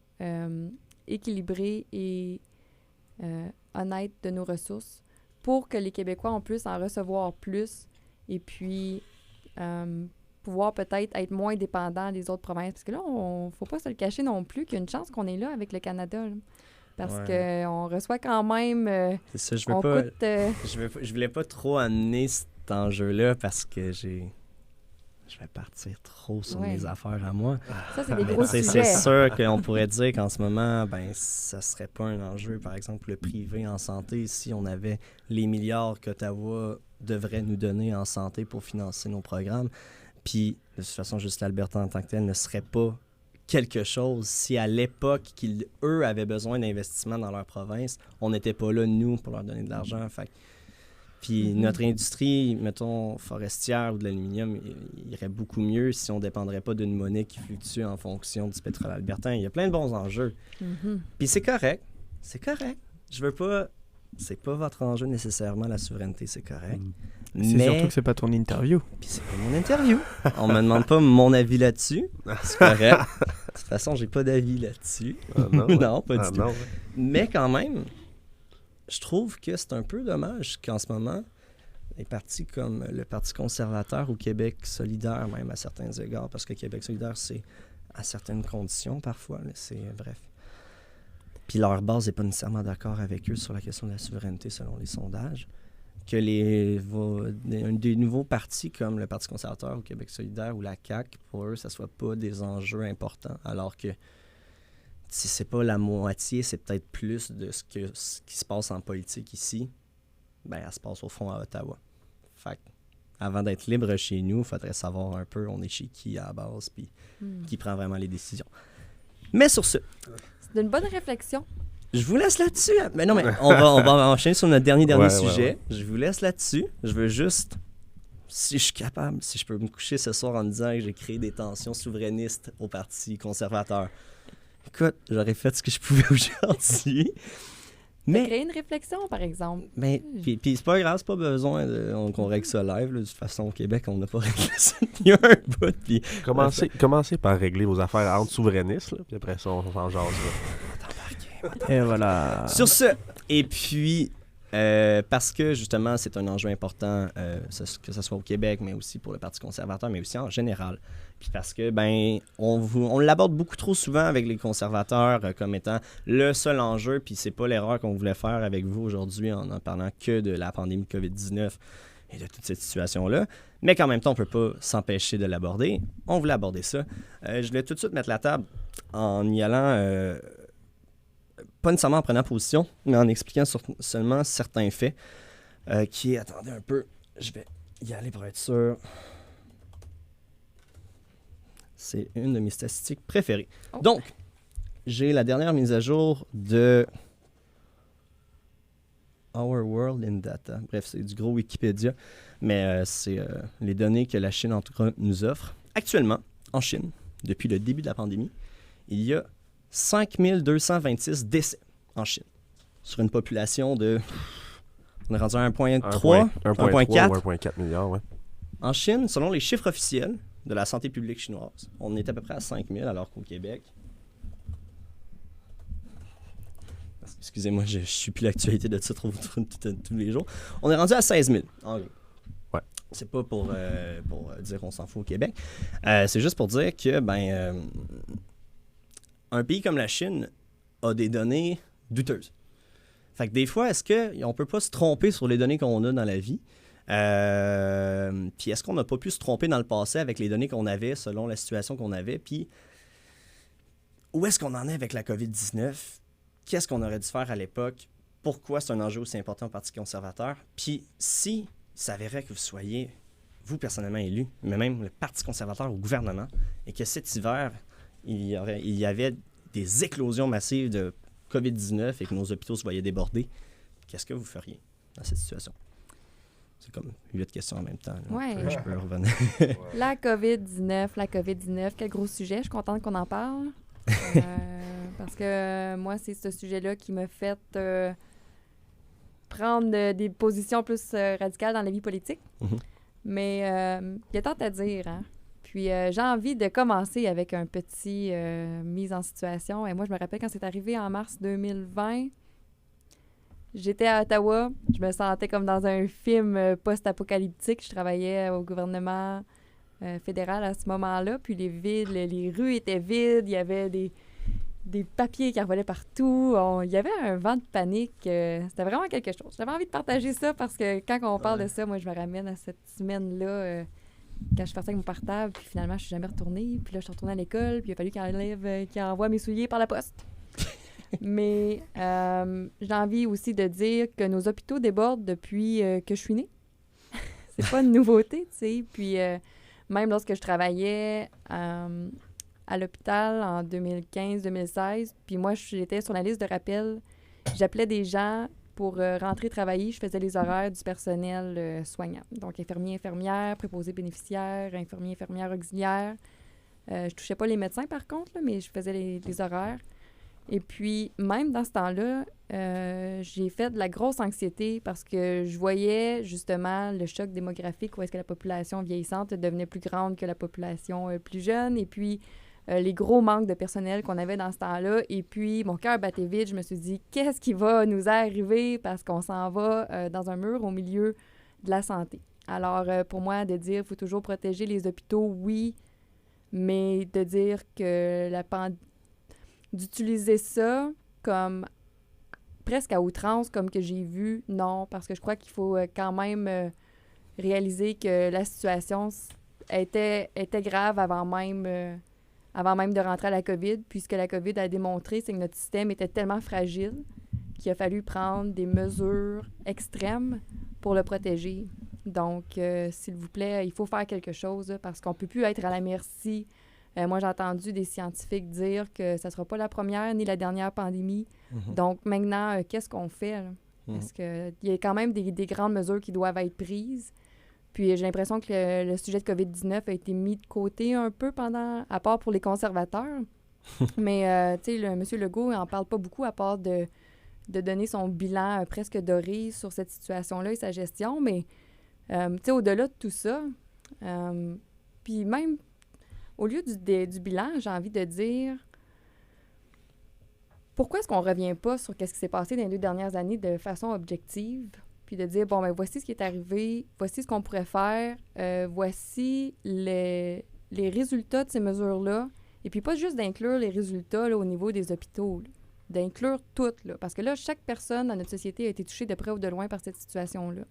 [SPEAKER 3] équilibrée et honnête de nos ressources pour que les Québécois on puisse en recevoir plus et puis pouvoir peut-être être moins dépendants des autres provinces. Parce que là, on faut pas se le cacher non plus qu'il y a une chance qu'on est là avec le Canada. Là. Parce qu'on reçoit quand même...
[SPEAKER 1] c'est ça, je voulais pas trop amener cet enjeu-là parce que je vais partir trop sur mes affaires à moi.
[SPEAKER 3] Ça, c'est des gros sujets.
[SPEAKER 1] C'est sûr qu'on pourrait dire qu'en ce moment, ça serait pas un enjeu, par exemple, le privé en santé, si on avait les milliards qu'Ottawa devrait nous donner en santé pour financer nos programmes. Puis, de toute façon, juste l'Alberta en tant que tel ne serait pas quelque chose si à l'époque qu'ils, eux, avaient besoin d'investissement dans leur province, on n'était pas là, nous, pour leur donner de l'argent. Fait puis notre industrie, mettons, forestière ou de l'aluminium, il irait beaucoup mieux si on ne dépendrait pas d'une monnaie qui fluctue en fonction du pétrole albertain. Il y a plein de bons enjeux. Puis c'est correct. C'est correct. Je veux pas... C'est pas votre enjeu nécessairement, la souveraineté, c'est correct.
[SPEAKER 2] C'est surtout que c'est pas ton interview.
[SPEAKER 1] Puis c'est pas mon interview. On me demande pas mon avis là-dessus. C'est correct. De toute façon, j'ai pas d'avis là-dessus. Non, pas du tout.
[SPEAKER 4] Non,
[SPEAKER 1] Mais quand même... Je trouve que c'est un peu dommage qu'en ce moment, les partis comme le Parti conservateur ou Québec solidaire, même à certains égards, parce que Québec solidaire, c'est à certaines conditions parfois, là, c'est bref. Puis leur base n'est pas nécessairement d'accord avec eux sur la question de la souveraineté selon les sondages. Que des nouveaux partis comme le Parti conservateur ou Québec solidaire ou la CAQ, pour eux, ça ne soit pas des enjeux importants, alors que si c'est pas la moitié, c'est peut-être plus de ce qui se passe en politique ici, elle se passe au fond à Ottawa. Fait avant d'être libre chez nous, il faudrait savoir un peu on est chez qui à la base, puis qui prend vraiment les décisions. Mais sur ce,
[SPEAKER 3] C'est une bonne réflexion.
[SPEAKER 1] je vous laisse là-dessus. Mais non, mais on va enchaîner sur notre dernier
[SPEAKER 4] Ouais,
[SPEAKER 1] sujet.
[SPEAKER 4] ouais.
[SPEAKER 1] Je vous laisse là-dessus. Je veux juste, si je suis capable, si je peux me coucher ce soir en me disant que j'ai créé des tensions souverainistes au Parti conservateur. Écoute, j'aurais fait ce que je pouvais aujourd'hui. Mais,
[SPEAKER 3] Créer une réflexion, par exemple.
[SPEAKER 1] puis c'est pas grave, c'est pas besoin qu'on règle ça live. Là. De toute façon, au Québec, on n'a pas réglé ça il y a un bout. Puis
[SPEAKER 4] Commencez par régler vos affaires entre souverainistes, là, puis après ça, on s'en jase.
[SPEAKER 2] Et voilà.
[SPEAKER 1] sur ce, et puis, parce que justement, c'est un enjeu important, que ce soit au Québec, mais aussi pour le Parti conservateur, mais aussi en général. Puis parce que, on l'aborde beaucoup trop souvent avec les conservateurs comme étant le seul enjeu, puis c'est pas l'erreur qu'on voulait faire avec vous aujourd'hui en parlant que de la pandémie de COVID-19 et de toute cette situation-là. Mais qu'en même temps, on peut pas s'empêcher de l'aborder. On voulait aborder ça. Je voulais tout de suite mettre la table en y allant... pas nécessairement en prenant position, mais en expliquant seulement certains faits, qui est, attendez un peu, je vais y aller pour être sûr. C'est une de mes statistiques préférées.
[SPEAKER 3] Oh.
[SPEAKER 1] Donc, j'ai la dernière mise à jour de Our World in Data. Bref, c'est du gros Wikipédia, mais c'est les données que la Chine, en tout cas, nous offre. Actuellement, en Chine, depuis le début de la pandémie, il y a 5226 décès en Chine, sur une population de... On est rendu à 1,3, 1,4.
[SPEAKER 4] ou 1,4 milliard, ouais.
[SPEAKER 1] En Chine, selon les chiffres officiels de la santé publique chinoise, on est à peu près à 5000, alors qu'au Québec... Excusez-moi, je ne suis plus l'actualité de ça tous les jours. On est rendu à 16 000, en gros.
[SPEAKER 4] Ouais.
[SPEAKER 1] C'est pas pour dire qu'on s'en fout au Québec. C'est juste pour dire que, un pays comme la Chine a des données douteuses. Fait que des fois, est-ce qu'on peut pas se tromper sur les données qu'on a dans la vie? Puis est-ce qu'on n'a pas pu se tromper dans le passé avec les données qu'on avait selon la situation qu'on avait? Puis où est-ce qu'on en est avec la COVID-19? Qu'est-ce qu'on aurait dû faire à l'époque? Pourquoi c'est un enjeu aussi important au Parti conservateur? Puis si il s'avérait que vous soyez, vous personnellement élu, mais même le Parti conservateur au gouvernement, et que cet hiver, il y avait des éclosions massives de COVID-19 et que nos hôpitaux se voyaient débordés, qu'est-ce que vous feriez dans cette situation? C'est comme 8 questions en même temps. Là.
[SPEAKER 3] Ouais.
[SPEAKER 1] Je peux revenir.
[SPEAKER 3] La COVID-19, quel gros sujet. Je suis contente qu'on en parle. Parce que moi, c'est ce sujet-là qui m'a fait prendre des positions plus radicales dans la vie politique.
[SPEAKER 1] Mhm.
[SPEAKER 3] Mais il y a tant à dire, hein? Puis j'ai envie de commencer avec un petit mise en situation. Et moi, je me rappelle quand c'est arrivé en mars 2020, j'étais à Ottawa. Je me sentais comme dans un film post-apocalyptique. Je travaillais au gouvernement fédéral à ce moment-là. Puis les rues étaient vides. Il y avait des papiers qui envolaient partout. Il y avait un vent de panique. C'était vraiment quelque chose. J'avais envie de partager ça parce que quand on parle de ça, moi, je me ramène à cette semaine-là quand je suis partie avec mon portable. Puis finalement, je suis jamais retournée. Puis là, je suis retournée à l'école. Puis il a fallu qu'il envoie mes souliers par la poste. Mais j'ai envie aussi de dire que nos hôpitaux débordent depuis que je suis née. C'est pas une nouveauté, tu sais. Puis même lorsque je travaillais à l'hôpital en 2015-2016, puis moi, j'étais sur la liste de rappel. J'appelais des gens pour rentrer travailler. Je faisais les horaires du personnel soignant. Donc, infirmiers, infirmières, préposés bénéficiaires, infirmiers, infirmières auxiliaires. Je touchais pas les médecins, par contre, là, mais je faisais les horaires. Et puis, même dans ce temps-là, j'ai fait de la grosse anxiété parce que je voyais justement le choc démographique où est-ce que la population vieillissante devenait plus grande que la population plus jeune. Et puis, les gros manques de personnel qu'on avait dans ce temps-là. Et puis, mon cœur battait vite. Je me suis dit, qu'est-ce qui va nous arriver parce qu'on s'en va dans un mur au milieu de la santé. Alors, pour moi, de dire qu'il faut toujours protéger les hôpitaux, oui, mais de dire que d'utiliser ça comme presque à outrance, comme que j'ai vu, non, parce que je crois qu'il faut quand même réaliser que la situation était grave avant même de rentrer à la COVID, puisque la COVID a démontré, c'est que notre système était tellement fragile qu'il a fallu prendre des mesures extrêmes pour le protéger. Donc, s'il vous plaît, il faut faire quelque chose parce qu'on ne peut plus être à la merci Moi, j'ai entendu des scientifiques dire que ça ne sera pas la première ni la dernière pandémie.
[SPEAKER 1] Mhm.
[SPEAKER 3] Donc, maintenant, qu'est-ce qu'on fait, là?
[SPEAKER 1] Mhm.
[SPEAKER 3] Est-ce qu'il y a quand même des grandes mesures qui doivent être prises? Puis, j'ai l'impression que le sujet de COVID-19 a été mis de côté un peu à part pour les conservateurs. Mais, tu sais, M. Legault, il n'en parle pas beaucoup à part de donner son bilan presque doré sur cette situation-là et sa gestion. Mais, tu sais, au-delà de tout ça, puis même au lieu du bilan, j'ai envie de dire pourquoi est-ce qu'on ne revient pas sur ce qui s'est passé dans les 2 dernières années de façon objective, puis de dire, bon, ben voici ce qui est arrivé, voici ce qu'on pourrait faire, voici les résultats de ces mesures-là, et puis pas juste d'inclure les résultats là, au niveau des hôpitaux, là, d'inclure toutes, là, parce que là, chaque personne dans notre société a été touchée de près ou de loin par cette situation-là.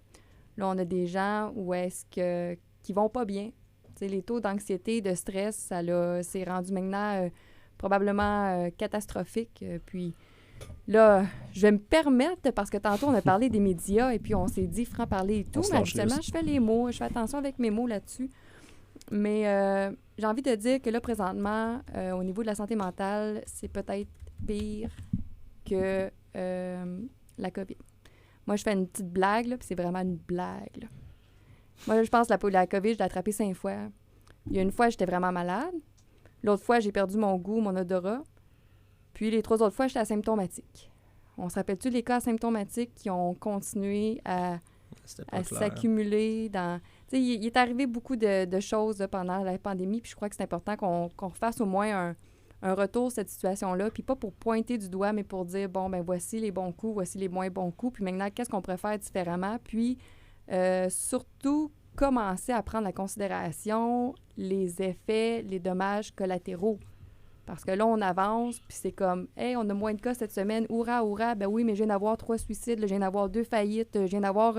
[SPEAKER 3] Là, on a des gens qui vont pas bien. T'sais, les taux d'anxiété, de stress, c'est rendu maintenant probablement catastrophique. Puis là, je vais me permettre, parce que tantôt, on a parlé des médias et puis on s'est dit franc-parler et tout, mais habituellement, je fais les mots, je fais attention avec mes mots là-dessus. Mais j'ai envie de dire que là, présentement, au niveau de la santé mentale, c'est peut-être pire que la COVID. Moi, je fais une petite blague, là, puis c'est vraiment une blague, là. Moi, je pense que la COVID, je l'ai attrapée 5 fois. Il y a une fois, j'étais vraiment malade. L'autre fois, j'ai perdu mon goût, mon odorat. Puis les 3 autres fois, j'étais asymptomatique. On se rappelle-tu les cas asymptomatiques qui ont continué à s'accumuler dans... Tu sais, il est arrivé beaucoup de choses là, pendant la pandémie, puis je crois que c'est important qu'on refasse au moins un retour sur cette situation-là, puis pas pour pointer du doigt, mais pour dire, bon, ben voici les bons coups, voici les moins bons coups, puis maintenant, qu'est-ce qu'on pourrait faire différemment, puis surtout, commencer à prendre en considération les effets, les dommages collatéraux. Parce que là, on avance, puis c'est comme, « Hey, on a moins de cas cette semaine, hurrah, hurrah, ben oui, mais je viens d'avoir 3 suicides, là, je viens d'avoir 2 faillites, je viens d'avoir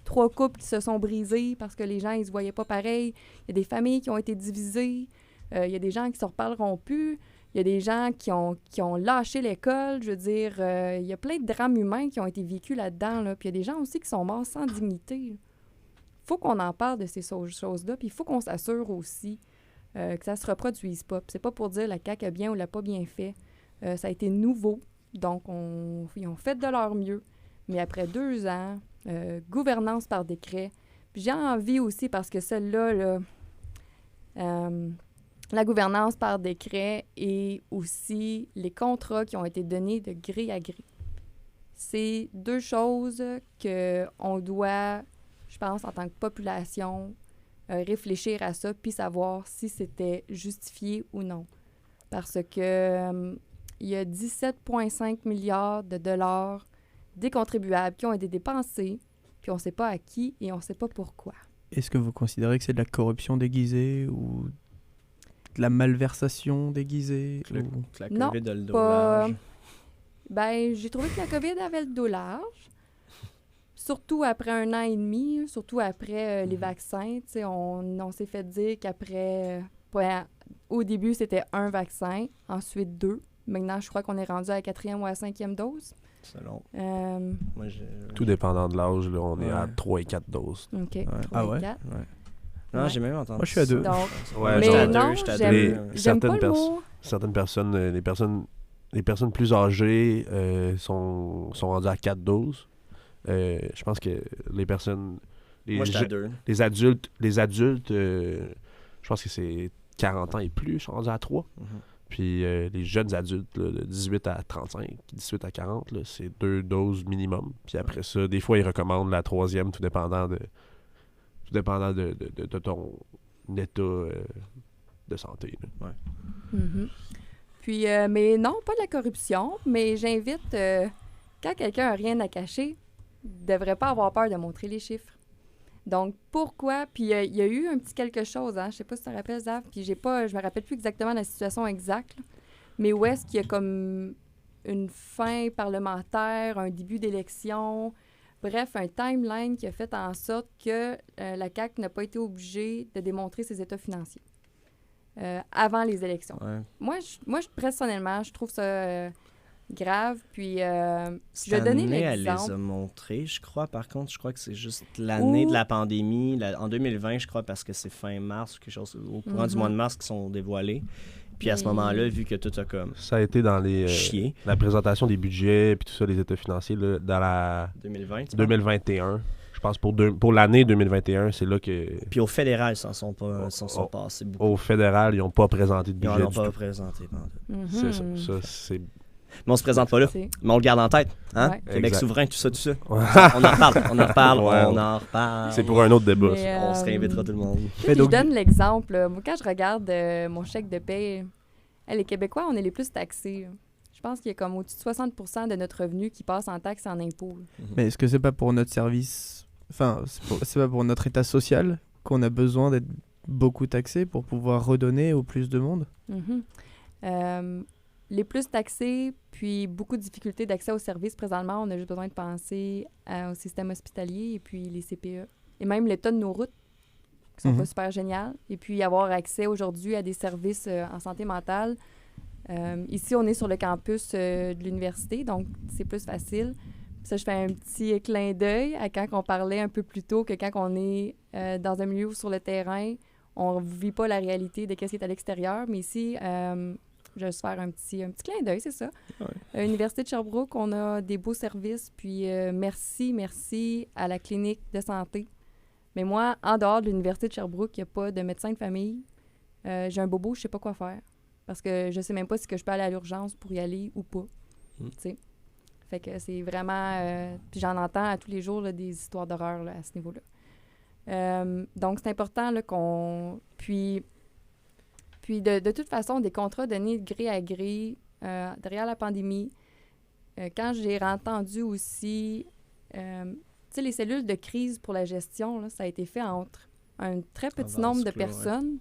[SPEAKER 3] 3 couples qui se sont brisés parce que les gens, ils se voyaient pas pareil. Il y a des familles qui ont été divisées, il y a des gens qui se reparleront plus, il y a des gens qui ont lâché l'école, je veux dire, il y a plein de drames humains qui ont été vécus là-dedans, là. Puis il y a des gens aussi qui sont morts sans dignité. Il faut qu'on en parle de ces choses-là, puis il faut qu'on s'assure aussi que ça se reproduise pas. Puis c'est pas pour dire la CAQ a bien ou l'a pas bien fait. Ça a été nouveau, donc ils ont fait de leur mieux. Mais après 2 ans, gouvernance par décret, puis j'ai envie aussi, parce que celle-là, la gouvernance par décret et aussi les contrats qui ont été donnés de gré à gré. C'est 2 choses qu'on doit, je pense, en tant que population, réfléchir à ça puis savoir si c'était justifié ou non. Parce que il y a 17,5 milliards de dollars des contribuables qui ont été dépensés, puis on ne sait pas à qui et on ne sait pas pourquoi.
[SPEAKER 2] Est-ce que vous considérez que c'est de la corruption déguisée ou de la malversation déguisée?
[SPEAKER 1] Que la COVID
[SPEAKER 3] Non,
[SPEAKER 1] a le dos
[SPEAKER 3] pas...
[SPEAKER 1] large.
[SPEAKER 3] Ben, j'ai trouvé que la COVID avait le dos large. Surtout après 1 an et demi, surtout après les vaccins. Tu sais, on s'est fait dire qu'après... au début, c'était 1 vaccin, ensuite 2. Maintenant, je crois qu'on est rendu à la 4e ou à la 5e dose.
[SPEAKER 1] Selon. Moi,
[SPEAKER 4] Tout dépendant de l'âge, là, on est à
[SPEAKER 1] Ouais.
[SPEAKER 4] 3 et 4 doses.
[SPEAKER 3] OK.
[SPEAKER 1] Ouais.
[SPEAKER 3] 3
[SPEAKER 2] Ah
[SPEAKER 3] et
[SPEAKER 2] ouais?
[SPEAKER 3] 4.
[SPEAKER 1] Ouais. Non,
[SPEAKER 3] Ouais.
[SPEAKER 1] j'ai même entendu.
[SPEAKER 2] Moi, je suis à 2.
[SPEAKER 3] Donc,
[SPEAKER 4] Ouais,
[SPEAKER 3] mais
[SPEAKER 4] genre,
[SPEAKER 3] non,
[SPEAKER 1] j'étais à
[SPEAKER 3] j'aime,
[SPEAKER 1] deux.
[SPEAKER 3] j'aime pas
[SPEAKER 4] Certaines
[SPEAKER 3] le mot.
[SPEAKER 4] Certaines personnes, les personnes plus âgées sont rendues à 4 doses. Je pense que les personnes...
[SPEAKER 1] Moi, j'étais à 2.
[SPEAKER 4] Les adultes, je pense que c'est 40 ans et plus, sont rendus à 3. Puis les jeunes adultes, là, de 18 à 35, 18 à 40, là, c'est 2 doses minimum. Puis après ça, des fois, ils recommandent la 3e, tout dépendant de ton état de santé. Là.
[SPEAKER 3] Mhm. Puis, mais non, pas de la corruption, mais j'invite, quand quelqu'un n'a rien à cacher, ne devrait pas avoir peur de montrer les chiffres. Donc, pourquoi? Puis, il y a eu un petit quelque chose, hein? Je sais pas si tu te rappelles, Zav, puis je me rappelle plus exactement la situation exacte, là. Mais où est-ce qu'il y a comme une fin parlementaire, un début d'élection, bref, un timeline qui a fait en sorte que la CAQ n'a pas été obligée de démontrer ses états financiers avant les élections.
[SPEAKER 1] Ouais.
[SPEAKER 3] Moi, personnellement, je trouve ça grave. Puis,
[SPEAKER 1] Cette
[SPEAKER 3] je vais donner
[SPEAKER 1] année, elle les
[SPEAKER 3] l'exemple.
[SPEAKER 1] a montrés, je crois. Par contre, je crois que c'est juste l'année de la pandémie. En 2020, je crois, parce que c'est fin mars, quelque chose au courant du mois de mars qui sont dévoilés. Puis à ce moment-là, vu que tout a comme
[SPEAKER 4] Ça a été dans les
[SPEAKER 1] chié,
[SPEAKER 4] la présentation des budgets puis tout ça, les états financiers, là, dans la
[SPEAKER 1] 2020, tu penses?
[SPEAKER 4] 2021. Je pense pour l'année 2021, c'est là que
[SPEAKER 1] Puis au fédéral, ils s'en sont passés beaucoup.
[SPEAKER 4] au fédéral, ils n'ont pas présenté de
[SPEAKER 1] Ils
[SPEAKER 4] budget
[SPEAKER 1] n'en ont
[SPEAKER 4] du
[SPEAKER 1] pas
[SPEAKER 4] tout.
[SPEAKER 1] présenté.
[SPEAKER 3] Mhm.
[SPEAKER 4] C'est ça. Ça, c'est...
[SPEAKER 1] Mais on se présente pas là.
[SPEAKER 3] C'est-
[SPEAKER 1] Mais on le garde en tête. Hein?
[SPEAKER 3] Ouais.
[SPEAKER 1] Québec
[SPEAKER 4] Exact.
[SPEAKER 1] souverain, tout ça. On
[SPEAKER 4] Ouais.
[SPEAKER 1] en reparle,
[SPEAKER 4] Ouais,
[SPEAKER 1] on en reparle.
[SPEAKER 4] C'est pour un autre débat,
[SPEAKER 3] Mais,
[SPEAKER 4] ça.
[SPEAKER 1] On se réinvitera tout le monde.
[SPEAKER 3] Puis
[SPEAKER 2] donc-
[SPEAKER 3] je donne l'exemple. Là. Moi, quand je regarde mon chèque de paie, les Québécois, on est les plus taxés. Là. Je pense qu'il y a comme au-dessus de 60% de notre revenu qui passe en taxes et en impôts. Là.
[SPEAKER 2] Mais est-ce que c'est pas pour notre service, enfin, c'est pas pour notre état social qu'on a besoin d'être beaucoup taxé pour pouvoir redonner au plus de monde?
[SPEAKER 3] Mhm. Les plus taxés, puis beaucoup de difficultés d'accès aux services présentement. On a juste besoin de penser au système hospitalier et puis les CPE. Et même l'état de nos routes, qui sont pas super géniales. Et puis avoir accès aujourd'hui à des services en santé mentale. Ici, on est sur le campus de l'université, donc c'est plus facile. Ça, je fais un petit clin d'œil à quand on parlait un peu plus tôt que quand on est dans un milieu où sur le terrain, on ne vit pas la réalité de ce qui est à l'extérieur. Mais ici, je vais juste faire un petit clin d'œil, c'est ça.
[SPEAKER 1] Ouais.
[SPEAKER 3] Université de Sherbrooke, on a des beaux services. Puis merci à la clinique de santé. Mais moi, en dehors de l'Université de Sherbrooke, il n'y a pas de médecin de famille. J'ai un bobo, je ne sais pas quoi faire. Parce que je ne sais même pas si que je peux aller à l'urgence pour y aller ou pas. Tu sais. Fait que c'est vraiment... puis j'en entends à tous les jours là, des histoires d'horreur là, à ce niveau-là. Donc, c'est important là, qu'on... Puis de toute façon, des contrats donnés de gré à gré derrière la pandémie. Quand j'ai entendu aussi... tu sais, les cellules de crise pour la gestion, là, ça a été fait entre un très petit
[SPEAKER 1] Vase
[SPEAKER 3] nombre de
[SPEAKER 1] clos, ouais.
[SPEAKER 3] personnes.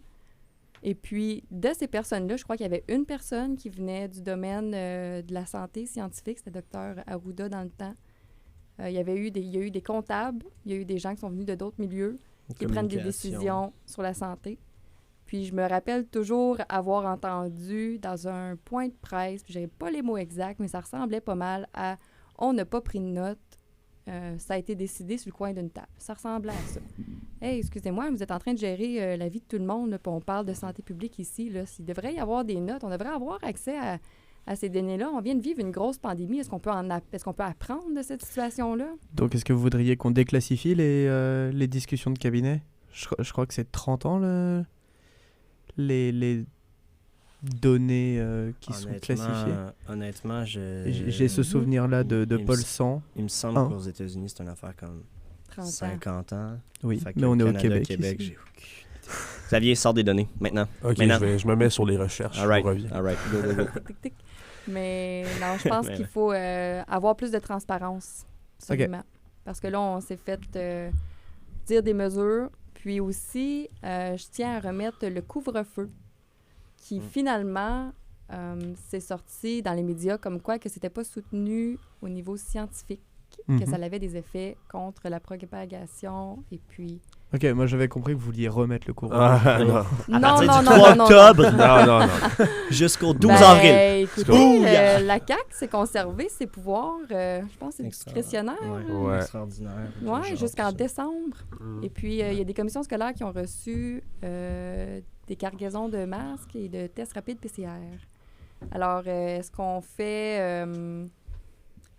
[SPEAKER 3] Et puis, de ces personnes-là, je crois qu'il y avait une personne qui venait du domaine de la santé scientifique, c'était Dr Arruda dans le temps. Il y a eu des comptables, il y a eu des gens qui sont venus de d'autres milieux qui prennent des
[SPEAKER 1] Communication.
[SPEAKER 3] décisions sur la santé. Puis je me rappelle toujours avoir entendu dans un point de presse, puis je n'avais pas les mots exacts, mais ça ressemblait pas mal à « on n'a pas pris de notes, ça a été décidé sur le coin d'une table ». Ça ressemblait à ça. « Hey, excusez-moi, vous êtes en train de gérer la vie de tout le monde, là, puis on parle de santé publique ici. Là. S'il devrait y avoir des notes, on devrait avoir accès à ces données-là. On vient de vivre une grosse pandémie. Est-ce qu'on peut apprendre de cette situation-là? »
[SPEAKER 2] Donc, est-ce que vous voudriez qu'on déclassifie les discussions de cabinet? Je crois que c'est 30 ans, les données qui sont classifiées.
[SPEAKER 1] Honnêtement,
[SPEAKER 2] J'ai ce souvenir-là de
[SPEAKER 1] il me
[SPEAKER 2] Paul
[SPEAKER 1] s-
[SPEAKER 2] 100.
[SPEAKER 1] Il me semble
[SPEAKER 2] Ah.
[SPEAKER 1] qu'aux États-Unis, c'est une affaire comme
[SPEAKER 3] 30 ans.
[SPEAKER 1] 50 ans.
[SPEAKER 2] Oui,
[SPEAKER 1] Fait que
[SPEAKER 2] mais on est au
[SPEAKER 1] Canada,
[SPEAKER 2] Québec. ici.
[SPEAKER 1] j'ai aucune idée. Xavier, sort des données, maintenant.
[SPEAKER 4] Ok,
[SPEAKER 1] Maintenant.
[SPEAKER 4] je me mets sur les recherches.
[SPEAKER 1] All right,
[SPEAKER 4] Je reviens.
[SPEAKER 1] all right, go, go, go.
[SPEAKER 3] Tic, tic. Mais non, je pense
[SPEAKER 1] Mais
[SPEAKER 3] qu'il
[SPEAKER 1] ouais.
[SPEAKER 3] faut avoir plus de transparence, absolument. Parce que là, on s'est fait dire des mesures. Puis aussi, je tiens à remettre le couvre-feu qui, finalement, s'est sorti dans les médias comme quoi que c'était pas soutenu au niveau scientifique, que
[SPEAKER 2] Mhm.
[SPEAKER 3] ça avait des effets contre la propagation et puis...
[SPEAKER 2] Ok, moi j'avais compris que vous vouliez remettre le courant.
[SPEAKER 4] Ah, non.
[SPEAKER 1] À
[SPEAKER 3] Non,
[SPEAKER 1] partir
[SPEAKER 3] non,
[SPEAKER 1] du
[SPEAKER 3] non,
[SPEAKER 1] 3
[SPEAKER 3] non, non,
[SPEAKER 1] octobre
[SPEAKER 4] Non, non.
[SPEAKER 1] jusqu'au 12
[SPEAKER 3] Ben,
[SPEAKER 1] avril.
[SPEAKER 3] écoutez,
[SPEAKER 1] Bouh!
[SPEAKER 3] la CAQ s'est conservé ses pouvoirs, je pense que c'est discrétionnaire.
[SPEAKER 4] Ouais.
[SPEAKER 1] Extraordinaire.
[SPEAKER 3] Oui,
[SPEAKER 1] Genre,
[SPEAKER 3] jusqu'en
[SPEAKER 1] ça.
[SPEAKER 3] décembre.
[SPEAKER 4] Mm.
[SPEAKER 3] Et puis, il y a des commissions scolaires qui ont reçu des cargaisons de masques et de tests rapides PCR. Alors, est-ce qu'on fait...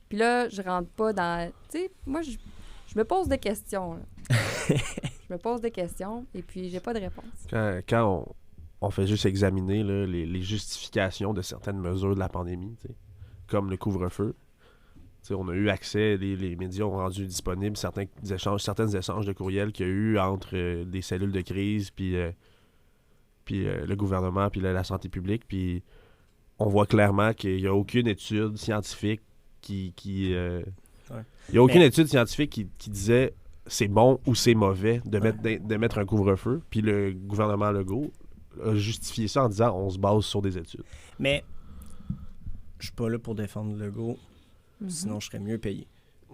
[SPEAKER 3] Puis là, je rentre pas dans... Tu sais, moi, je me pose des questions. Là. Je me pose des questions et puis j'ai pas de réponse.
[SPEAKER 4] Quand on fait juste examiner là, les justifications de certaines mesures de la pandémie, tu sais, comme le couvre-feu, tu sais, on a eu accès, les médias ont rendu disponibles certains échanges de courriels qu'il y a eu entre des cellules de crise puis le gouvernement puis la santé publique, puis on voit clairement qu'il n'y a aucune étude scientifique il y a aucune étude scientifique qui disait c'est bon ou c'est mauvais de mettre un couvre-feu. Puis le gouvernement Legault a justifié ça en disant on se base sur des études.
[SPEAKER 1] Mais je suis pas là pour défendre Legault,
[SPEAKER 3] Mhm.
[SPEAKER 1] sinon je serais mieux payé.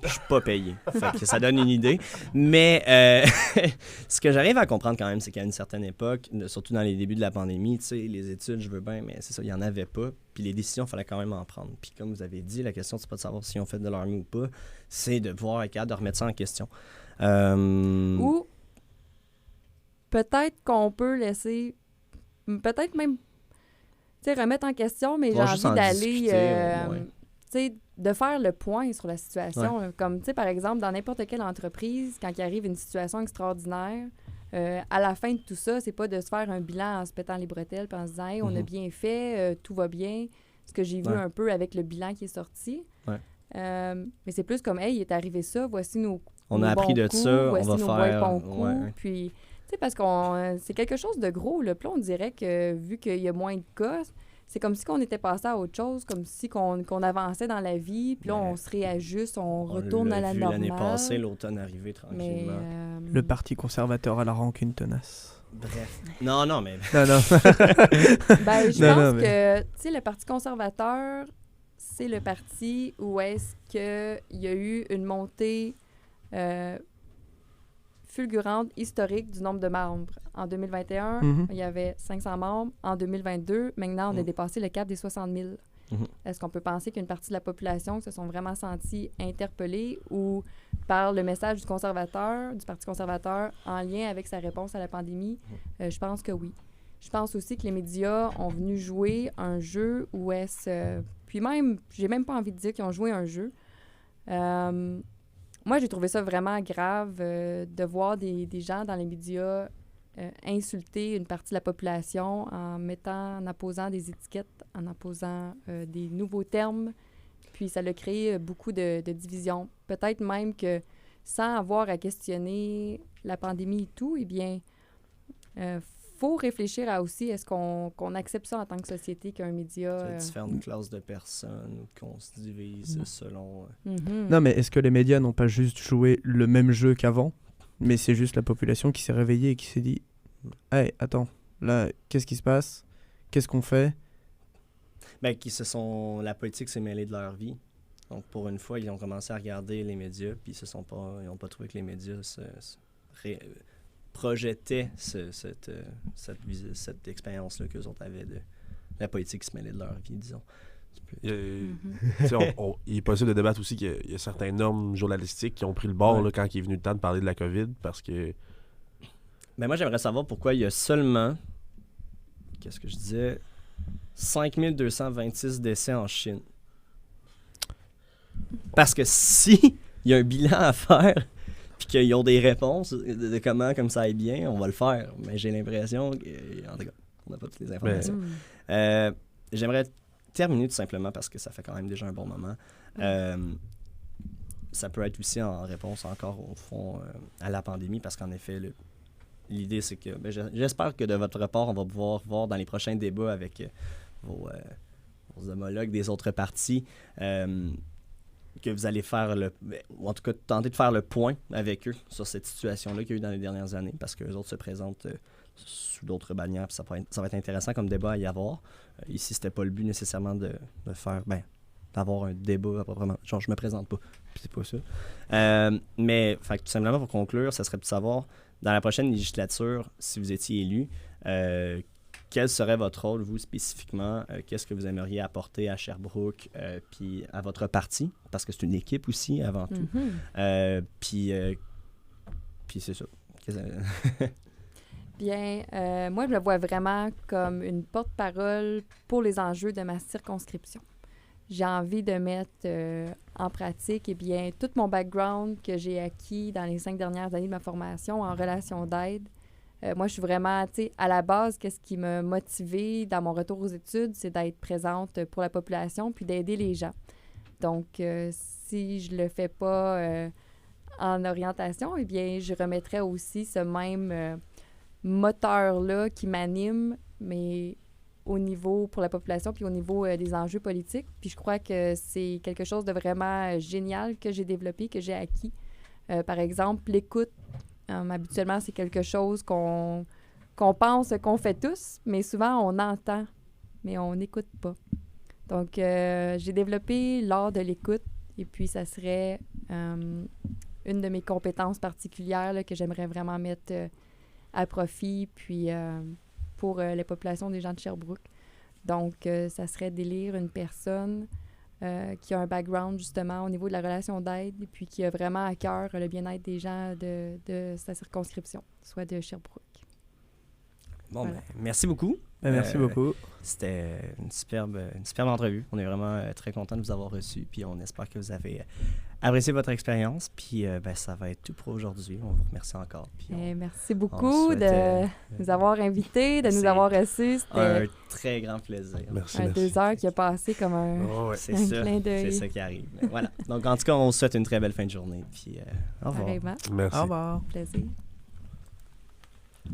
[SPEAKER 1] Je suis pas payé. Fait que ça donne une idée. Mais ce que j'arrive à comprendre quand même, c'est qu'à une certaine époque, surtout dans les débuts de la pandémie, tu sais, les études, je veux bien, mais c'est ça, il n'y en avait pas. Puis les décisions, il fallait quand même en prendre. Puis comme vous avez dit, la question, c'est pas de savoir si on fait de l'armée ou pas, c'est de pouvoir être capable de remettre ça en question.
[SPEAKER 3] Ou peut-être qu'on peut laisser, peut-être même, tu sais, remettre en question, mais j'ai
[SPEAKER 1] Ouais, juste
[SPEAKER 3] envie
[SPEAKER 1] en
[SPEAKER 3] d'aller,
[SPEAKER 1] discuter, ouais.
[SPEAKER 3] tu sais, de faire le point sur la situation. Comme, tu sais, par exemple, dans n'importe quelle entreprise, quand il arrive une situation extraordinaire, à la fin de tout ça, c'est pas de se faire un bilan en se pétant les bretelles puis en se disant « Hey, on a bien fait, tout va bien », ce que j'ai vu un peu avec le bilan qui est sorti.
[SPEAKER 1] Ouais.
[SPEAKER 3] Mais c'est plus comme « Hey, il est arrivé ça, voici nos
[SPEAKER 1] On a appris
[SPEAKER 3] bons
[SPEAKER 1] de
[SPEAKER 3] coups,
[SPEAKER 1] ça, on
[SPEAKER 3] voici
[SPEAKER 1] va
[SPEAKER 3] nos
[SPEAKER 1] faire...
[SPEAKER 3] bons coups.
[SPEAKER 1] Ouais.
[SPEAKER 3] Puis, tu sais, parce qu'on c'est quelque chose de gros. Là. Puis là, on dirait que vu qu'il y a moins de cas, c'est comme si on était passé à autre chose, comme si qu'on avançait dans la vie, puis là,
[SPEAKER 1] Mais
[SPEAKER 3] on se réajuste, on
[SPEAKER 1] On
[SPEAKER 3] retourne
[SPEAKER 1] l'a
[SPEAKER 3] à la
[SPEAKER 1] vu
[SPEAKER 3] normale.
[SPEAKER 1] l'année passée, l'automne arrivé
[SPEAKER 3] Mais,
[SPEAKER 1] tranquillement.
[SPEAKER 2] Le parti conservateur a la rancune tenace.
[SPEAKER 1] Bref. Non, mais...
[SPEAKER 2] Non, non.
[SPEAKER 3] Ben, je
[SPEAKER 2] Non,
[SPEAKER 3] pense
[SPEAKER 2] non,
[SPEAKER 3] que, tu sais, le Parti conservateur, c'est le parti où est-ce qu'il y a eu une montée fulgurante, historique du nombre de membres. En 2021, il y avait 500 membres. En 2022, maintenant, on a dépassé le cap des 60 000. Est-ce qu'on peut penser qu'une partie de la population se sont vraiment sentis interpellés ou par le message du Parti conservateur, en lien avec sa réponse à la pandémie? Je pense que oui. Je pense aussi que les médias ont venu jouer un jeu où est-ce... puis même, j'ai même pas envie de dire qu'ils ont joué un jeu. Moi, j'ai trouvé ça vraiment grave de voir des gens dans les médias insulter une partie de la population en apposant des étiquettes, en apposant des nouveaux termes. Puis ça a créé beaucoup de divisions. Peut-être même que sans avoir à questionner la pandémie et tout, eh bien, faut réfléchir à aussi, est-ce qu'on accepte ça en tant que société qu'un média...
[SPEAKER 1] C'est différentes classes de personnes, qu'on se divise selon...
[SPEAKER 2] Non, mais est-ce que les médias n'ont pas juste joué le même jeu qu'avant, mais c'est juste la population qui s'est réveillée et qui s'est dit « Hey, attends, là, qu'est-ce qui se passe? Qu'est-ce qu'on fait? »
[SPEAKER 1] Ben, la politique s'est mêlée de leur vie. Donc, pour une fois, ils ont commencé à regarder les médias, puis ils n'ont pas trouvé que les médias projetaient cette expérience-là qu'eux autres avaient de la politique qui se mêlait de leur vie, disons.
[SPEAKER 4] Il est possible de débattre aussi qu'il y a certaines normes journalistiques qui ont pris le bord là, quand il est venu le temps de parler de la COVID, parce que...
[SPEAKER 1] Ben moi, j'aimerais savoir pourquoi il y a seulement, qu'est-ce que je disais, 5226 décès en Chine. Parce que si il y a un bilan à faire, puis qu'ils ont des réponses de comment comme ça aille bien, on va le faire. Mais j'ai l'impression que, en tout cas, on n'a pas toutes les informations. J'aimerais terminer tout simplement parce que ça fait quand même déjà un bon moment. Ça peut être aussi en réponse encore au fond à la pandémie, parce qu'en effet, l'idée c'est que j'espère que de votre part, on va pouvoir voir dans les prochains débats avec vos homologues des autres partis que vous allez faire ou en tout cas tenter de faire le point avec eux sur cette situation-là qu'il y a eu dans les dernières années, parce qu'eux autres se présentent sous d'autres bannières, puis ça va être intéressant comme débat à y avoir. Ici, c'était pas le but nécessairement de faire, d'avoir un débat à proprement. Genre, je me présente pas, puis c'est pas ça. Mais, tout simplement, pour conclure, ça serait de savoir, dans la prochaine législature, si vous étiez élu, quel serait votre rôle, vous, spécifiquement? Qu'est-ce que vous aimeriez apporter à Sherbrooke, puis à votre parti? Parce que c'est une équipe aussi, avant tout. Puis c'est ça.
[SPEAKER 3] Bien, moi, je me vois vraiment comme une porte-parole pour les enjeux de ma circonscription. J'ai envie de mettre en pratique, tout mon background que j'ai acquis dans les 5 dernières années de ma formation en relation d'aide. Moi, je suis vraiment, à la base, qu'est-ce qui m'a motivée dans mon retour aux études, c'est d'être présente pour la population puis d'aider les gens. Donc, si je le fais pas en orientation, je remettrais aussi ce même moteur-là qui m'anime, mais au niveau pour la population puis au niveau des enjeux politiques. Puis je crois que c'est quelque chose de vraiment génial que j'ai développé, que j'ai acquis. Par exemple, l'écoute. Habituellement, c'est quelque chose qu'on pense qu'on fait tous, mais souvent, on entend, mais on n'écoute pas. Donc, j'ai développé l'art de l'écoute Et puis, ça serait une de mes compétences particulières là, que j'aimerais vraiment mettre à profit, puis pour les populations des gens de Sherbrooke. Donc, ça serait d'élire une personne qui a un background, justement, au niveau de la relation d'aide, et puis qui a vraiment à cœur le bien-être des gens de sa circonscription, soit de Sherbrooke.
[SPEAKER 1] Bon,
[SPEAKER 3] Voilà.
[SPEAKER 1] merci beaucoup.
[SPEAKER 2] Merci beaucoup.
[SPEAKER 1] C'était une superbe entrevue. On est vraiment très content de vous avoir reçu. Puis on espère que vous avez apprécié votre expérience. Puis ça va être tout pour aujourd'hui. On vous remercie encore. Puis
[SPEAKER 3] Merci
[SPEAKER 1] on
[SPEAKER 3] beaucoup
[SPEAKER 1] souhaite,
[SPEAKER 3] de nous avoir invités, de nous
[SPEAKER 1] c'est
[SPEAKER 3] avoir reçus. C'était
[SPEAKER 1] un très grand plaisir.
[SPEAKER 4] Merci,
[SPEAKER 3] un
[SPEAKER 4] merci.
[SPEAKER 3] 2 heures qui a passé comme un...
[SPEAKER 4] Oh, ouais.
[SPEAKER 1] C'est
[SPEAKER 3] Un
[SPEAKER 1] ça.
[SPEAKER 3] clin d'œil.
[SPEAKER 1] C'est ça qui arrive. Mais voilà. Donc en tout cas, on vous souhaite une très belle fin de journée. Puis au revoir.
[SPEAKER 3] Pareillement.
[SPEAKER 2] Au
[SPEAKER 4] Merci.
[SPEAKER 2] revoir.
[SPEAKER 3] Plaisir.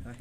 [SPEAKER 1] Ouais.